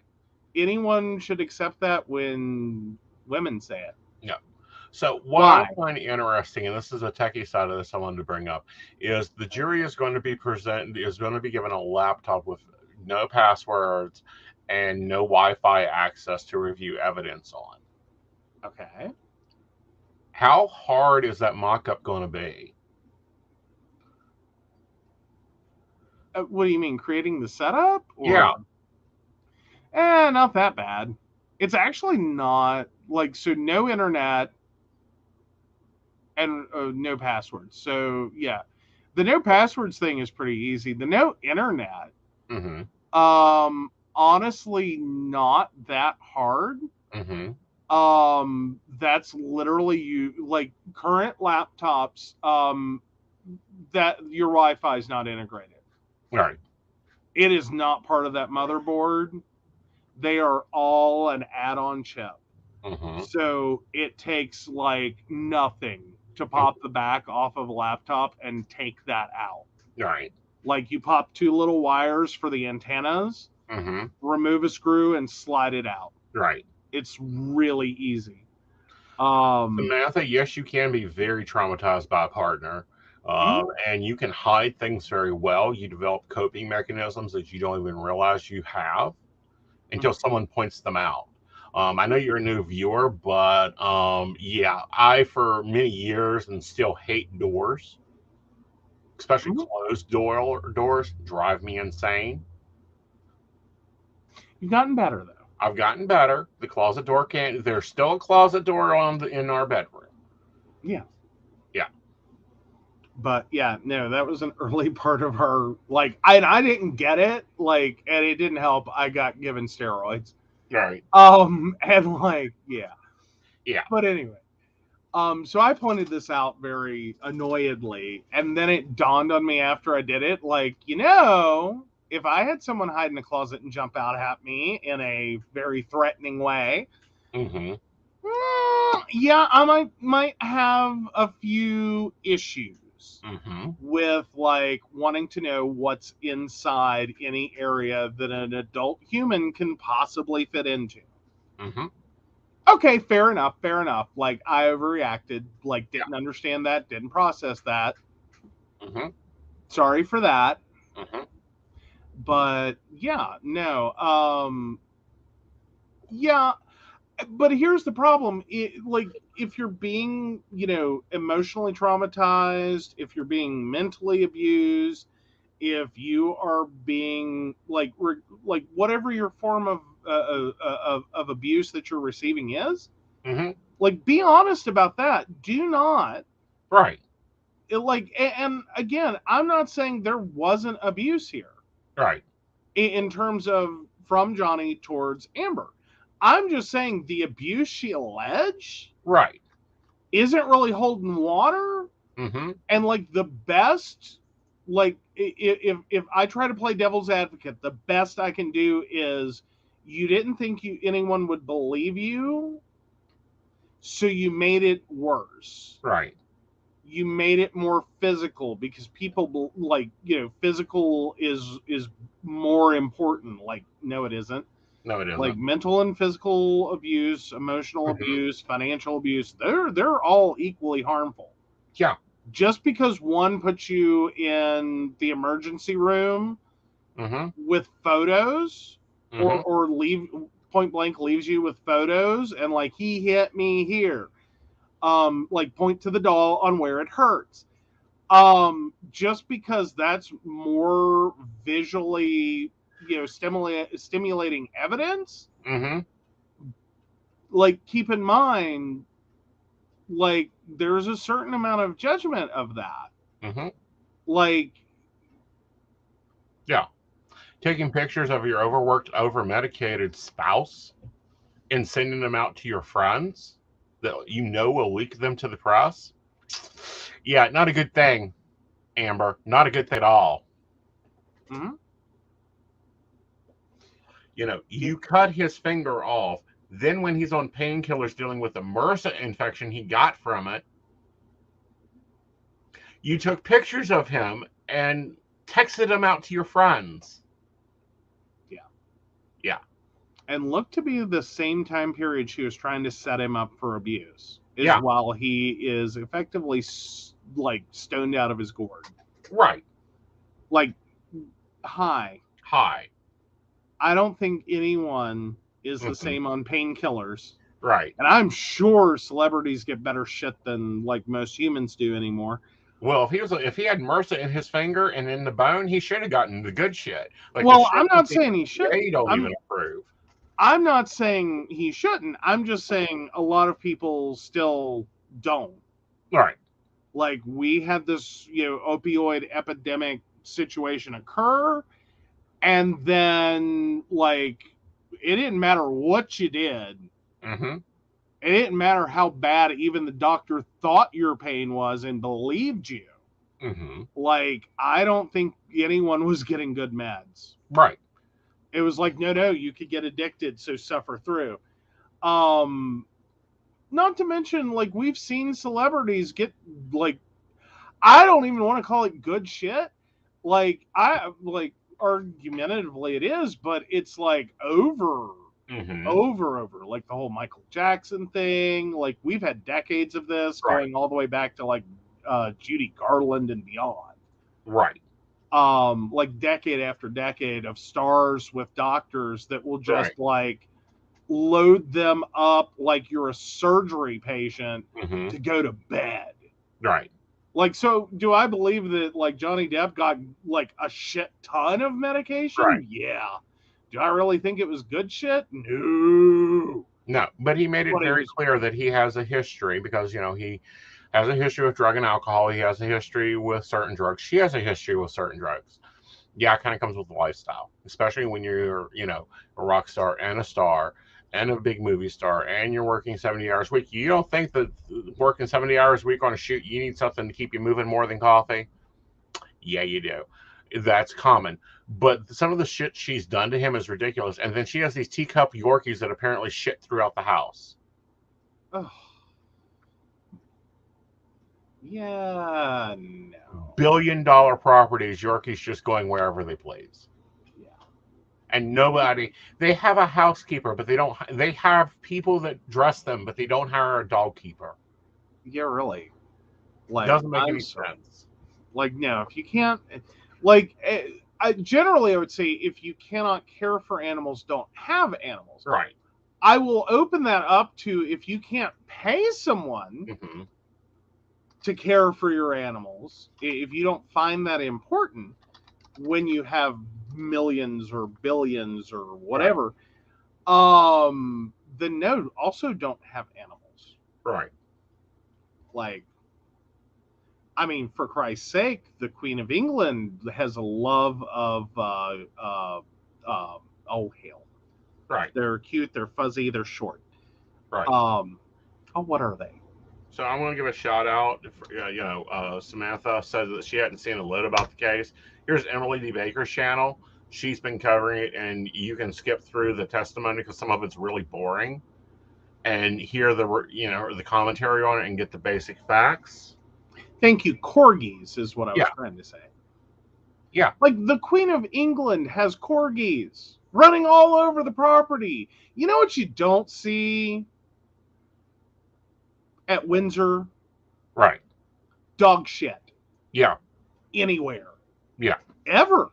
anyone should accept that when women say it? No. So what I Why? find interesting, and this is a techie side of this I wanted to bring up, is the jury is going to be given a laptop with no passwords and no Wi-Fi access to review evidence on. Okay. How hard is that mock-up going to be? What do you mean, creating the setup? Or... Yeah. Not that bad. It's actually not like, so no internet and no passwords. So yeah, the no passwords thing is pretty easy. The no internet, Mm-hmm. honestly, not that hard. Mm-hmm. That's literally you, like, current laptops, that your Wi-Fi is not integrated. Right. It is not part of that motherboard. They are all an add-on chip. Mm-hmm. So it takes like nothing to pop the back off of a laptop and take that out. Right. Like, you pop two little wires for the antennas, Mm-hmm. remove a screw, and slide it out. Right. It's really easy. Samantha, yes, you can be very traumatized by a partner, and you can hide things very well. You develop coping mechanisms that you don't even realize you have until someone points them out. I know you're a new viewer, but yeah, I, for many years, and still hate doors, especially closed doors, drive me insane. You've gotten better though. I've gotten better. The closet door can't. There's still a closet door in our bedroom. Yeah. Yeah. But yeah, no, that was an early part of our, like, I didn't get it, like, and it didn't help. I got given steroids. Right. And like, yeah. Yeah. But anyway, so I pointed this out very annoyedly, and then it dawned on me after I did it, like, if I had someone hide in a closet and jump out at me in a very threatening way, Mm-hmm. yeah, I might have a few issues with, like, wanting to know what's inside any area that an adult human can possibly fit into. Mm-hmm. Okay, fair enough. Like, I overreacted, like, didn't understand that, didn't process that. Mm-hmm. Sorry for that. Mm-hmm. But yeah, no. Yeah, but here's the problem. Like, if you're being, emotionally traumatized, if you're being mentally abused, if you are being like whatever your form of abuse that you're receiving is, like, be honest about that. Do not, Right. and again, I'm not saying there wasn't abuse here, Right. in terms of from Johnny towards Amber. I'm just saying the abuse she alleged, right, isn't really holding water. Mm-hmm. And like, the best, like, if I try to play devil's advocate, the best I can do is, you didn't think anyone would believe you, so you made it worse. Right. you made it more physical because people like, physical is more important. Like, no, it isn't. No, it Like isn't. mental and physical abuse, emotional Mhm. abuse, financial abuse, they're all equally harmful. Yeah. Just because one puts you in the emergency room Mm-hmm. with photos, Mm-hmm. or leave point blank leaves you with photos and like, he hit me here, like point to the doll on where it hurts, just because that's more visually, stimulating evidence. Mm-hmm. Like, keep in mind, like, there's a certain amount of judgment of that. Mm-hmm. Like, Yeah. Taking pictures of your overworked, over-medicated spouse and sending them out to your friends that you know will leak them to the press. Yeah, not a good thing, Amber. Not a good thing at all. mm-hmm. You cut his finger off. Then when he's on painkillers dealing with the MRSA infection he got from it, you took pictures of him and texted them out to your friends. Yeah. Yeah. And look to be the same time period she was trying to set him up for abuse, is Yeah. while he is effectively like stoned out of his gourd. Right. Like, hi. I don't think anyone is the same on painkillers. Right. And I'm sure celebrities get better shit than like most humans do anymore. Well, if he had MRSA in his finger and in the bone, he should have gotten the good shit. Like Well, the shit I'm that not the saying he shouldn't. FDA don't even approve. I'm not saying he shouldn't. I'm just saying a lot of people still don't. Right. Like, we had this, opioid epidemic situation occur, and then, like, it didn't matter what you did. Mm-hmm. It didn't matter how bad even the doctor thought your pain was and believed you. Mm-hmm. Like, I don't think anyone was getting good meds. Right. It was like, no, you could get addicted, so suffer through. Not to mention, like, we've seen celebrities get, like, I don't even want to call it good shit. Like, argumentatively it is, but it's like over. Like the whole Michael Jackson thing. Like, we've had decades of this going all the way back to like Judy Garland and beyond. Right. Like decade after decade of stars with doctors that will just like load them up like you're a surgery patient to go to bed. Right. Like, so do I believe that like Johnny Depp got like a shit ton of medication? Right. Yeah. Do I really think it was good shit? No. No, but he made it very clear that he has a history because, he has a history with drug and alcohol. He has a history with certain drugs. She has a history with certain drugs. Yeah, it kind of comes with the lifestyle, especially when you're, a rock star and a star and a big movie star and you're working 70 hours a week. You don't think that working 70 hours a week on a shoot, you need something to keep you moving more than coffee? Yeah, you do. That's common. But some of the shit she's done to him is ridiculous. And then she has these teacup Yorkies that apparently shit throughout the house. Oh. Yeah, no. Billion-dollar properties, Yorkies just going wherever they please. Yeah. And nobody, they have a housekeeper, but they have people that dress them, but they don't hire a dog keeper. Yeah, really. Like, doesn't make any sense. Like, no, if you can't, like, I would say if you cannot care for animals, don't have animals. Right. I will open that up to if you can't pay someone to care for your animals, if you don't find that important when you have millions or billions or whatever, then no, also don't have animals. Right. Like, I mean, for Christ's sake, the Queen of England has a love of oh, hell. Right. They're cute, they're fuzzy, they're short. Right. Oh, what are they? So I'm going to give a shout out. Samantha said that she hadn't seen a lit about the case. Here's Emily D. Baker's channel. She's been covering it, and you can skip through the testimony because some of it's really boring, and hear the commentary on it and get the basic facts. Thank you, corgis is what I was Yeah. trying to say. Yeah. Like the Queen of England has corgis running all over the property. You know what you don't see at Windsor? Right. Dog shit. Yeah. Anywhere. Yeah. Ever.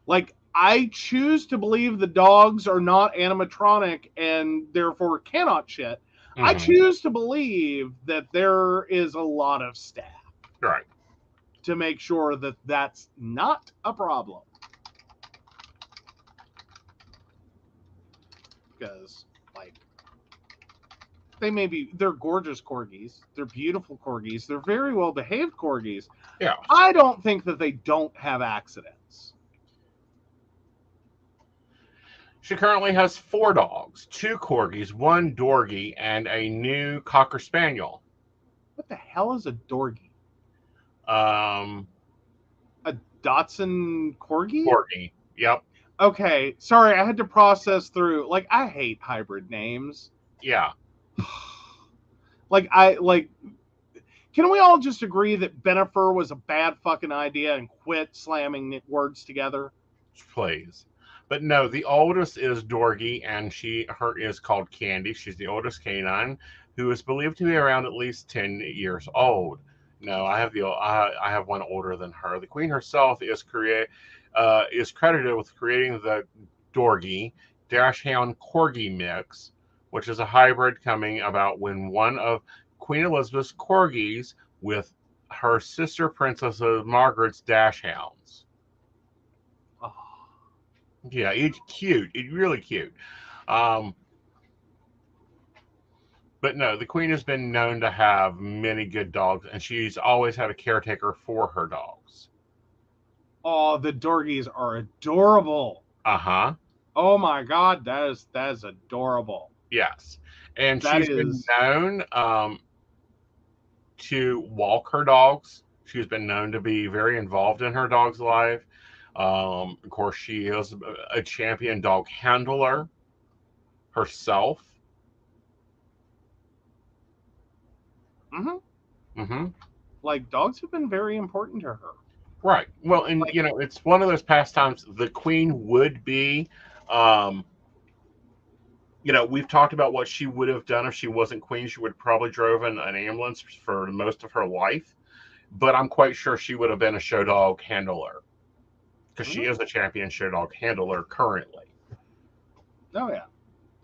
Like, I choose to believe the dogs are not animatronic and therefore cannot shit. I choose to believe that there is a lot of staff. Right. To make sure that that's not a problem. Because, like, they're gorgeous corgis. They're beautiful corgis. They're very well behaved corgis. Yeah. I don't think that they don't have accidents. She currently has 4 dogs, 2 corgis, 1 dorgie, and a new Cocker Spaniel. What the hell is a dorgie? A Dotson corgi? Corgi. Yep. Okay, sorry, I had to process through. Like, I hate hybrid names. Yeah. Can we all just agree that Benifer was a bad fucking idea and quit slamming words together? Please. But no, the oldest is Dorgie, and her is called Candy. She's the oldest canine, who is believed to be around at least 10 years old. No, I have one older than her. The queen herself is credited with creating the Dorgie Dachshund Corgi mix, which is a hybrid coming about when one of Queen Elizabeth's corgis with her sister Princess Margaret's Dachshunds. Oh. Yeah, it's cute. It's really cute. But no, the queen has been known to have many good dogs, and she's always had a caretaker for her dogs. Oh, the dorgies are adorable. Uh-huh. Oh my god, that is adorable. Yes. And she's been known to walk her dogs. She's been known to be very involved in her dog's life. Of course, she is a champion dog handler herself. Like, dogs have been very important to her. Right. Well, and it's one of those pastimes the queen would be. We've talked about what she would have done if she wasn't queen. She would have probably driven an ambulance for most of her life, but I'm quite sure she would have been a show dog handler because she is a champion show dog handler currently. Oh yeah.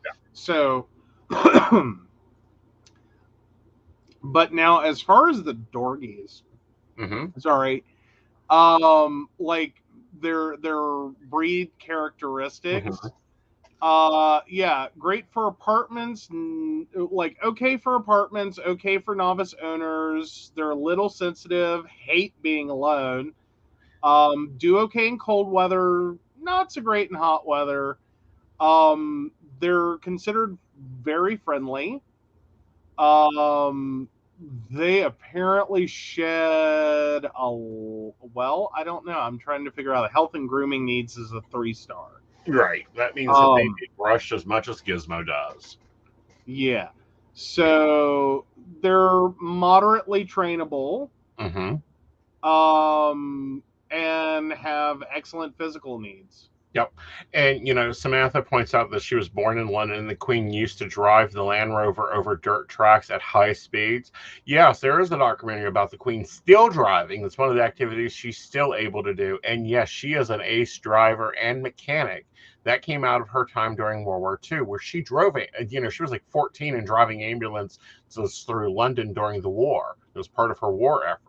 Yeah. So, but now as far as the dorgies, sorry, like their breed characteristics. Yeah, great for apartments, like okay for apartments, okay for novice owners. They're a little sensitive, hate being alone. Do okay in cold weather, not so great in hot weather. They're considered very friendly. They apparently shed I don't know. I'm trying to figure out. Health and grooming needs is a 3-star. Right. That means that they get brushed as much as Gizmo does. Yeah. So they're moderately trainable. And have excellent physical needs. Yep. And, Samantha points out that she was born in London and the Queen used to drive the Land Rover over dirt tracks at high speeds. Yes, there is a documentary about the Queen still driving. That's one of the activities she's still able to do. And yes, she is an ace driver and mechanic. That came out of her time during World War II, where she drove it. She was like 14 and driving ambulances through London during the war. It was part of her war effort.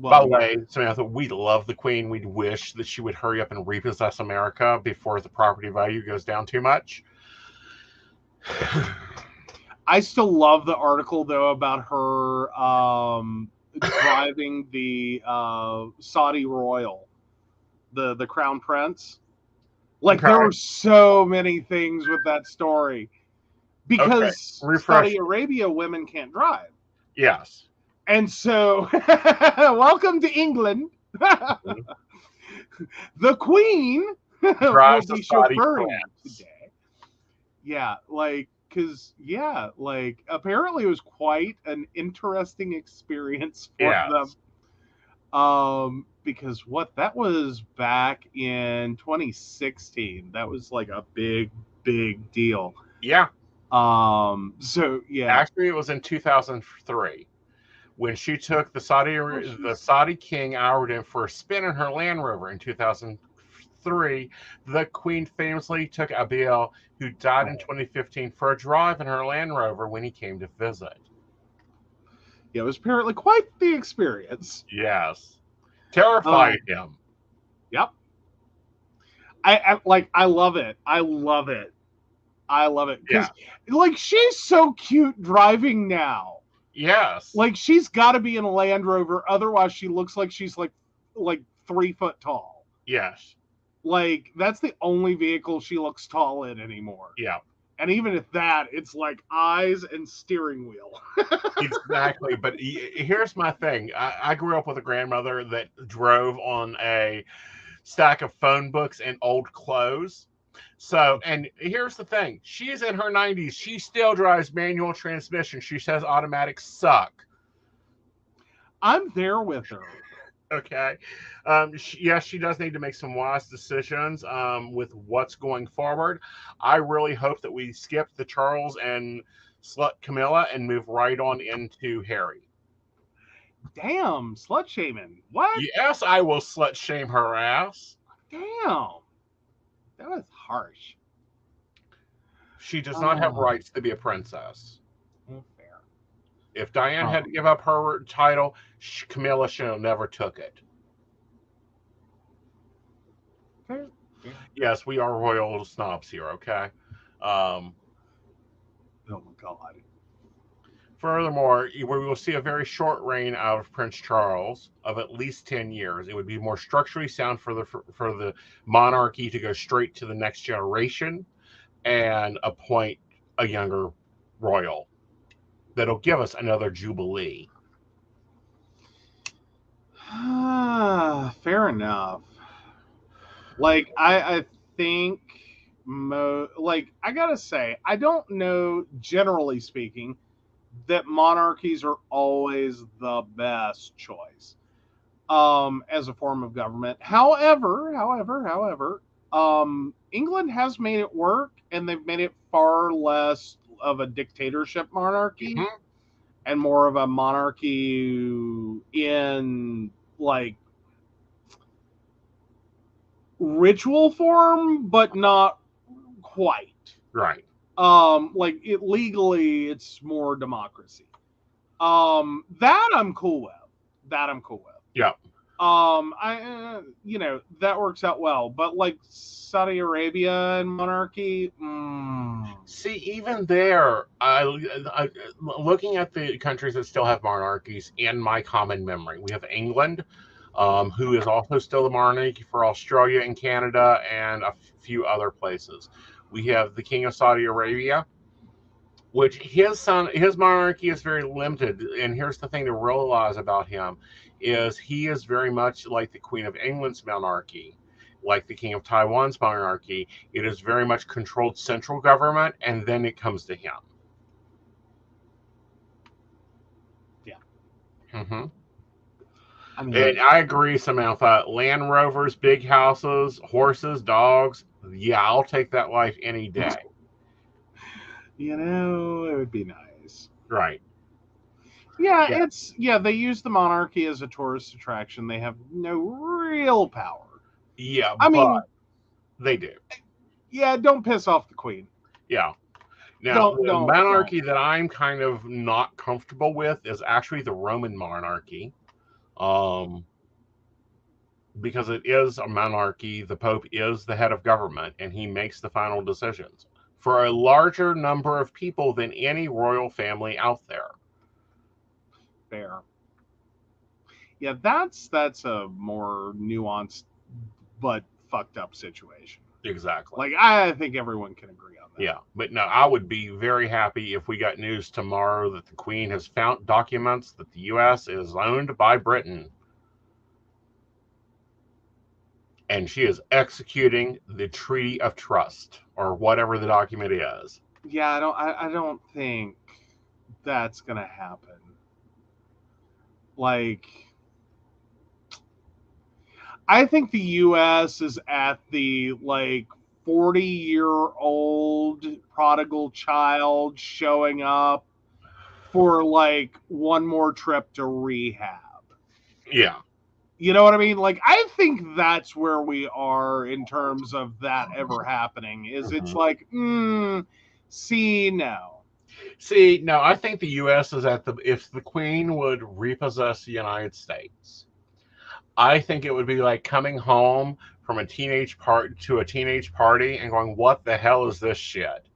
Well, by the way, Samantha, we love the Queen. We wish that she would hurry up and repossess America before the property value goes down too much. I still love the article, though, about her driving the Saudi royal, the Crown Prince. Like, there were so many things with that story. Because Saudi Arabia women can't drive. Yes. And so, welcome to England. The Queen will be chauffeuring today. Yeah, like, because yeah, like apparently it was quite an interesting experience for them. Yes. Because what that was back in 2016, that was like a big deal. Yeah. So yeah. Actually, it was in 2003 when she took the she's- Saudi king Howard in for a spin in her Land Rover in 2003. The Queen famously took Abiel, who died in 2015, for a drive in her Land Rover when he came to visit. Yeah, it was apparently quite the experience. Yes, terrified him. Yep. I love it. I love it. I love it because like she's so cute driving now. Yes. Like she's got to be in a Land Rover, otherwise she looks like she's like 3 foot tall. Yes. Like that's the only vehicle she looks tall in anymore. Yeah. And even at that, it's like eyes and steering wheel. Exactly. But here's my thing. I grew up with a grandmother that drove on a stack of phone books and old clothes. So, and here's the thing. She's in her 90s. She still drives manual transmission. She says automatics suck. I'm there with her. Okay. Yes, she does need to make some wise decisions with what's going forward. I really hope that we skip the Charles and slut Camilla and move right on into Harry. Damn, slut shaming. What? Yes, I will slut shame her ass. Damn. That was harsh. She does not have rights to be a princess. Fair. If Diane had to give up her title, Camilla should have never took it. Fair. Yes, we are royal snobs here, okay? Oh my God. Furthermore, we will see a very short reign out of Prince Charles of at least 10 years. It would be more structurally sound for the monarchy to go straight to the next generation and appoint a younger royal that'll give us another jubilee. Fair enough. Like I think like I gotta say, I don't know, generally speaking, that monarchies are always the best choice as a form of government. However, England has made it work, and they've made it far less of a dictatorship monarchy and more of a monarchy in like ritual form, but not quite. Right. Like legally, it's more democracy. That I'm cool with. Yeah. That works out well. But like Saudi Arabia and monarchy, See, even there, looking at the countries that still have monarchies in my common memory, we have England, who is also still the monarchy for Australia and Canada and a few other places. We have the King of Saudi Arabia, which his monarchy is very limited. And here's the thing to realize about him is he is very much like the Queen of England's monarchy, like the King of Taiwan's monarchy. It is very much controlled central government, and then it comes to him. Yeah. Mm-hmm. And I agree, Samantha. Land Rovers, big houses, horses, dogs. Yeah, I'll take that life any day. It would be nice. Right. Yeah, they use the monarchy as a tourist attraction. They have no real power. Yeah, I mean, they do. Yeah, don't piss off the Queen. Yeah. Now, the monarchy that I'm kind of not comfortable with is actually the Roman monarchy. Because it is a monarchy, the Pope is the head of government, and he makes the final decisions for a larger number of people than any royal family out there. Fair. Yeah, that's a more nuanced but fucked up situation. Exactly. Like, I think everyone can agree on that. Yeah, but no, I would be very happy if we got news tomorrow that the Queen has found documents that the U.S. is owned by Britain. And she is executing the Treaty of Trust, or whatever the document is. Yeah, I don't think that's gonna happen. Like, I think the U.S. is at the like 40-year-old prodigal child showing up for like one more trip to rehab. Yeah. You know what I mean? Like, I think that's where we are in terms of that ever happening. Is it's like, see, no. See, no, I think the U.S. is at the, if the Queen would repossess the United States, I think it would be like coming home from a teenage party and going, "What the hell is this shit?"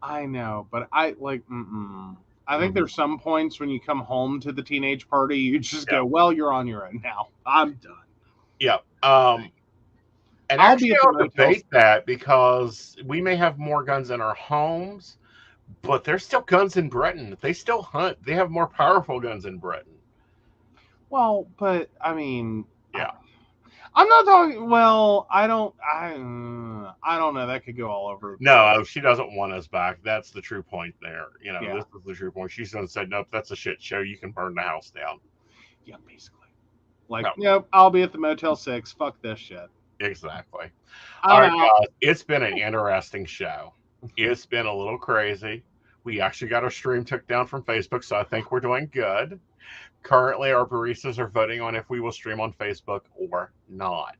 I know, but I like, I think Mm-hmm. there's some points when you come home to the teenage party, you just Yeah, go, well, you're on your own now. I'm done. yeah. And I'll be actually, at the I'll motel. debate that because we may have more guns in our homes, but there's still guns in Britain. They still hunt. They have more powerful guns in Britain. Well, but I mean, Yeah. I'm not talking. Well, I don't know. That could go all over the place. No, she doesn't want us back. That's the true point there. Yeah, This is the true point. She's going to say, nope, that's a shit show. You can burn the house down. yeah, basically. Like, No, nope, I'll be at the Motel 6. Fuck this shit. exactly. All I'm right, out. guys. It's been an interesting show. It's been a little crazy. We actually got our stream took down from Facebook, so I think we're doing good. Currently, our baristas are voting on if we will stream on Facebook or not.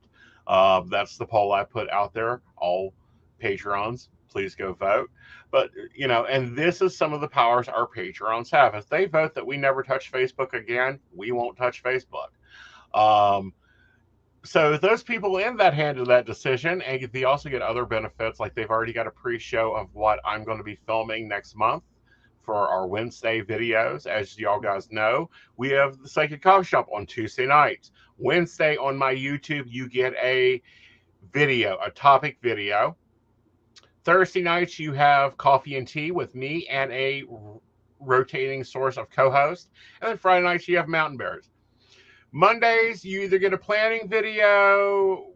That's the poll I put out there. All Patreons, please go vote. But, and this is some of the powers our Patreons have. If they vote that we never touch Facebook again, we won't touch Facebook. So those people in that handle that decision, and they also get other benefits, like they've already got a pre-show of what I'm going to be filming next month for our Wednesday videos. As y'all guys know, we have the Psychic Coffee Shop on Tuesday nights. Wednesday on my YouTube, you get a video, a topic video. Thursday nights, you have coffee and tea with me and a rotating source of co-host. And then Friday nights, you have Mountain Bears. Mondays, you either get a planning video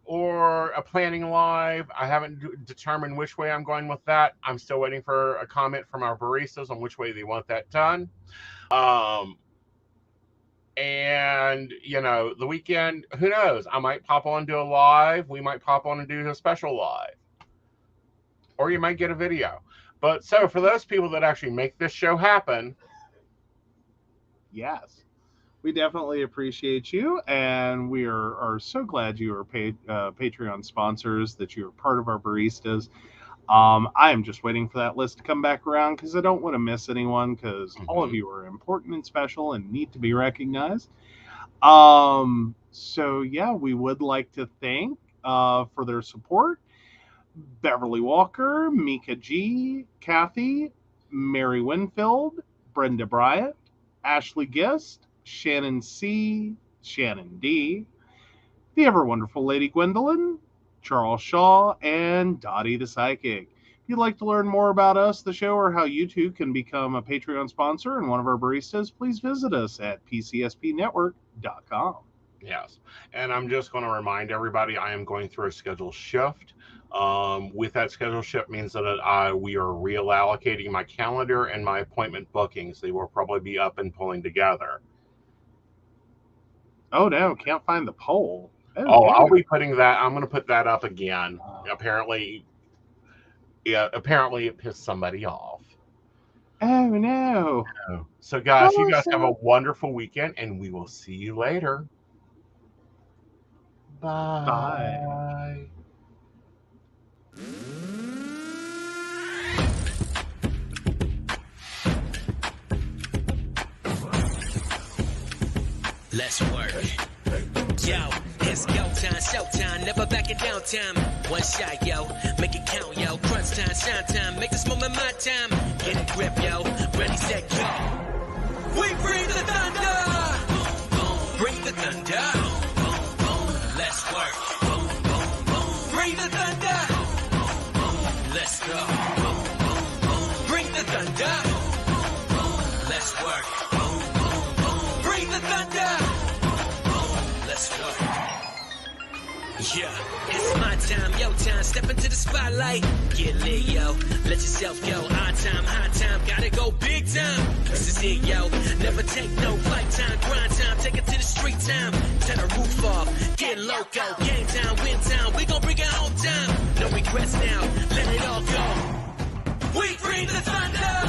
or a planning live. I haven't determined which way I'm going with that. I'm still waiting for a comment from our baristas on which way they want that done. And, the weekend, who knows? I might pop on and do a live. We might pop on and do a special live. Or you might get a video. But so for those people that actually make this show happen. Yes. We definitely appreciate you, and we are so glad you are Patreon sponsors, that you are part of our baristas. I am just waiting for that list to come back around because I don't want to miss anyone, because all of you are important and special and need to be recognized. So yeah, we would like to thank for their support Beverly Walker, Mika G, Kathy, Mary Winfield, Brenda Bryant, Ashley Gist, Shannon C, Shannon D, the ever wonderful Lady Gwendolyn, Charles Shaw, and Dottie the Psychic. If you'd like to learn more about us, the show, or how you too can become a Patreon sponsor and one of our baristas, please visit us at pcspnetwork.com. Yes. And I'm just going to remind everybody I am going through a schedule shift. With that schedule shift means that we are reallocating my calendar and my appointment bookings. They will probably be up and pulling together. Oh no, can't find the poll. I'll be putting that. I'm going to put that up again. Apparently it pissed somebody off. Oh no. So guys, you guys have a wonderful weekend, and we will see you later. Bye. Bye. Let's work. Yo, it's go time, showtime, never backing down time. One shot, yo, make it count, yo. Crunch time, shine time, make this moment my time. Get a grip, yo, ready, set, go. We bring the thunder. Bring the thunder. Let's work. Bring the thunder. Let's go. Bring the thunder. Let's work. Bring the thunder. Let's work. Yeah, it's my time, yo time, step into the spotlight. Get lit, yo, let yourself go. Our time, high time, gotta go big time. This is it, yo, never take no fight time. Grind time, take it to the street time. Turn the roof off, get loco. Game time, win time, we gon' bring it home time. No regrets now, let it all go. We bring the thunder.